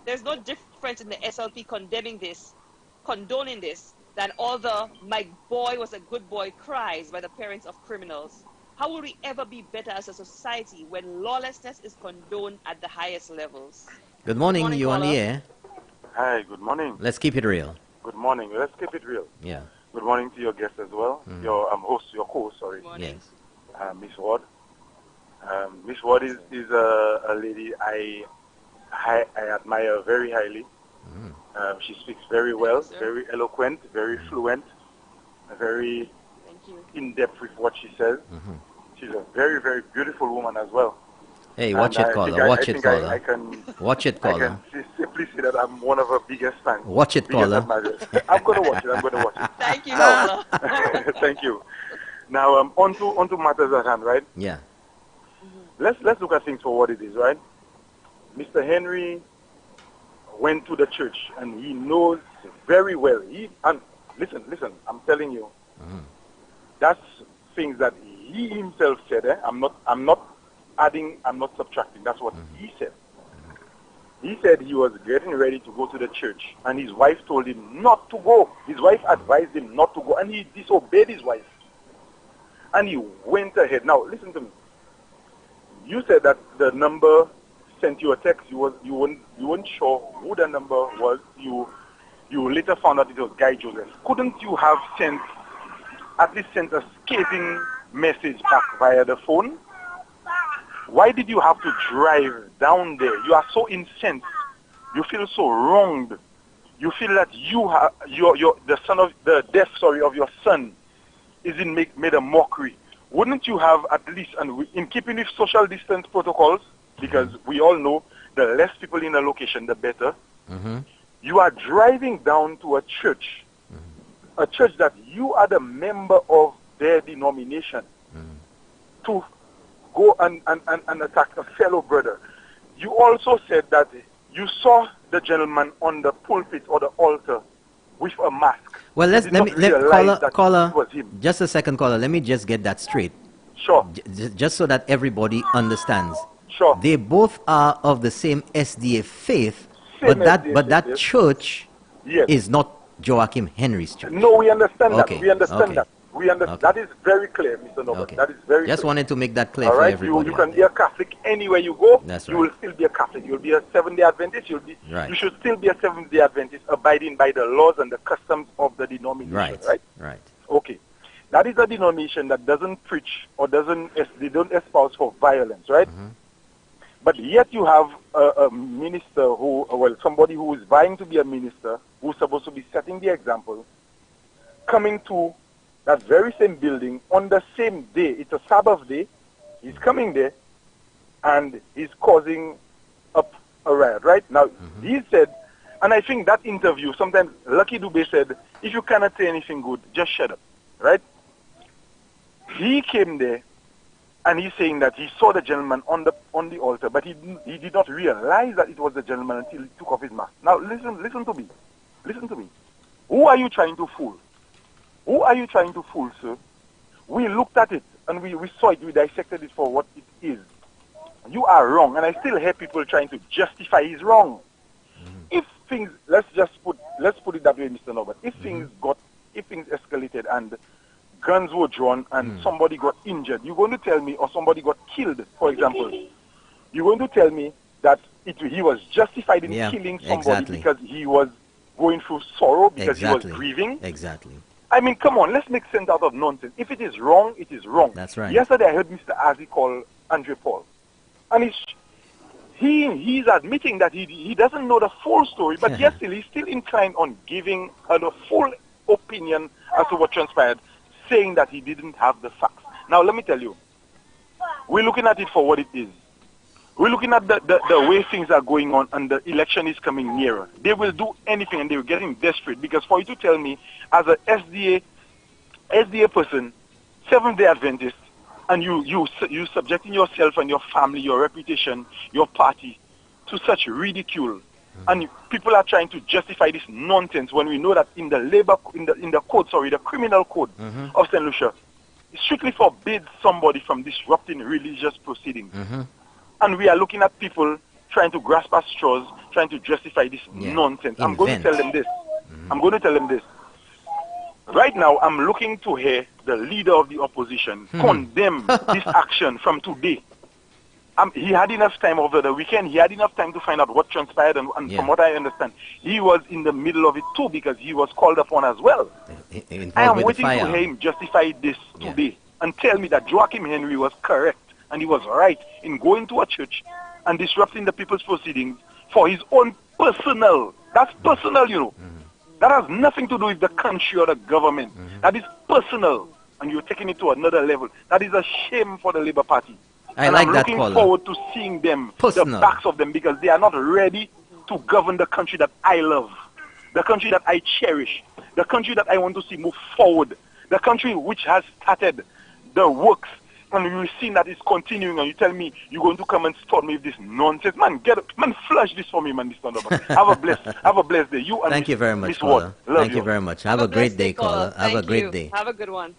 There's no difference in the SLP condemning this, condoning this, than all the "my boy was a good boy" cries by the parents of criminals. How will we ever be better as a society when lawlessness is condoned at the highest levels? Good morning, you on the air. Hi, good morning. Let's keep it real. Good morning. Let's keep it real. Yeah. Good morning to your guest as well. Your co-host, sorry. Yes. Miss Ward. Miss Ward is a lady I admire very highly. She speaks very well, very eloquent, very fluent, very in-depth with what she says. She's a very, very beautiful woman as well. Hey, watch it, caller. Watch it, caller. Watch it, caller. I can simply say that I'm one of her biggest fans. Watch it, caller. I'm going to watch it. Thank you, caller. Thank you. Now, onto matters at hand, right? Yeah. Let's look at things for what it is, right? Mr. Henry went to the church, and he knows very well. Listen, I'm telling you, that's things that he himself said. I'm not adding, I'm not subtracting. That's what he said. He said he was getting ready to go to the church, and his wife told him not to go. His wife advised him not to go, and he disobeyed his wife. And he went ahead. Now, listen to me. You said that the number sent you a text. You weren't sure who the number was. You later found out it was Guy Joseph. Couldn't you have at least sent a scathing message back via the phone? Why did you have to drive down there? You are so incensed. You feel so wronged. You feel that the death of your son is made a mockery. Wouldn't you have at least, and in keeping with social distance protocols, because we all know the less people in a location, the better. You are driving down to a church that you are the member of their denomination, to go and attack a fellow brother. You also said that you saw the gentleman on the pulpit or the altar with a mask. Well, caller, just a second, caller. Let me just get that straight. Sure. Just so that everybody understands. Sure. They both are of the same SDA faith, but that church is not Joachim Henry's church. No, we understand okay. that. We understand that. We understand. That is very clear, Mr. Norbert. Okay. That is very Just clear. wanted to make that clear All for right? everybody. You can be a Catholic anywhere you go. That's You right. will still be a Catholic. You'll be a Seventh-day Adventist. You should still be a Seventh-day Adventist, abiding by the laws and the customs of the denomination. Right? Okay. That is a denomination that doesn't preach or they don't espouse for violence, right? But yet you have a minister somebody who is vying to be a minister, who's supposed to be setting the example, coming to that very same building on the same day. It's a Sabbath day. He's coming there, and he's causing up a riot, right? Now, he said, and I think that interview, sometimes Lucky Dubé said, if you cannot say anything good, just shut up, right? He came there, and he's saying that he saw the gentleman on the altar, but he did not realize that it was the gentleman until he took off his mask. Now, listen to me. Listen to me. Who are you trying to fool? Who are you trying to fool, sir? We looked at it, and we saw it, we dissected it for what it is. You are wrong, and I still hear people trying to justify his wrong. If things, let's put it that way, Mr. Norbert. If things escalated and guns were drawn and somebody got injured, you're going to tell me, or somebody got killed, for example, you're going to tell me that he was justified in killing somebody because he was going through sorrow, because he was grieving? Exactly. I mean, come on, let's make sense out of nonsense. If it is wrong, it is wrong. That's right. Yesterday I heard Mr. Azi call Andre Paul, and he's admitting that he doesn't know the full story, but yet he's still inclined on giving the full opinion as to what transpired, saying that he didn't have the facts. Now, let me tell you, we're looking at it for what it is. We're looking at the way things are going on, and the election is coming nearer. They will do anything, and they're getting desperate, because for you to tell me, as a SDA person, Seventh-day Adventist, and you subjecting yourself and your family, your reputation, your party, to such ridicule, and people are trying to justify this nonsense when we know that in the criminal code of St. Lucia, it strictly forbids somebody from disrupting religious proceedings. And we are looking at people trying to grasp at straws, trying to justify this nonsense. I'm going to tell them this. Right now, I'm looking to hear the leader of the opposition condemn this action from today. He had enough time over the weekend. He had enough time to find out what transpired, and from what I understand, he was in the middle of it too, because he was called upon as well. I am waiting to hear him justify this today and tell me that Joachim Henry was correct and he was right in going to a church and disrupting the people's proceedings for his own personal. That's personal, you know. That has nothing to do with the country or the government. That is personal, and you're taking it to another level. That is a shame for the Labour Party. I'm looking forward to seeing them, the backs of them, because they are not ready to govern the country that I love, the country that I cherish, the country that I want to see move forward, the country which has started the works, and you've seen that it's continuing, and you tell me you're going to come and start me with this nonsense. Man, flush this for me, man, Mr. Norbert. Have a blessed day. You and Thank you very much, Miss caller. Ward. Thank you very much. Have a great day, caller. Have a great day. Have a good one.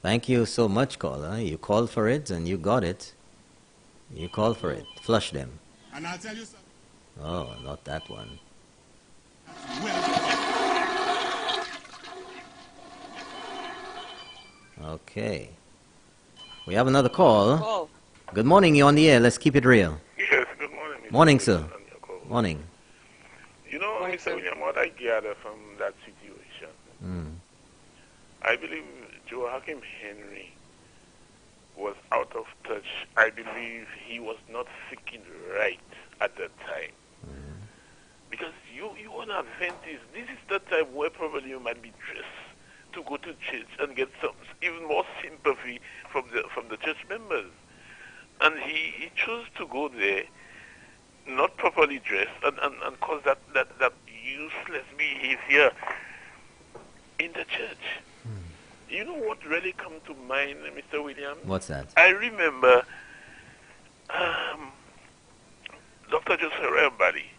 Thank you so much, caller. You called for it and you got it. You called for it. Flush them. And I'll tell you something. Oh, not that one. Okay. We have another call. Good morning, you're on the air. Let's keep it real. Yes, good morning. Morning, sir. Morning. You know, Mr. William, what I gather from that situation, I believe Joachim Henry was out of touch. I believe he was not thinking right at that time. Because you are an Adventist. This is the time where probably you might be dressed to go to church and get some even more sympathy from the church members. And he chose to go there not properly dressed and cause that useless behavior in the church. You know what really come to mind, Mr. Williams? What's that? I remember Dr. Joseph Rembali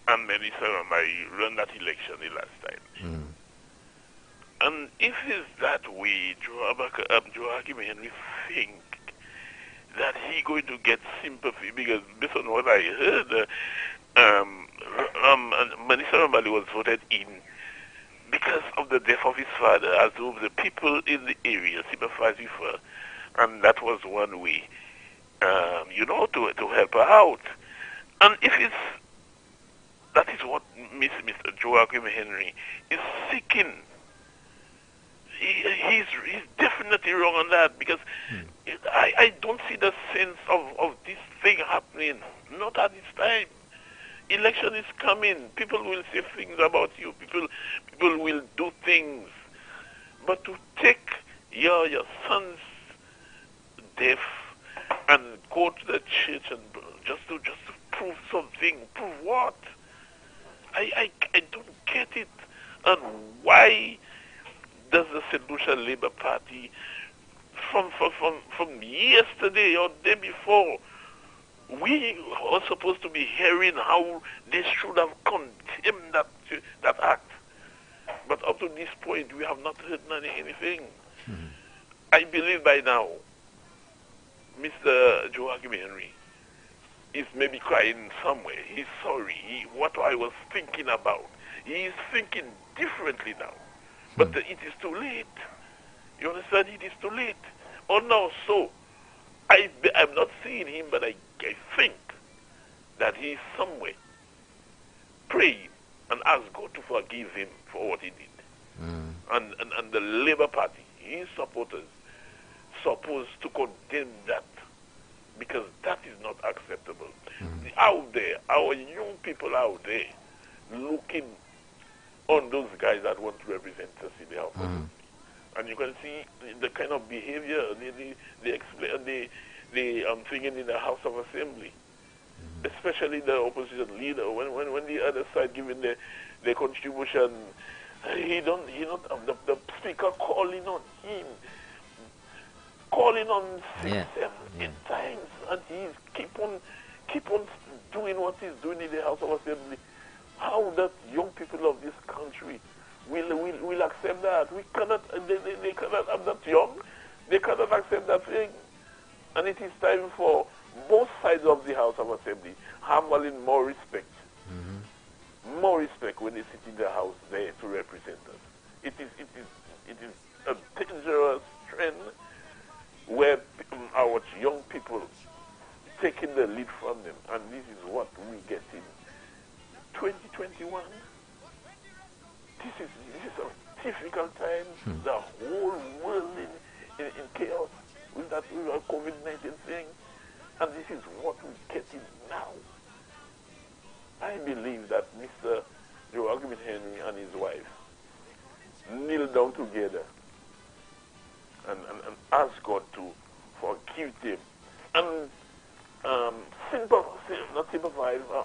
and Melissa Rembali run that election the last time. And if it's that way, Joachim Henry think that he going to get sympathy, because based on what I heard, Minister Rambali was voted in because of the death of his father, as though the people in the area sympathized with her, and that was one way, to help her out. And if that is what Mr. Joachim Henry is seeking. He's definitely wrong on that, because I don't see the sense of this thing happening. Not at this time. Election is coming. People will say things about you. People will do things. But to take your son's death and go to the church and just to prove something, prove what? I don't get it. And why does the St. Lucia Labour Party from yesterday or day before, we are supposed to be hearing how they should have condemned that act. But up to this point, we have not heard anything. Mm-hmm. I believe by now, Mr. Joachim Henry is maybe crying somewhere. He's sorry. What I was thinking about. He is thinking differently now. But it is too late. You understand? It is too late. Oh no, so I'm not seeing him, but I think that he is somewhere praying and ask God to forgive him for what he did. And the Labour Party, his supporters, supposed to condemn that, because that is not acceptable. Out there, our young people out there, looking on those guys that want to represent us in the House of Assembly. And you can see the kind of behavior they thinking in the House of Assembly, especially the opposition leader. When the other side giving their contribution, the speaker calling on him, calling on 6, 7, 8 times, and he's keep on doing what he's doing in the House of Assembly. How that young people of this country will accept that? We cannot. They cannot. I'm not young. They cannot accept that thing. And it is time for both sides of the House of Assembly having more respect. More respect when they sit in the House there to represent us. It is a dangerous trend where our young people taking the lead from them, and this is what we get in 2021. This is a difficult time. The whole world in chaos with that COVID-19 thing, and this is what we get in now. I believe that Mr. Joachim Henry and his wife kneel down together and ask God to forgive them and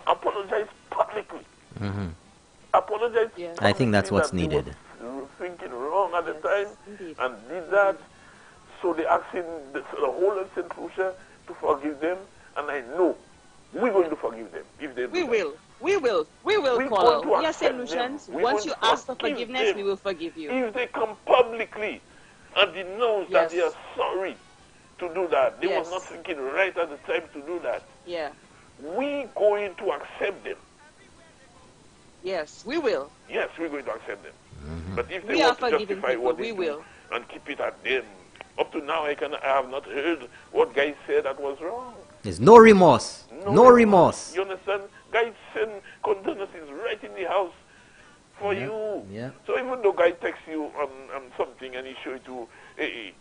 apologize publicly. Apologize. Yeah. I think that's what's needed. Thinking wrong at the time and did that. So they're asking the whole of St. Lucia to forgive them, and I know we're going to forgive them if they do. We will, Paul. We are St. Lucians. Once you ask for forgiveness, we will forgive you. If they come publicly and denounce that they are sorry to do that, they was not thinking right at the time to do that. Yeah. We're going to accept them. Yes, we will. Yes, we're going to accept them. But if they want to justify what they do and keep it at them, up to now I have not heard what guys said that was wrong. There's no remorse. No remorse. You understand? Guys send condolences right in the house for you. Yeah. So even though guy texts you something and he show it to, hey,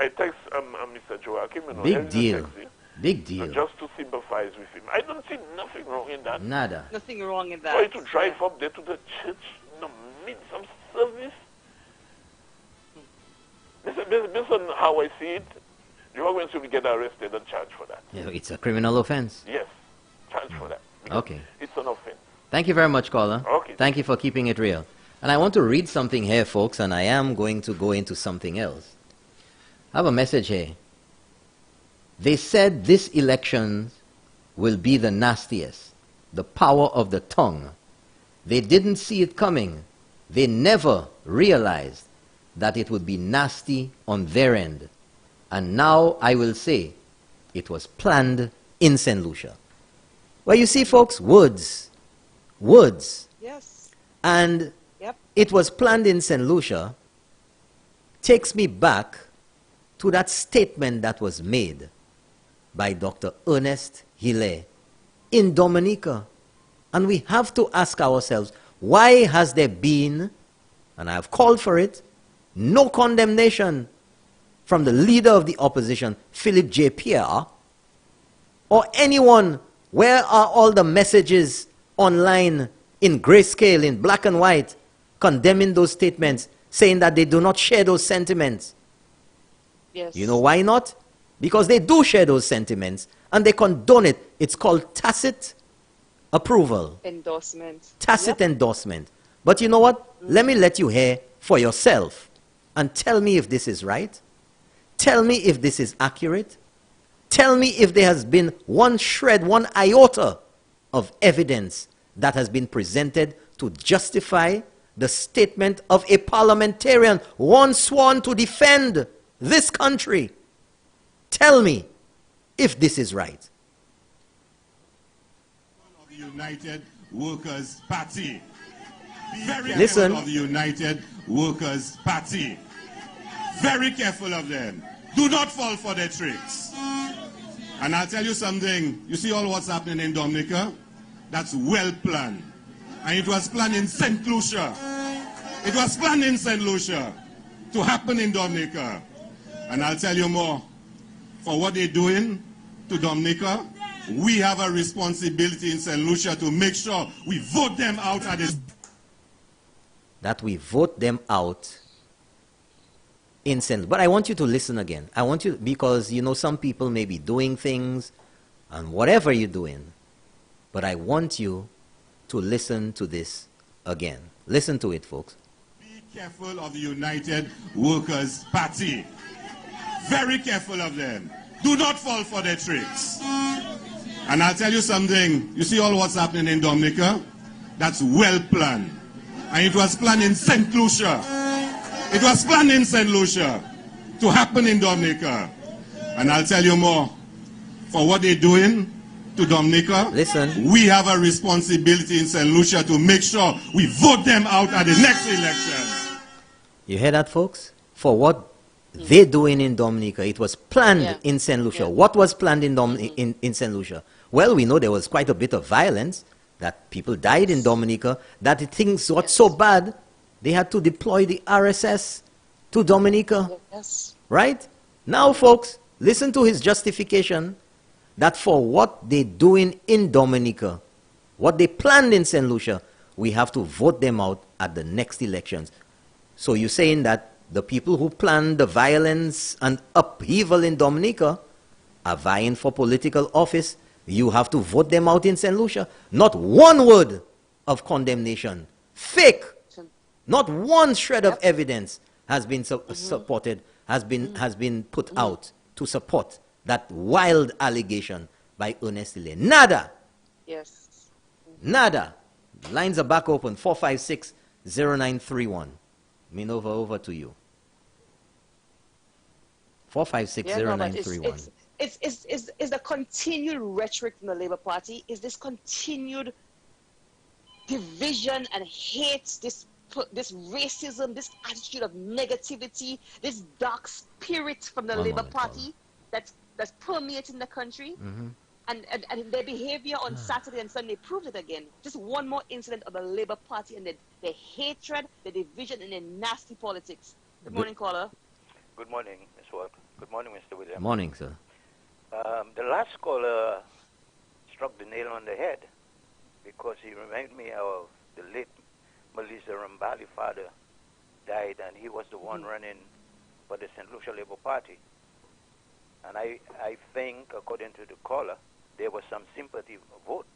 I text Mr. Joachim. Big deal. Big deal. Just to sympathize with him. I don't see nothing wrong in that. Nada. Nothing wrong in that. For you to drive up there to the church in the midst of service. Based on how I see it, you are going to get arrested and charged for that. Yeah, it's a criminal offense. Yes, charged for that. Okay. It's an offense. Thank you very much, caller. Okay. Thank you for keeping it real. And I want to read something here, folks, and I am going to go into something else. I have a message here. They said this election will be the nastiest, the power of the tongue. They didn't see it coming. They never realized that it would be nasty on their end. And now I will say it was planned in St. Lucia. Well, you see, folks, words words. Yes. And it was planned in St. Lucia, takes me back to that statement that was made by Dr. Ernest Hille in Dominica. And we have to ask ourselves, why has there been, and I have called for it, no condemnation from the leader of the opposition, Philip J. Pierre, or anyone? Where are all the messages online in grayscale, in black and white, condemning those statements, saying that they do not share those sentiments? Yes. You know why not? Because they do share those sentiments and they condone it. It's called tacit approval. Endorsement. Tacit endorsement. But you know what? Let me let you hear for yourself and tell me if this is right. Tell me if this is accurate. Tell me if there has been one shred, one iota of evidence that has been presented to justify the statement of a parliamentarian, one sworn to defend this country. Tell me if this is right. Of the United Workers' Party. Very Listen. careful of the United Workers' Party. Very careful of them. Do not fall for their tricks. And I'll tell you something. You see all what's happening in Dominica? That's well planned. And it was planned in St. Lucia. It was planned in St. Lucia to happen in Dominica. And I'll tell you more. For what they're doing to Dominica, we have a responsibility in St. Lucia to make sure we vote them out at this. That we vote them out in St. But I want you to listen again. I want you, because you know some people may be doing things and whatever you're doing, but I want you to listen to this again. Listen to it, folks. Be careful of the United Workers' Party. Very careful of them. Do not fall for their tricks. And I'll tell you something. You see all what's happening in Dominica? That's well planned. And it was planned in St. Lucia. It was planned in St. Lucia to happen in Dominica. And I'll tell you more. For what they're doing to Dominica, listen, we have a responsibility in St. Lucia to make sure we vote them out at the next election. You hear that, folks? For what they're doing in Dominica, it was planned in St. Lucia. What was planned in St. Lucia? Well, we know there was quite a bit of violence, that people died in Dominica, that things got so bad, they had to deploy the RSS to Dominica. Yes. Right? Now, folks, listen to his justification that for what they're doing in Dominica, what they planned in St. Lucia, we have to vote them out at the next elections. So you're saying that the people who planned the violence and upheaval in Dominica are vying for political office. You have to vote them out in St. Lucia. Not one word of condemnation. Fake. Not one shred of evidence has been supported, has been put out to support that wild allegation by Ernest Hille. Nada. Yes. Nada. Lines are back open. 456-0931. Minova, over to you. 456-0931. It's the continued rhetoric from the Labour Party. Is this continued division and hate, this racism, this attitude of negativity, this dark spirit from the Labour Party that's permeating the country? And their behavior on Saturday and Sunday proved it again. Just one more incident of the Labour Party and their hatred, the division, and their nasty politics. Good morning, caller. Good morning, Ms. Ward. Good morning, Mr. Williams. Morning, sir. The last caller struck the nail on the head because he reminded me of the late Melissa Rambali father died, and he was the one running for the St. Lucia Labour Party. And I think, according to the caller, there was some sympathy vote.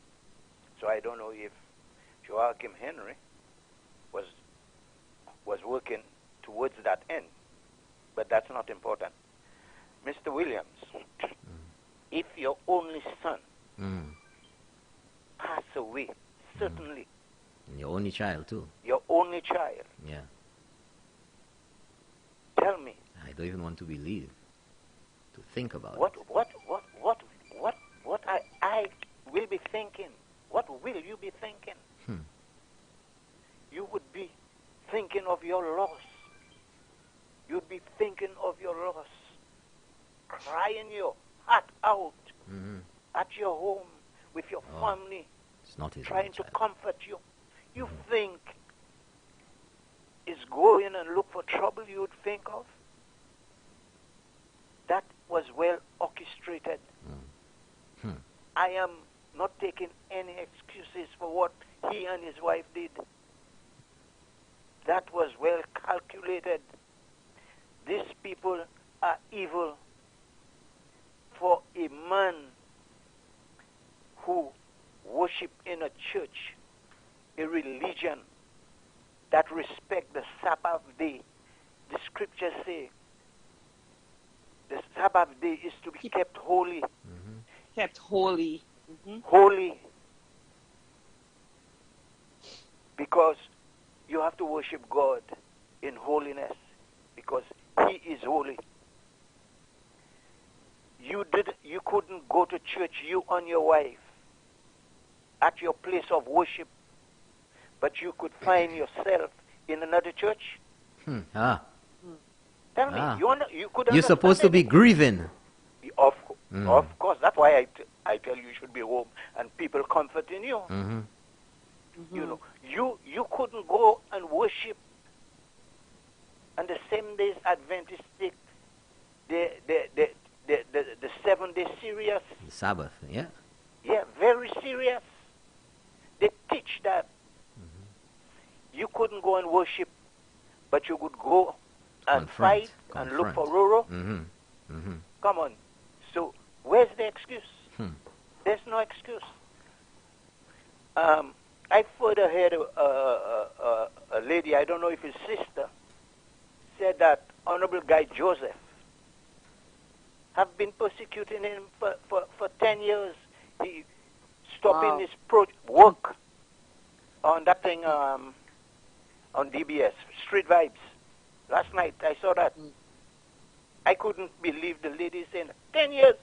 So I don't know if Joachim Henry was working towards that end. But that's not important. Mr. Williams, if your only son pass away, certainly. And your only child, too. Your only child. Yeah. Tell me. I don't even want to believe, to think about what I will be thinking. What will you be thinking? thinking of your loss. You'd be thinking of your loss, crying your heart out at your home with your family, it's not his trying to comfort you. You think is going and look for trouble you would think of? That was well orchestrated. I am not taking any excuses for what he and his wife did. That was well calculated. These people are evil. For a man who worship in a church, a religion that respect the Sabbath day, the scriptures say the Sabbath day is to be kept holy. Kept holy. Holy. Because you have to worship God in holiness, because he is holy. You couldn't go to church, you and your wife, at your place of worship, but you could find yourself in another church. Tell me, you could. You're supposed to be grieving. Of course, that's why I tell you should be home and people comforting you. You know, you couldn't go and worship on the same days Adventists take the 7 day serious. The Sabbath, yeah. Yeah, very serious. They teach that. You couldn't go and worship, but you could go and fight and look for Roro. Come on. So where's the excuse? There's no excuse. I further heard a lady, I don't know if his sister, said that Honorable Guy Joseph have been persecuting him for 10 years. He stopping his work on that thing on DBS, Street Vibes. Last night I saw that. I couldn't believe the lady saying 10 years.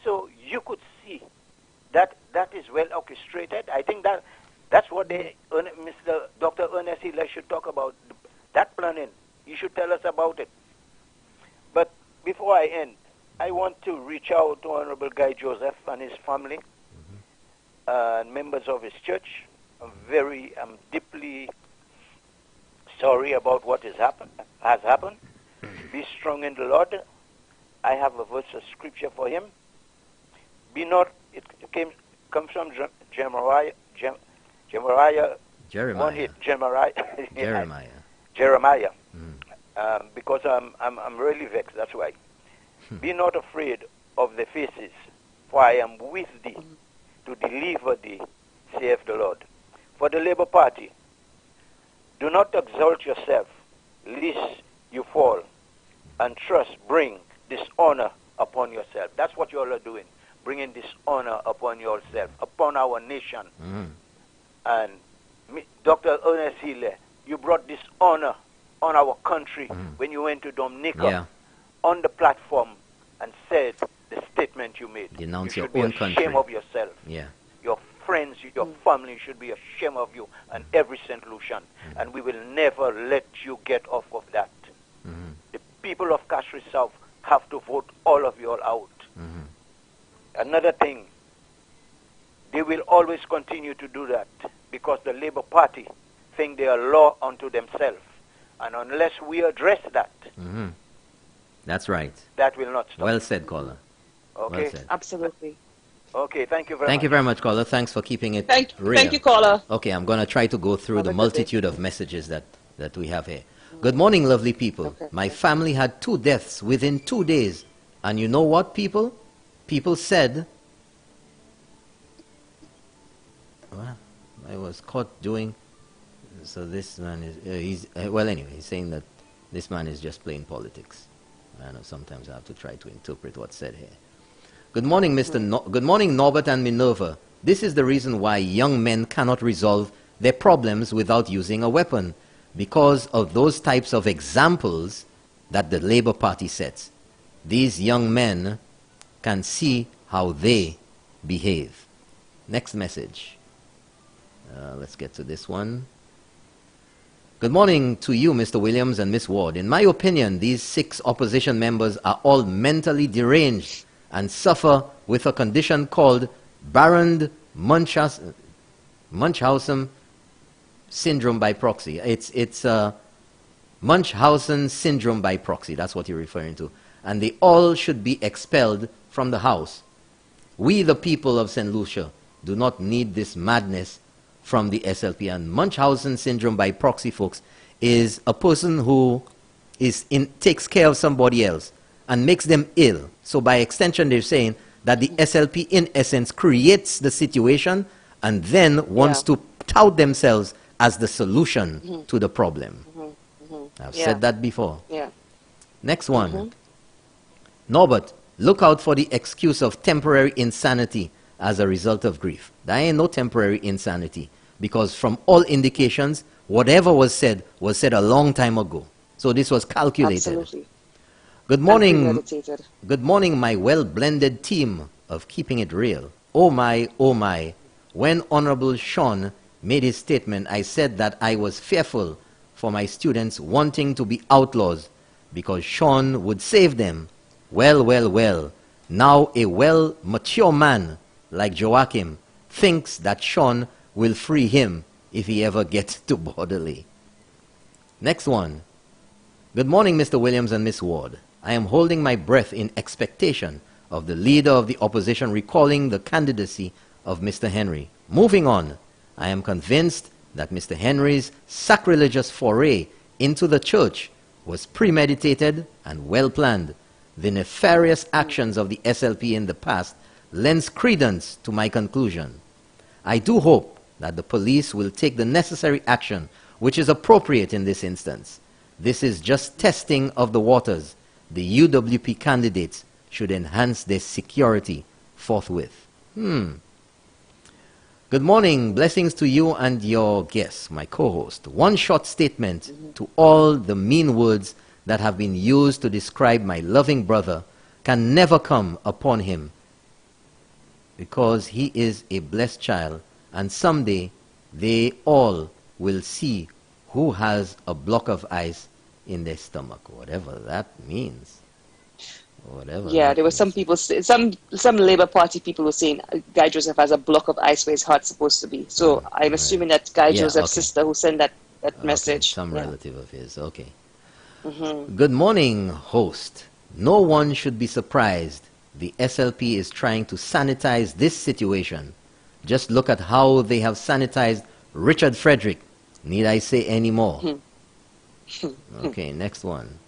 So you could see that is well orchestrated. I think that's what Mr. Dr. Ernest Hiller should talk about. That planning. You should tell us about it. But before I end, I want to reach out to Honorable Guy Joseph and his family and members of his church. I'm deeply sorry about what has happened. Be strong in the Lord. I have a verse of scripture for him. Be not. It comes from Jeremiah. Jeremiah. Because I'm really vexed. That's why. Be not afraid of the faces, for I am with thee to deliver thee, saith the Lord. For the Labour Party, do not exalt yourself, lest you fall, and bring dishonor upon yourself. That's what you all are doing, bringing dishonor upon yourself, upon our nation. And Dr. Ernest Hiller, you brought dishonor on our country when you went to Dominica on the platform and said the statement you made. Denounce you your should own be country. ashamed of yourself. Your friends, your family should be ashamed of you and every St. Lucian. And we will never let you get off of that. The people of Castries South have to vote all of you all out. Another thing, they will always continue to do that because the Labour Party think they are law unto themselves. And unless we address that, that's right. That will not stop. Well said, caller. Okay. Well said. Absolutely. Okay, thank you very much. Thank you very much, caller. Thanks for keeping it real. Thank you, caller. Okay, I'm going to try to go through the multitude of messages that we have here. Good morning, lovely people. My family had 2 deaths within 2 days. And you know what, people? People said, well, I was caught doing, so this man is, he's saying that this man is just playing politics. I know sometimes I have to try to interpret what's said here. Good morning, Good morning, Norbert and Minerva. This is the reason why young men cannot resolve their problems without using a weapon, because of those types of examples that the Labour Party sets. These young men can see how they behave. Next message. Let's get to this one. Good morning to you, Mr. Williams and Miss Ward. In my opinion, these 6 opposition members are all mentally deranged and suffer with a condition called Baron Munchausen syndrome by proxy. It's Munchausen syndrome by proxy. That's what you're referring to. And they all should be expelled from the house. We, the people of St. Lucia, do not need this madness from the SLP. And Munchausen syndrome by proxy, folks, is a person who takes care of somebody else and makes them ill. So by extension, they're saying that the SLP, in essence, creates the situation and then wants to tout themselves as the solution to the problem. I've said that before. Next one. Norbert, look out for the excuse of temporary insanity as a result of grief. There ain't no temporary insanity, because from all indications, whatever was said a long time ago. So this was calculated. Absolutely. Good morning. Good morning, my well-blended team of Keeping It Real. Oh my, when Honorable Sean made his statement, I said that I was fearful for my students wanting to be outlaws because Sean would save them. Well. Now a mature man like Joachim thinks that Sean will free him if he ever gets to Borderley. Next one. Good morning, Mr. Williams and Miss Ward. I am holding my breath in expectation of the leader of the opposition recalling the candidacy of Mr. Henry. Moving on, I am convinced that Mr. Henry's sacrilegious foray into the church was premeditated and well planned. The nefarious actions of the SLP in the past lends credence to my conclusion. I do hope that the police will take the necessary action which is appropriate in this instance. This is just testing of the waters. The UWP candidates should enhance their security forthwith. Good morning. Blessings to you and your guests, my co-host. One short statement to all the mean words that have been used to describe my loving brother can never come upon him, because he is a blessed child, and someday they all will see who has a block of ice in their stomach, whatever that means. There were some people, some Labour Party people were saying Guy Joseph has a block of ice where his heart's supposed to be. So I'm assuming that Guy Joseph's sister who sent that message. Some relative of his, okay. Good morning, host. No one should be surprised the SLP is trying to sanitize this situation. Just look at how they have sanitized Richard Frederick. Need I say any more? Okay, next one.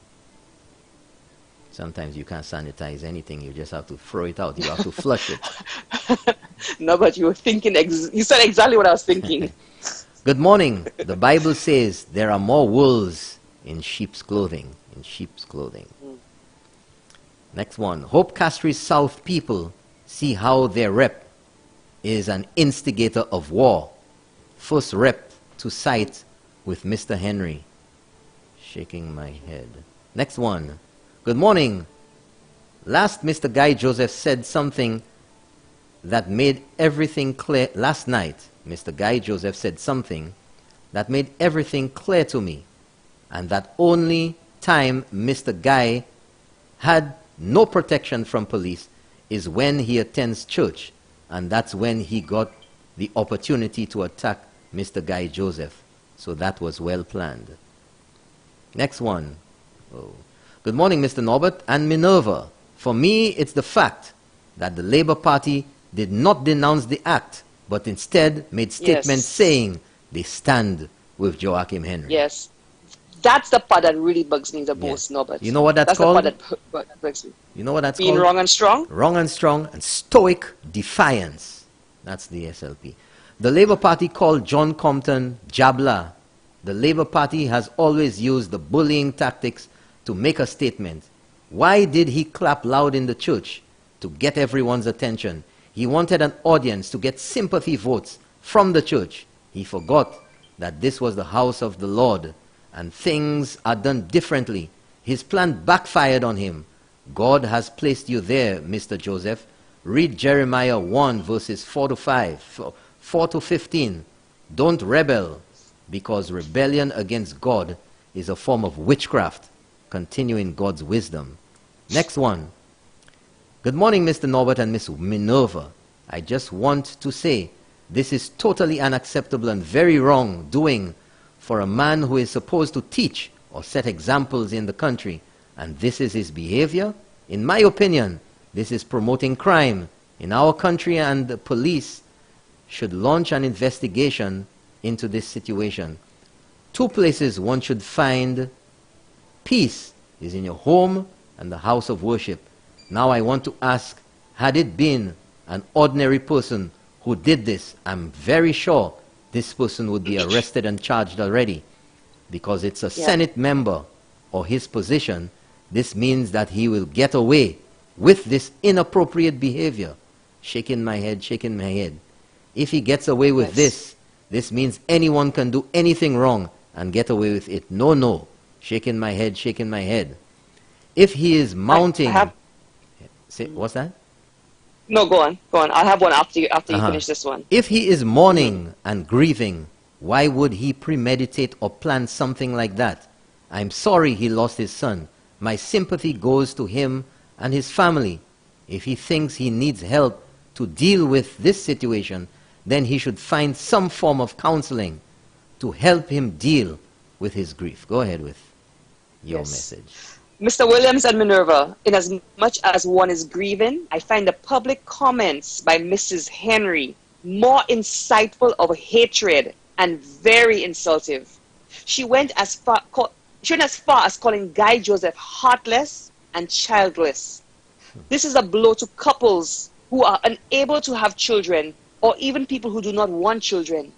Sometimes you can't sanitize anything. You just have to throw it out. You have to flush it. No, but you were thinking, you said exactly what I was thinking. Good morning. The Bible says there are more wolves in sheep's clothing. Next one. Hope Castries South people see how their rep is an instigator of war. First rep to side with Mr. Henry. Shaking my head. Next one. Good morning. Last Mr. Guy Joseph said something that made everything clear. Last night, Mr. Guy Joseph said something that made everything clear to me. And that only time Mr. Guy had no protection from police is when he attends church. And that's when he got the opportunity to attack Mr. Guy Joseph. So that was well planned. Next one. Good morning, Mr. Norbert and Minerva. For me, it's the fact that the Labour Party did not denounce the act, but instead made statements saying they stand with Joachim Henry. Yes. That's the part that really bugs me the most, Norbert. You know what that's called? That's the part that bugs me. You know what that's Being called? Wrong and strong? Wrong and strong and stoic defiance. That's the SLP. The Labour Party called John Compton Jabla. The Labour Party has always used the bullying tactics to make a statement. Why did he clap loud in the church? To get everyone's attention. He wanted an audience to get sympathy votes from the church. He forgot that this was the house of the Lord and things are done differently. His plan backfired on him. God has placed you there, Mr. Joseph. Read Jeremiah 1 verses 4 to 15. Don't rebel. because rebellion against God is a form of witchcraft, continuing God's wisdom. Next one. Good morning, Mr. Norbert and Miss Minerva. I just want to say this is totally unacceptable and very wrong doing for a man who is supposed to teach or set examples in the country, and this is his behavior. In my opinion, this is promoting crime in our country, and the police should launch an investigation into this situation. Two places one should find peace is in your home and the house of worship. Now I want to ask, had it been an ordinary person who did this, I'm very sure this person would be arrested and charged already. Because it's a Senate member or his position, this means that he will get away with this inappropriate behavior. Shaking my head, shaking my head. If he gets away with this means anyone can do anything wrong and get away with it. No, no. Shaking my head, shaking my head. If he is mounting... what's that? No, go on. Go on. I'll have one after you finish this one. If he is mourning and grieving, why would he premeditate or plan something like that? I'm sorry he lost his son. My sympathy goes to him and his family. If he thinks he needs help to deal with this situation, then he should find some form of counseling to help him deal with his grief. Go ahead with your message. Mr. Williams and Minerva, in as much as one is grieving, I find the public comments by Mrs. Henry more insightful of hatred and very insultive. She went as far as calling Guy Joseph heartless and childless. This is a blow to couples who are unable to have children, or even people who do not want children.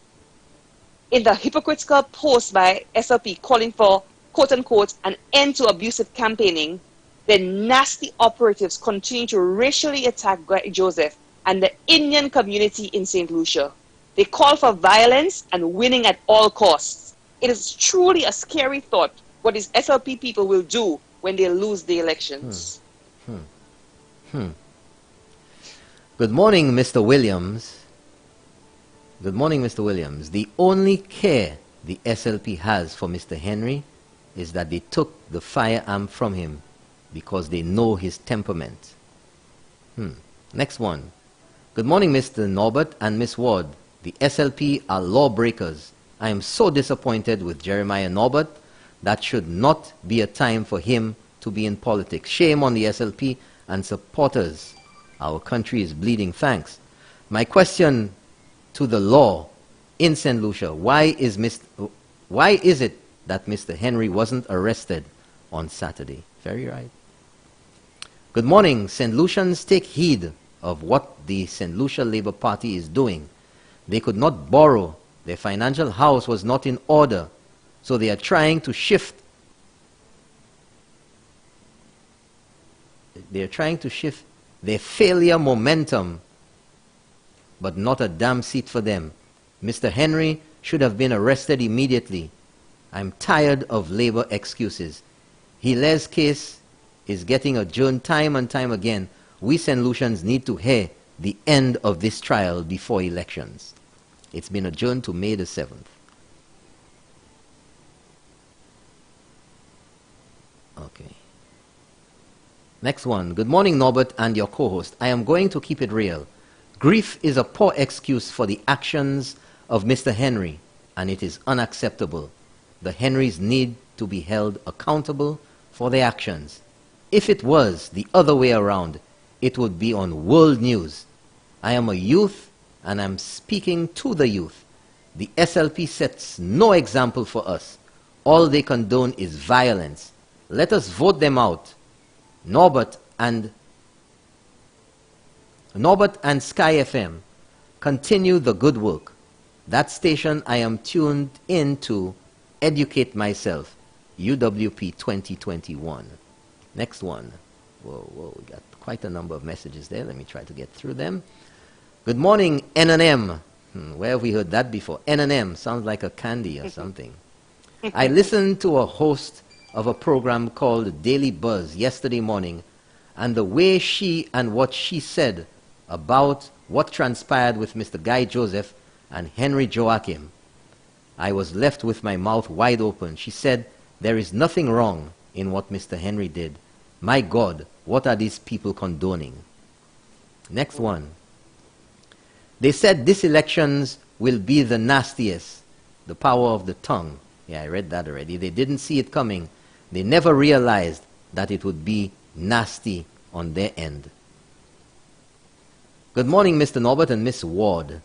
In the hypocritical post by SLP calling for, quote-unquote, an end to abusive campaigning, the nasty operatives continue to racially attack Guy Joseph and the Indian community in St. Lucia. They call for violence and winning at all costs. It is truly a scary thought what these SLP people will do when they lose the elections. Good morning, Mr. Williams. Good morning, Mr. Williams. The only care the SLP has for Mr. Henry is that they took the firearm from him because they know his temperament. Next one. Good morning, Mr. Norbert and Miss Ward. The SLP are lawbreakers. I am so disappointed with Jeremiah Norbert. That should not be a time for him to be in politics. Shame on the SLP and supporters. Our country is bleeding. Thanks. My question to the law in St. Lucia, why is it that Mr. Henry wasn't arrested on Saturday? Very right. Good morning. St. Lucians, take heed of what the St. Lucia Labour Party is doing. They could not borrow. Their financial house was not in order. So they are trying to shift. They are trying to shift their failure momentum, but not a damn seat for them. Mr. Henry should have been arrested immediately. I'm tired of Labour excuses. Hilaire's case is getting adjourned time and time again. We St. Lucians need to hear the end of this trial before elections. It's been adjourned to May the 7th. Okay. Next one. Good morning, Norbert and your co-host. I am going to keep it real. Grief is a poor excuse for the actions of Mr. Henry, and it is unacceptable. The Henrys need to be held accountable for their actions. If it was the other way around, it would be on world news. I am a youth, and I'm speaking to the youth. The SLP sets no example for us. All they condone is violence. Let us vote them out. Norbert and Sky FM, continue the good work. That station I am tuned in to educate myself. UWP 2021. Next one. Whoa, we got quite a number of messages there. Let me try to get through them. Good morning, N&M. Where have we heard that before? N&M sounds like a candy or something. I listened to a host of a program called Daily Buzz yesterday morning, and the way she and what she said about what transpired with Mr. Guy Joseph and Henry Joachim, I was left with my mouth wide open. She said, there is nothing wrong in what Mr. Henry did. My God, what are these people condoning? Next one. They said these elections will be the nastiest, the power of the tongue. Yeah, I read that already. They didn't see it coming. They never realized that it would be nasty on their end. Good morning, Mr. Norbert and Miss Ward.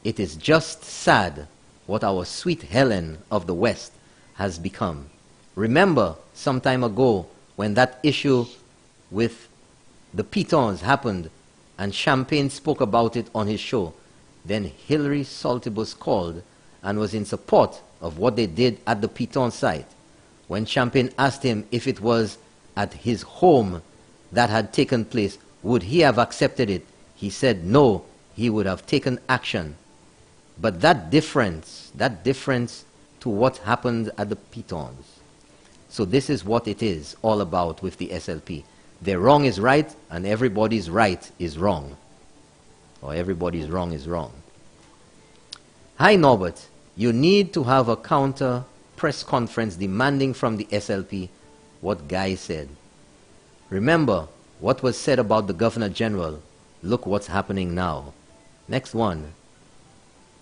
It is just sad what our sweet Helen of the West has become. Remember some time ago when that issue with the pitons happened and Champagne spoke about it on his show. Then Hilary Saltibus called and was in support of what they did at the piton site. When Champagne asked him if it was at his home that had taken place, would he have accepted it? He said no, he would have taken action. But that difference to what happened at the pitons. So this is what it is all about with the SLP. Their wrong is right, and everybody's right is wrong. Or everybody's wrong is wrong. Hi Norbert, you need to have a counter press conference demanding from the SLP what Guy said. Remember what was said about the Governor General. Look what's happening now. Next one.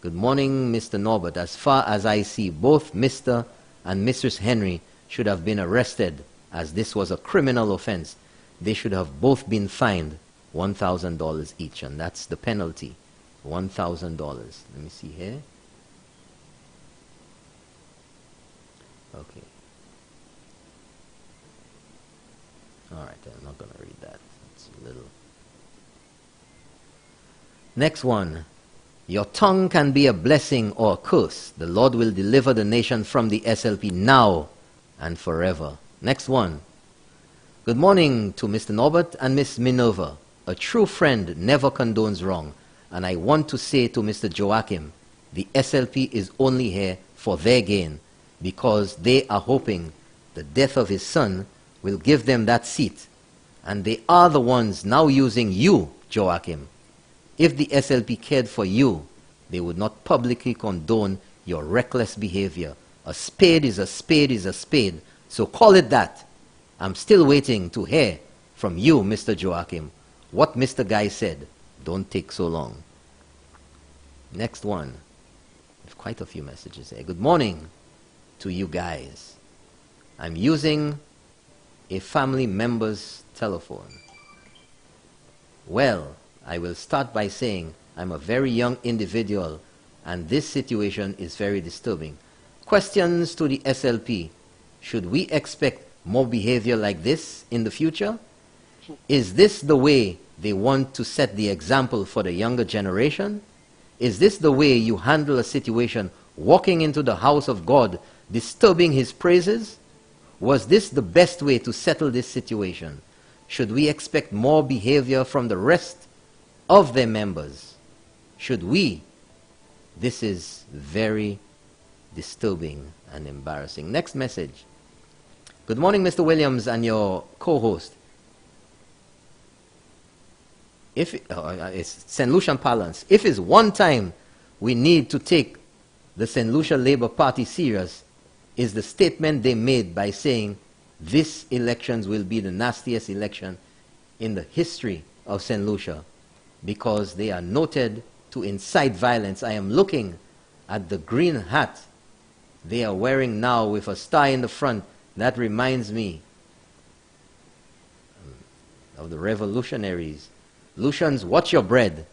Good morning, Mr. Norbert. As far as I see, both Mr. and Mrs. Henry should have been arrested, as this was a criminal offense. They should have both been fined $1,000 each, and that's the penalty, $1,000. Let me see here. Okay. All right, I'm not going to read that. It's a little... Next one. Your tongue can be a blessing or a curse. The Lord will deliver the nation from the SLP now and forever. Next one. Good morning to Mr. Norbert and Miss Minerva. A true friend never condones wrong. And I want to say to Mr. Joachim, the SLP is only here for their gain because they are hoping the death of his son will give them that seat. And they are the ones now using you, Joachim. If the SLP cared for you, they would not publicly condone your reckless behavior. A spade is a spade is a spade, so call it that. I'm still waiting to hear from you, Mr. Joachim, what Mr. Guy said. Don't take so long. Next one. There's quite a few messages here. Good morning to you guys. I'm using a family member's telephone. Well, I will start by saying I'm a very young individual and this situation is very disturbing. Questions to the SLP. Should we expect more behavior like this in the future? Is this the way they want to set the example for the younger generation? Is this the way you handle a situation walking into the house of God, disturbing his praises? Was this the best way to settle this situation? Should we expect more behavior from the rest of their members? Should we? This is very disturbing and embarrassing. Next message. Good morning, Mr. Williams and your co-host. It's St. Lucian Palance. If it's one time we need to take the St. Lucia Labour Party serious, is the statement they made by saying this elections will be the nastiest election in the history of St. Lucia because they are noted to incite violence. I am looking at the green hat they are wearing now with a star in the front. That reminds me of the revolutionaries. Lucians, watch your bread.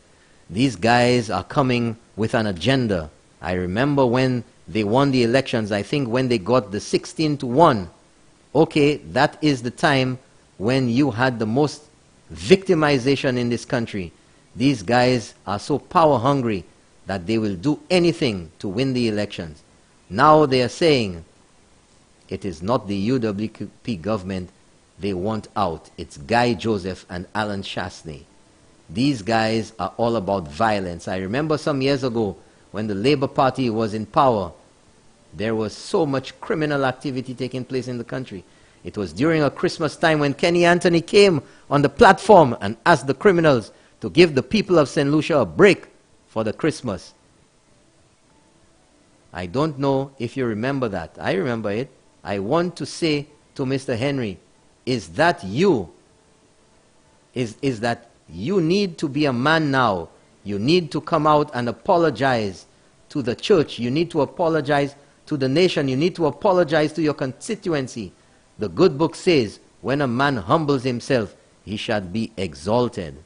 These guys are coming with an agenda. I remember when they won the elections, I think when they got the 16-1. Okay, that is the time when you had the most victimization in this country. These guys are so power hungry that they will do anything to win the elections. Now they are saying it is not the UWP government they want out. It's Guy Joseph and Alan Chasney. These guys are all about violence. I remember some years ago when the Labour Party was in power, there was so much criminal activity taking place in the country. It was during a Christmas time when Kenny Anthony came on the platform and asked the criminals to give the people of St. Lucia a break for the Christmas. I don't know if you remember that. I remember it. I want to say to Mr. Henry, is that you? Is that you need to be a man now. You need to come out and apologize to the church. You need to apologize to the nation. You need to apologize to your constituency. The good book says, when a man humbles himself, he shall be exalted.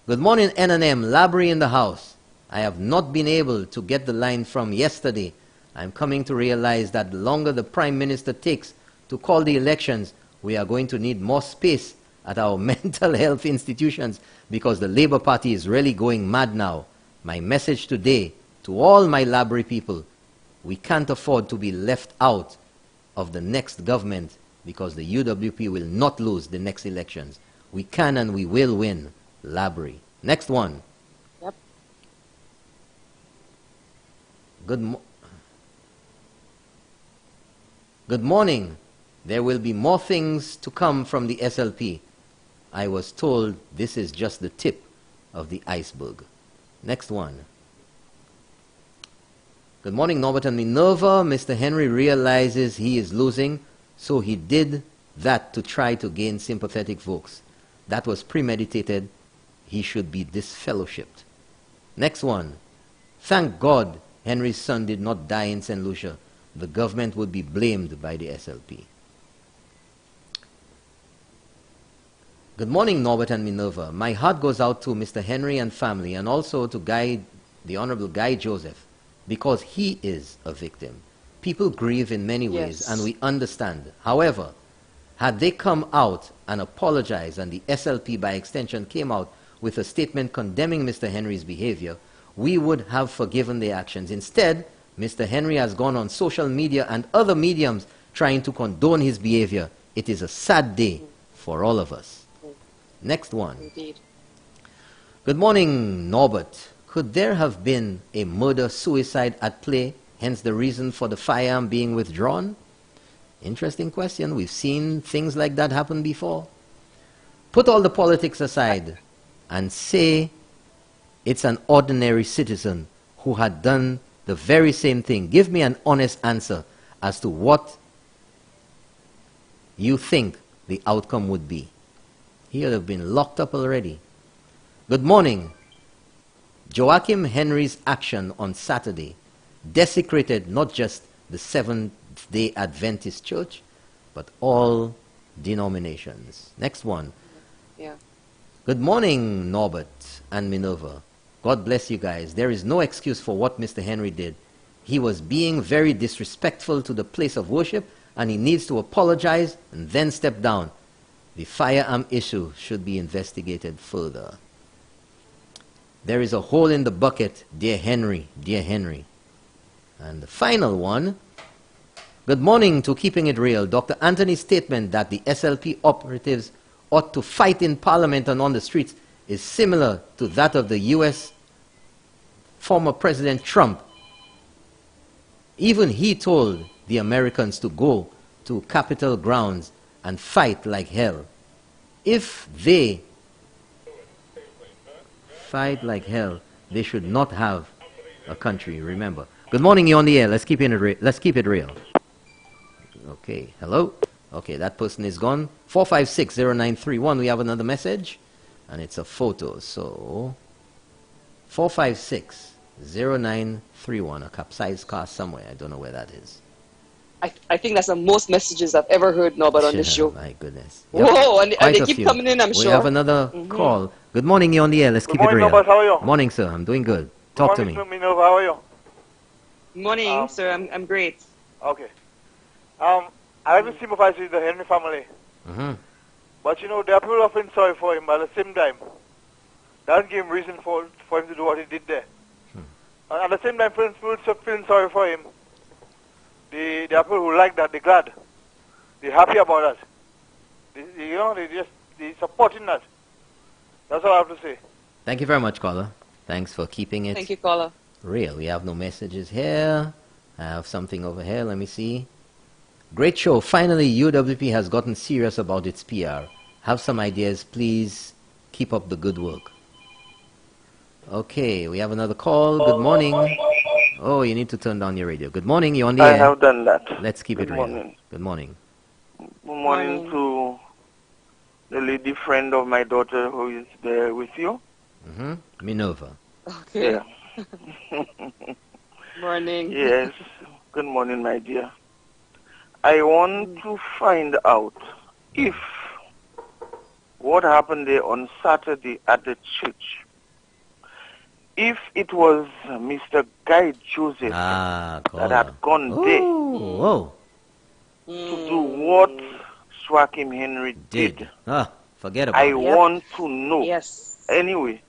Good morning, N&M. Labry in the house. I have not been able to get the line from yesterday. I'm coming to realize that the longer the Prime Minister takes to call the elections, we are going to need more space at our mental health institutions because the Labour Party is really going mad now. My message today to all my Labry people, we can't afford to be left out of the next government because the UWP will not lose the next elections. We can and we will win. Labry. Next one. Yep. Good morning. There will be more things to come from the SLP. I was told this is just the tip of the iceberg. Next one. Good morning, Norbert and Minerva. Mr. Henry realizes he is losing, so he did that to try to gain sympathetic votes. That was premeditated. He should be disfellowshipped. Next one. Thank God Henry's son did not die in St. Lucia. The government would be blamed by the SLP. Good morning, Norbert and Minerva. My heart goes out to Mr. Henry and family and also to the Honorable Guy Joseph because he is a victim. People grieve in many ways and we understand. However, had they come out and apologized and the SLP by extension came out with a statement condemning Mr. Henry's behavior, we would have forgiven their actions. Instead, Mr. Henry has gone on social media and other mediums trying to condone his behavior. It is a sad day for all of us. Next one. Indeed. Good morning, Norbert. Could there have been a murder-suicide at play, hence the reason for the firearm being withdrawn? Interesting question. We've seen things like that happen before. Put all the politics aside and say it's an ordinary citizen who had done the very same thing. Give me an honest answer as to what you think the outcome would be. He would have been locked up already. Good morning. Joachim Henry's action on Saturday desecrated not just the Seventh-day Adventist Church, but all denominations. Next one. Yeah. Good morning, Norbert and Minerva. God bless you guys. There is no excuse for what Mr. Henry did. He was being very disrespectful to the place of worship, and he needs to apologize and then step down. The firearm issue should be investigated further. There is a hole in the bucket, dear Henry, dear Henry. And the final one. Good morning to Keeping It Real. Dr. Anthony's statement that the SLP operatives ought to fight in Parliament and on the streets is similar to that of the U.S. former President Trump. Even he told the Americans to go to Capitol grounds and fight like hell. If they fight like hell, they should not have a country, remember. Good morning, you're on the air. Let's keep it real. Okay, hello? Okay, that person is gone. 4560931, we have another message, and it's a photo. So, 4560931, a capsized car somewhere. I don't know where that is. I think that's the most messages I've ever heard, Norbert, on this show. My goodness. Yep. Whoa, and they keep coming in, I'm sure. We have another call. Good morning, you're on the air. Let's keep it real. Norbert, how are you? Morning, sir. I'm doing good. Talk to me. Minerva, how are you? Morning, sir. I'm great. Okay. I have to sympathize with the Henry family. But you know, there are people who feel sorry for him, but at the same time, that gave him reason for him to do what he did there. And at the same time, people feeling sorry for him. There are people who like that, they're glad. They're happy about that. They're supporting that. That's all I have to say. Thank you very much, caller. Thanks for keeping it Thank you, caller. real. We have no messages here. I have something over here. Let me see. Great show. Finally, UWP has gotten serious about its PR. Have some ideas, please. Keep up the good work. Okay, we have another call. Good morning. Oh, you need to turn down your radio. Good morning, you're on the air. I have done that. Let's keep it real. Morning. Good morning. Good morning to the lady friend of my daughter who is there with you. Mm-hmm. Minerva. Okay. Yeah. Morning. Yes. Good morning, my dear. I want to find out if what happened there on Saturday at the church, if it was Mr. Guy Joseph that had gone there to do what Joachim Henry did. Forget about I it. want to know. Yes. Anyway,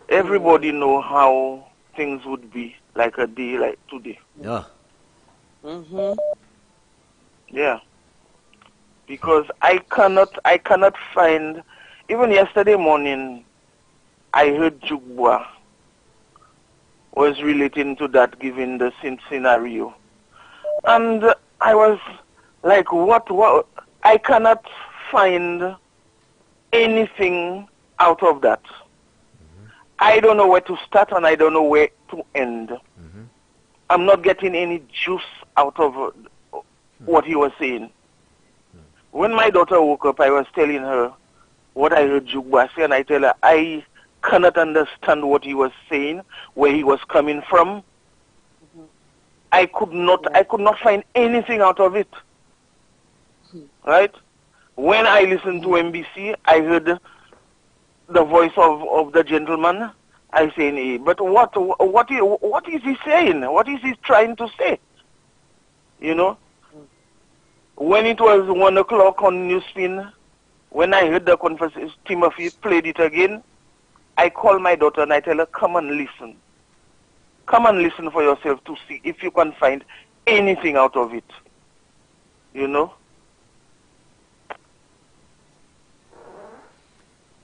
everybody know how things would be like a day like today. Yeah. Mm-hmm. Yeah. Because I cannot find, even yesterday morning, I heard Jugbois was relating to that, given the scenario. And I was like, what? I cannot find anything out of that. I don't know where to start and I don't know where to end. I'm not getting any juice out of what he was saying. When my daughter woke up, I was telling her what I heard Jugbois say, and I tell her I cannot understand what he was saying, where he was coming from. I could not find anything out of it. Right? When I listened to NBC, I heard the voice of the gentleman. I say, hey, but what is he saying? What is he trying to say? You know? When it was 1 o'clock on Newsspin, when I heard the conversation, Timothy played it again, I call my daughter and I tell her, come and listen. Come and listen for yourself to see if you can find anything out of it. You know?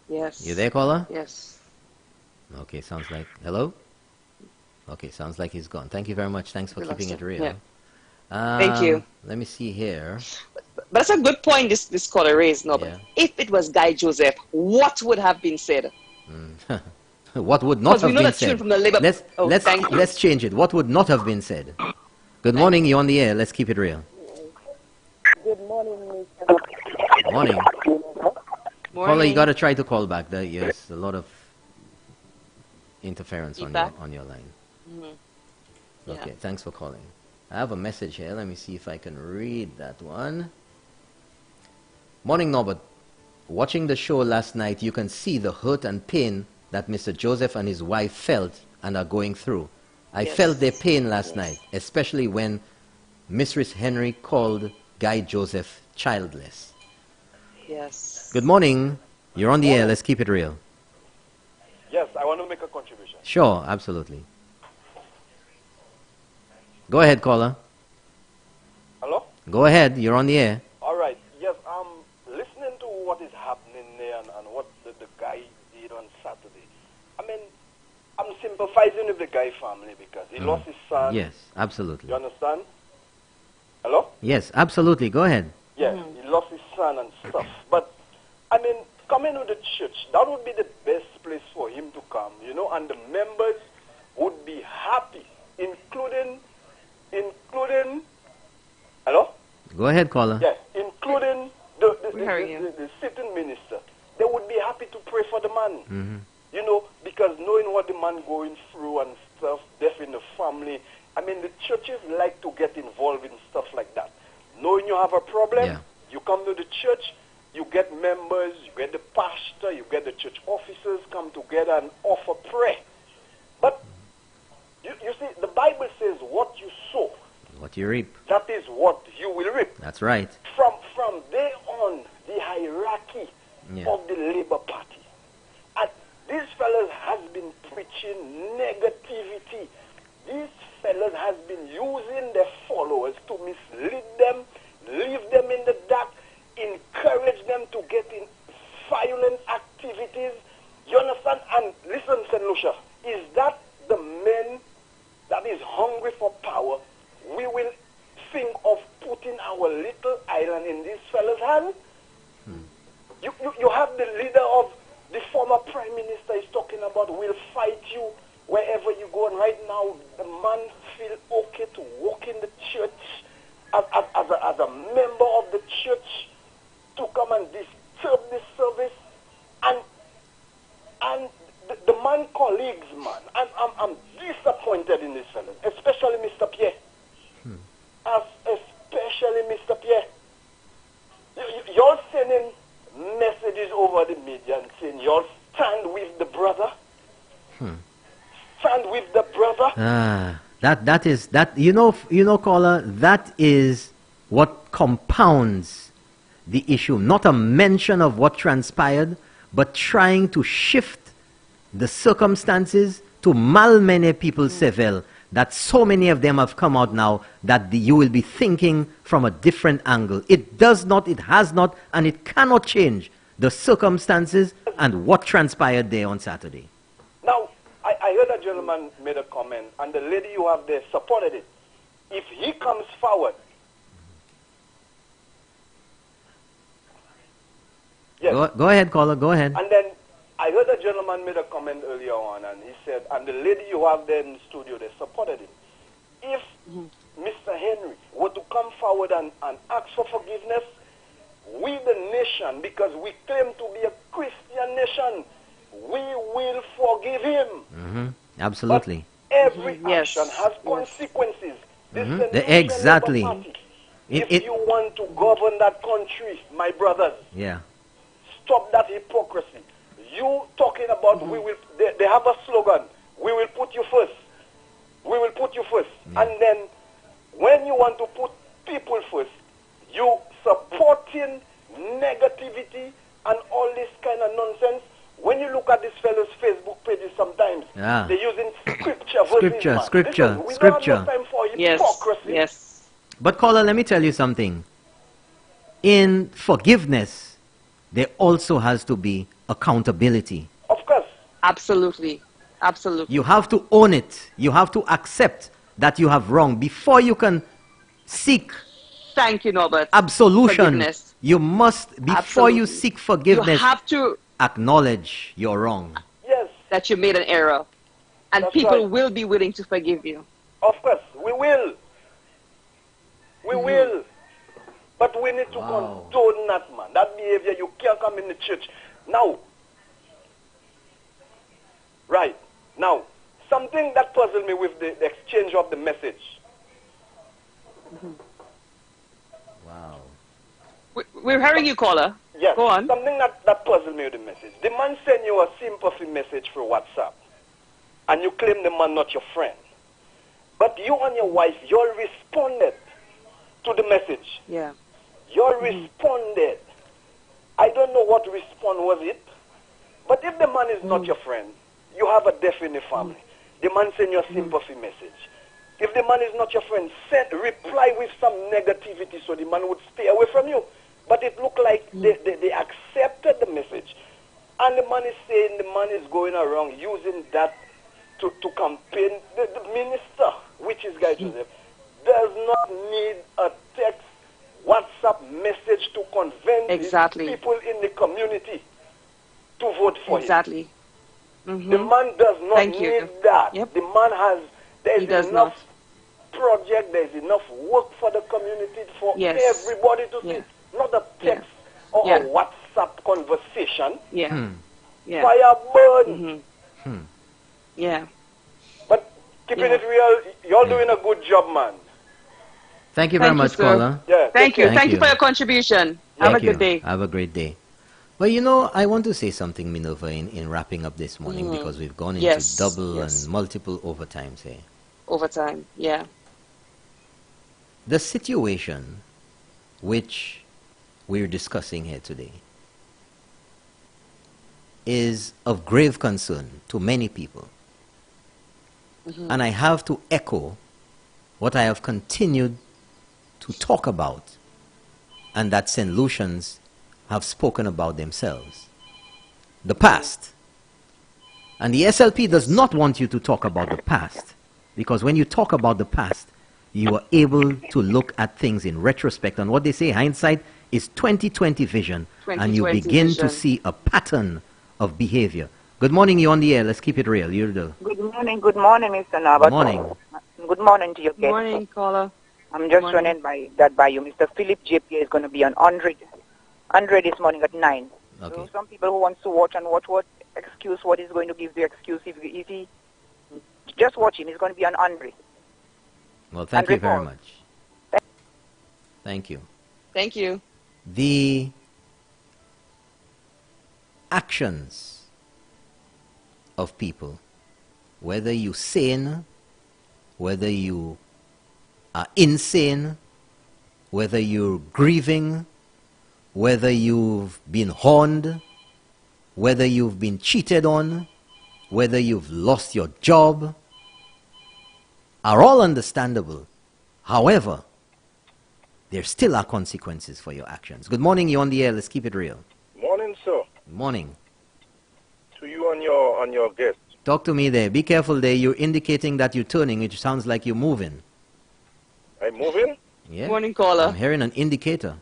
Yes. You there, caller? Yes. Okay, sounds like... Hello? Okay, sounds like he's gone. Thank you very much. Thanks for keeping it real. Yeah. Thank you. Let me see here. But that's a good point this caller raised, no? But if it was Guy Joseph, what would have been said? What would not have been said? From the Labour... Let's change it. What would not have been said? Good morning, you're on the air. Let's keep it real. Good morning, Mr. Morning. Caller, you got to try to call back. There's a lot of interference on your line. Okay, thanks for calling. I have a message here. Let me see if I can read that one. Morning, Norbert. Watching the show last night, you can see the hurt and pain that Mr. Joseph and his wife felt and are going through. I felt their pain last night, especially when Mistress Henry called Guy Joseph childless. Yes. Good morning. You're on the air. Let's keep it real. Yes, I want to make a contribution. Sure, absolutely. Go ahead, caller. Hello? Go ahead. You're on the air. All right. Yes, I'm listening to what is happening there and what the guy did on Saturday. I mean, I'm sympathizing with the Guy family because he lost his son. Yes, absolutely. You understand? Hello? Yes, absolutely. Go ahead. Yeah, he lost his son and stuff. But, I mean, coming to the church, that would be the best place for him to come, you know, and the members would be happy, including, hello? Go ahead, caller. Yeah, including the sitting minister. They would be happy to pray for the man, you know, because knowing what the man going through and stuff, death in the family, I mean, the churches like to get involved in stuff like that. Knowing you have a problem, you come to the church, you get members, you get the pastor, you get the church officers come together and offer prayer. But, you see, the Bible says what you sow, what you reap, that is what you will reap. That's right. From there on, the hierarchy of the Labour Party. And these fellas has been preaching negativity. These fellas has been using their followers to mislead them, leave them in the dark, encourage them to get in violent activities. You understand? And listen, St. Lucia, is that the men that is hungry for power, we will think of putting our little island in these fellas' hands? You have the leader of the former prime minister is talking about, we'll fight you wherever you go. And right now, the man feel okay to walk in the church as a member of the church to come and disturb this service. And the man colleagues, man, I'm disappointed in this fellow, especially Mr. Pierre. Especially Mr. Pierre. You're sending messages over the media and saying you'll stand with the brother. Stand with the brother. That is caller, that is what compounds the issue. Not a mention of what transpired, but trying to shift the circumstances to malmene people seville, that so many of them have come out now that you will be thinking from a different angle. It does not, it has not, and it cannot change the circumstances and what transpired there on Saturday. Now, I heard a gentleman made a comment, and the lady you have there supported it. If he comes forward, yes. Go ahead, caller, go ahead. And then I heard a gentleman made a comment earlier on, and he said, and the lady you have there in the studio, they supported him. If Mr. Henry were to come forward and ask for forgiveness, we the nation, because we claim to be a Christian nation, we will forgive him. Absolutely. But every action has consequences. Exactly. If you want to govern that country, my brothers, stop that hypocrisy. You talking about they have a slogan, we will put you first. We will put you first. And then when you want to put people first, you supporting negativity and all this kind of nonsense. When you look at this fellow's Facebook pages sometimes, they're using scripture. Scripture. We don't have no time for hypocrisy. Yes. But caller, let me tell you something. In forgiveness, there also has to be accountability. Of course. Absolutely. Absolutely. You have to own it. You have to accept that you have wronged before you can seek absolution. Forgiveness. You must, before you seek forgiveness, you have to acknowledge you're wrong. Yes. That you made an error. And people will be willing to forgive you. Of course, we will. We will. But we need to condone that, man. That behavior, you can't come in the church. Now, something that puzzled me with the exchange of the message. Wow. We're hearing you, caller. Yes. Go on. Something that puzzled me with the message. The man sent you a sympathy message through WhatsApp, and you claim the man not your friend. But you and your wife, you all responded to the message. Yeah. You all responded. I don't know what response was it, but if the man is not your friend, you have a death in the family. The man send you a sympathy message. If the man is not your friend, reply with some negativity so the man would stay away from you. But it looked like they accepted the message. And the man is saying the man is going around using that to campaign. The minister, which is Guy Joseph, does not need a text WhatsApp message to convince people in the community to vote for him. The man does not need that. The man there's enough project, there's enough work for the community, for everybody to see. Not a text or a WhatsApp conversation. Fire burn. But keeping it real, you're doing a good job, man. Thank you very much, caller. Yeah, Thank you. Thank you for your contribution. Have a good day. Have a great day. Well, I want to say something, Minerva, in wrapping up this morning, because we've gone into double and multiple overtimes here. Overtime, yeah. The situation which we're discussing here today is of grave concern to many people. And I have to echo what I have continued to talk about, and that St. Lucians have spoken about themselves. The past. And the SLP does not want you to talk about the past, because when you talk about the past, you are able to look at things in retrospect. And what they say, hindsight is 20/20 vision, and you begin to see a pattern of behavior. Good morning, you on the air. Let's keep it real. You're the... Good morning, Mr. Norbert. Good morning. Good morning to your guest. Good morning, caller. I'm just running by you. Mr. Philip JP is going to be on Andre this morning at 9. Okay. So some people who wants to watch what excuse, what is going to give the excuse if he just watch him. He's going to be on Andre. Well, thank you very much. Thank you. Thank you. The actions of people, whether you sane, whether you are insane, whether you're grieving, whether you've been horned, whether you've been cheated on, whether you've lost your job, are all understandable. However, there still are consequences for your actions. Good morning, you're on the air. Let's keep it real. Morning, sir. Morning. To you and your guest. Talk to me there. Be careful there. You're indicating that you're turning, which sounds like you're moving. I'm moving? Yeah. Morning, caller. I'm hearing an indicator.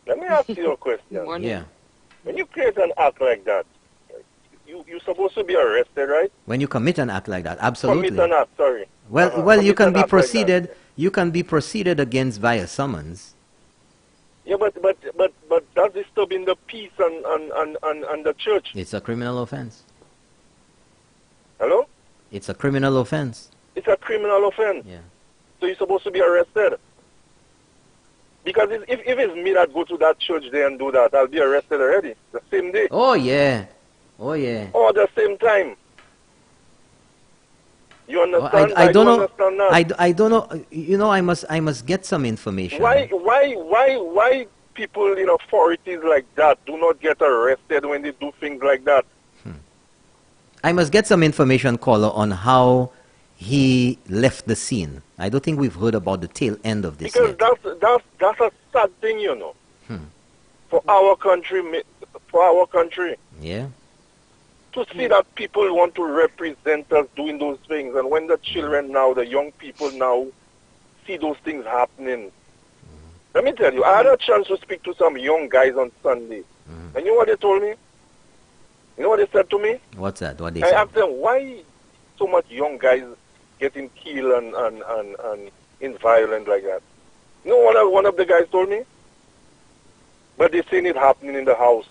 Let me ask you a question. Morning. Yeah. When you create an act like that, you're supposed to be arrested, right? When you commit an act like that, absolutely. Commit an act, sorry. Well, you can be proceeded. Like you can be proceeded against via summons. yeah, but that's disturbing the peace and the church. It's a criminal offense. Hello? It's a criminal offense. It's a criminal offense. Yeah. So you're supposed to be arrested. Because if it's me that go to that church there and do that, I'll be arrested already. The same day. Oh yeah. Oh yeah. Or at the same time. You understand? I don't know. Understand that? I don't know. You know, I must get some information. Why people in authorities like that do not get arrested when they do things like that? I must get some information, caller, on how he left the scene. I don't think we've heard about the tail end of this Because yet. that's a sad thing, you know. For our country, Yeah. to see that people want to represent us doing those things, and when the children now, the young people now, see those things happening. Let me tell you, I had a chance to speak to some young guys on Sunday, and you know what they told me? You know what they said to me? What's that? What they I said? asked them, why so much young guys getting killed and in violence like that? You know what one of the guys told me? But they seen it happening in the house.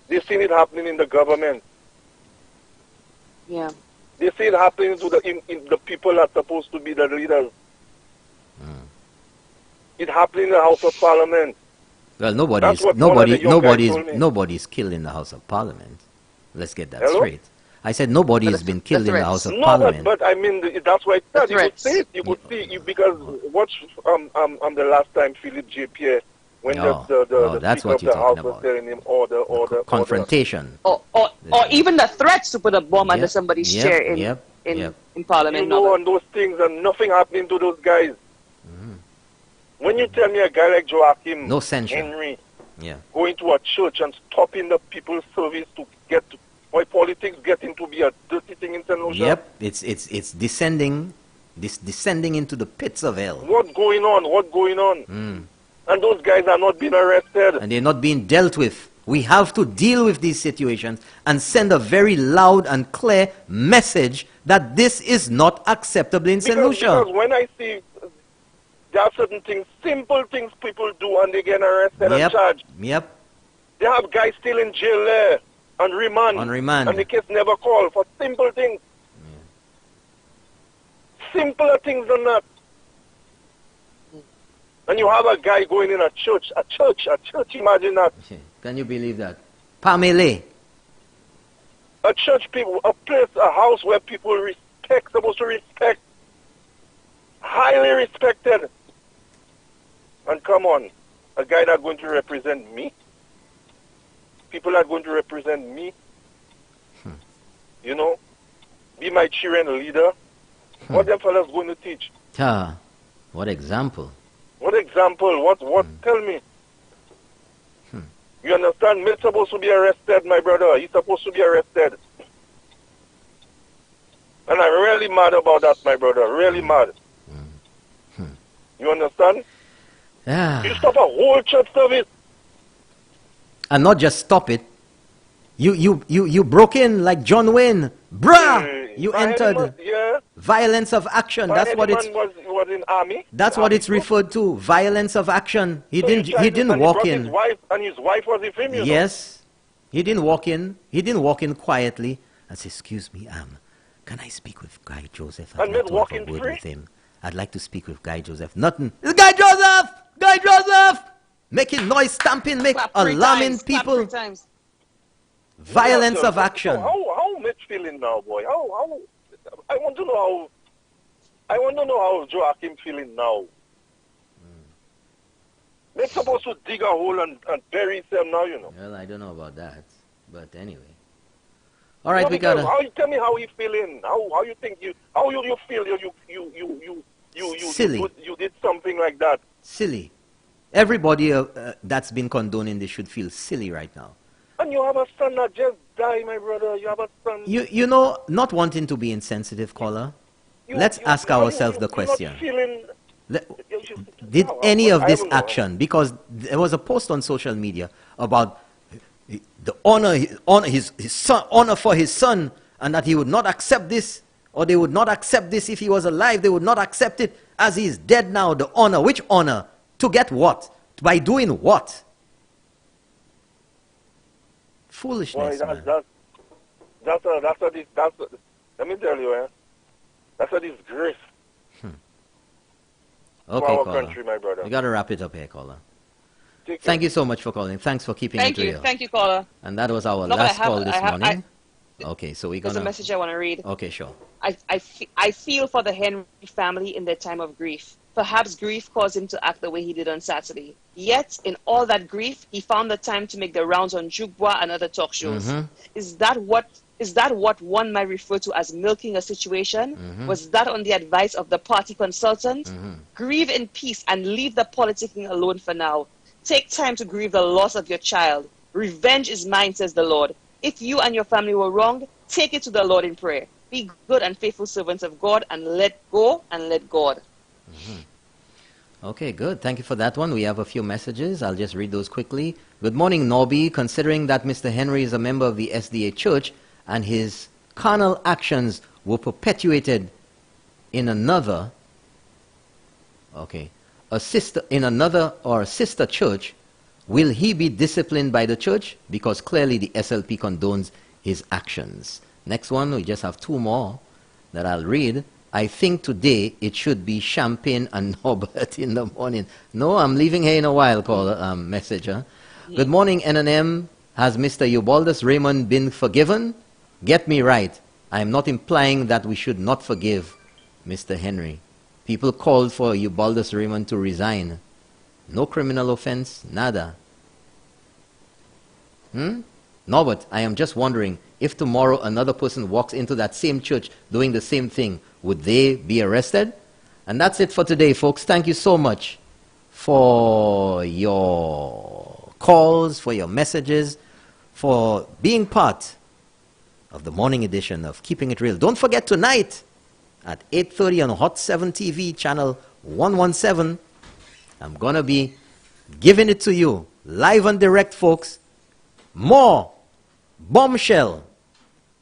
They seen it happening in the government. Yeah. They see it happening to in the people that are supposed to be the leaders. It happened in the House of Parliament. Well, nobody's killed in the House of Parliament. Let's get that straight. I said nobody has been killed in the House of Parliament. But I mean, that's why I said you could say it. You could see because watch the last time Philip J. Pierre when the that's Speaker what of you're the House talking was about. telling him order. Confrontation. Or even the threats to put a bomb under somebody's chair in Parliament. You know, on those things and nothing happening to those guys. When you tell me a guy like Joachim Henry going to a church and stopping the people's service to get why politics getting to be a dirty thing in St. Lucia? Yep, it's descending into the pits of hell. What's going on? And those guys are not being arrested. And they're not being dealt with. We have to deal with these situations and send a very loud and clear message that this is not acceptable in St. Lucia. Because when I see there are certain things, simple things people do and they get arrested and charged. Yep. They have guys still in jail there on remand. And the case never called for simple things. Simpler things than that. And you have a guy going in a church, imagine that. Can you believe that? Pamela. A church, people, a place, a house where people supposed to respect. Highly respected. And come on, a guy that's going to represent me? People are going to represent me? You know? Be my children leader? What them fellas going to teach? What example? What example? What? Tell me. You understand? He's supposed to be arrested, my brother. He's supposed to be arrested. And I'm really mad about that, my brother. Really mad. You understand? Yeah. You stop a whole church service. And not just stop it. You broke in like John Wayne. Bruh! You entered. Violence of action. That's what it's. Was in army. That's what it's referred to. Violence of action. He didn't walk in. His wife was with him. Yes. He didn't walk in. He didn't walk in quietly and say, "Excuse me, can I speak with Guy Joseph? I'd like to have a word with him. I'd like to speak with Guy Joseph." Nothing. It's Guy Joseph! Guy Joseph! Making noise, stamping, alarming people. Violence of action. How Mitch feeling now, boy? How I want to know how Joachim feeling now. They're supposed to dig a hole and bury them now, Well, I don't know about that, but anyway. All right, we gotta. Tell me how he feeling. How you think you feel you silly. You did something like that. Silly. Everybody that's been condoning this should feel silly right now. And you have a son that just died, my brother. You have a son. You know, not wanting to be insensitive, caller. Let's ask ourselves the question. Did any of this action, because there was a post on social media about the honor for his son, and that he would not accept this, or they would not accept this if he was alive. They would not accept it as he is dead now. The honor, which honor? To get what? By doing what? Foolishness, boy, that's let me tell you, that's a disgrace. Okay, to our caller. country, my brother. You got to wrap it up here, caller. Thank you so much for calling. Thanks for keeping it real. Thank you, caller. And that was our last call this morning. Okay, so we're There's a message I want to read. Okay, sure. I feel for the Henry family in their time of grief. Perhaps grief caused him to act the way he did on Saturday. Yet, in all that grief, he found the time to make the rounds on Jukebois and other talk shows. Mm-hmm. Is that what one might refer to as milking a situation? Mm-hmm. Was that on the advice of the party consultant? Mm-hmm. Grieve in peace and leave the politicking alone for now. Take time to grieve the loss of your child. Revenge is mine, says the Lord. If you and your family were wronged, take it to the Lord in prayer. Be good and faithful servants of God and let go and let God. Mm-hmm. Okay, good. Thank you for that one. We have a few messages. I'll just read those quickly. Good morning, Norby. Considering that Mr. Henry is a member of the SDA Church and his carnal actions were perpetuated in another, a sister church, will he be disciplined by the church? Because clearly the SLP condones his actions. Next one, we just have two more that I'll read. I think today it should be champagne and Norbert in the morning. No, I'm leaving here in a while, caller, messenger. Yeah. Good morning, NNM. Has Mr. Eubaldus Raymond been forgiven? Get me right. I am not implying that we should not forgive Mr. Henry. People called for Eubaldus Raymond to resign. No criminal offense, nada. Norbert, I am just wondering, if tomorrow another person walks into that same church doing the same thing, would they be arrested? And that's it for today, folks. Thank you so much for your calls, for your messages, for being part of the morning edition of Keeping It Real. Don't forget tonight at 8:30 on Hot 7 TV, channel 117. I'm going to be giving it to you live and direct, folks. More bombshell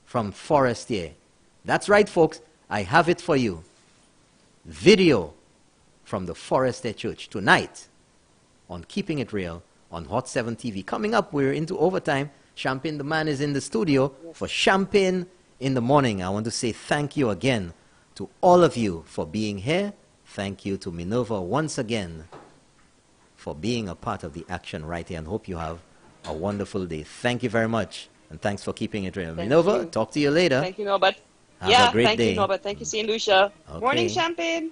from Forestier. That's right, folks. I have it for you. Video from the Forestier Church tonight on Keeping It Real on Hot 7 TV. Coming up, we're into overtime. Champagne the man is in the studio for Champagne in the morning. I want to say thank you again to all of you for being here. Thank you to Minerva once again for being a part of the action right here, and hope you have a wonderful day. Thank you very much, and thanks for keeping it real. Minerva, talk to you later. Thank you, Norbert. Have a great thank day. you, Norbert. Thank you, St. Lucia. Okay. Morning, Champagne.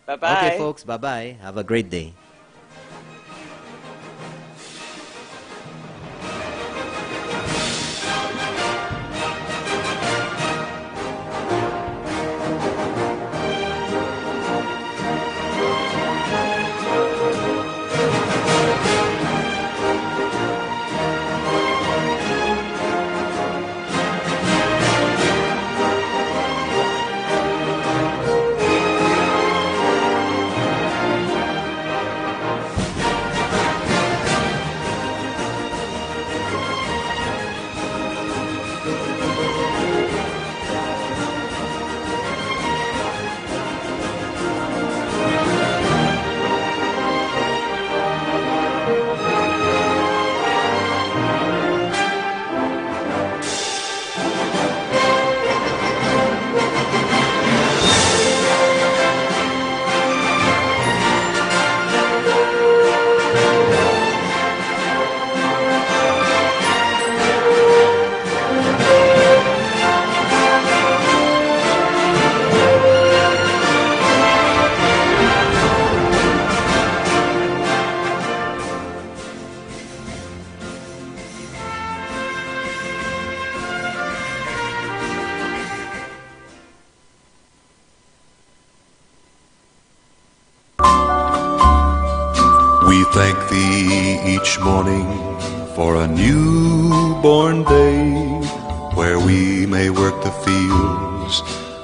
Bye-bye. Okay, folks, bye-bye. Have a great day. We thank Thee each morning for a newborn day, where we may work the fields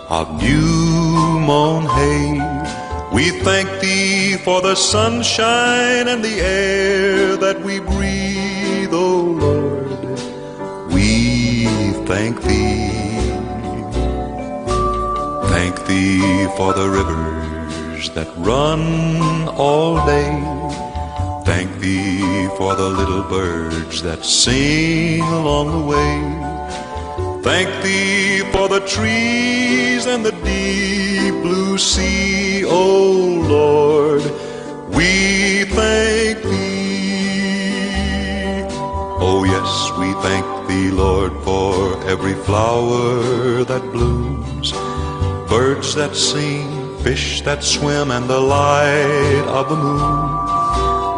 of new mown hay. We thank Thee for the sunshine and the air that we breathe, O Lord. We thank Thee. Thank Thee for the rivers that run all day. Thank Thee for the little birds that sing along the way. Thank Thee for the trees and the deep blue sea, O Lord. We thank Thee. Oh yes, we thank Thee, Lord, for every flower that blooms, birds that sing, fish that swim, and the light of the moon.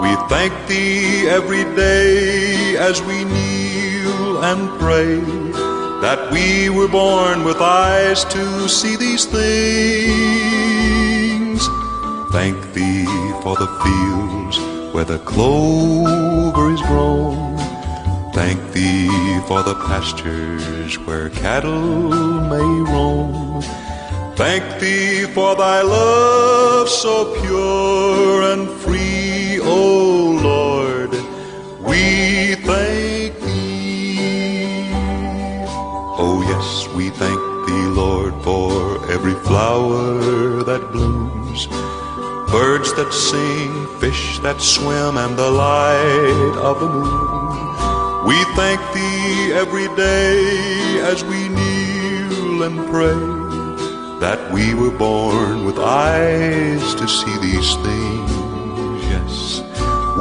We thank Thee every day as we kneel and pray, that we were born with eyes to see these things. Thank Thee for the fields where the clover is grown. Thank Thee for the pastures where cattle may roam. Thank Thee for Thy love so pure and free, O Lord. We thank Thee. Oh yes, we thank Thee, Lord, for every flower that blooms, birds that sing, fish that swim, and the light of the moon. We thank Thee every day as we kneel and pray, that we were born with eyes to see these things. Yes,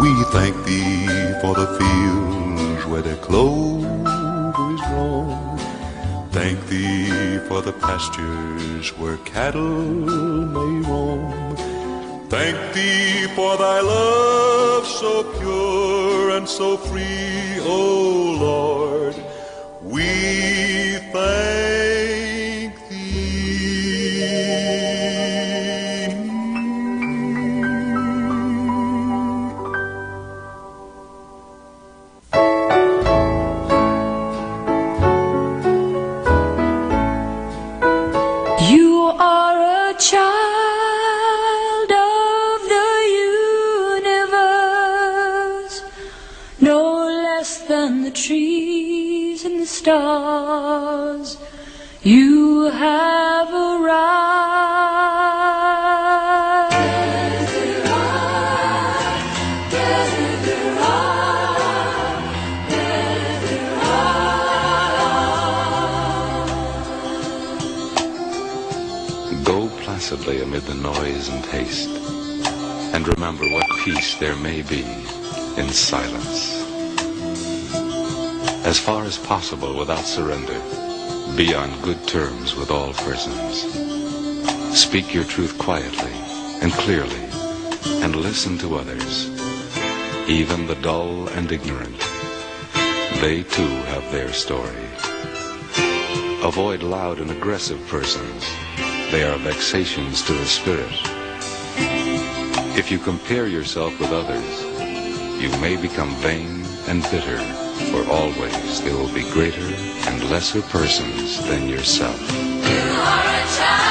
we thank Thee for the fields where the clover is grown. Thank Thee for the pastures where cattle may roam. Thank Thee for Thy love so pure and so free, O Lord. We thank You are a child of the universe, no less than the trees and the stars. You have Go placidly amid the noise and haste, and remember what peace there may be in silence. As far as possible without surrender, be on good terms with all persons. Speak your truth quietly and clearly, and listen to others, even the dull and ignorant. They too have their story. Avoid loud and aggressive persons. They are vexations to the spirit. If you compare yourself with others, you may become vain and bitter, for always there will be greater and lesser persons than yourself. You are a child.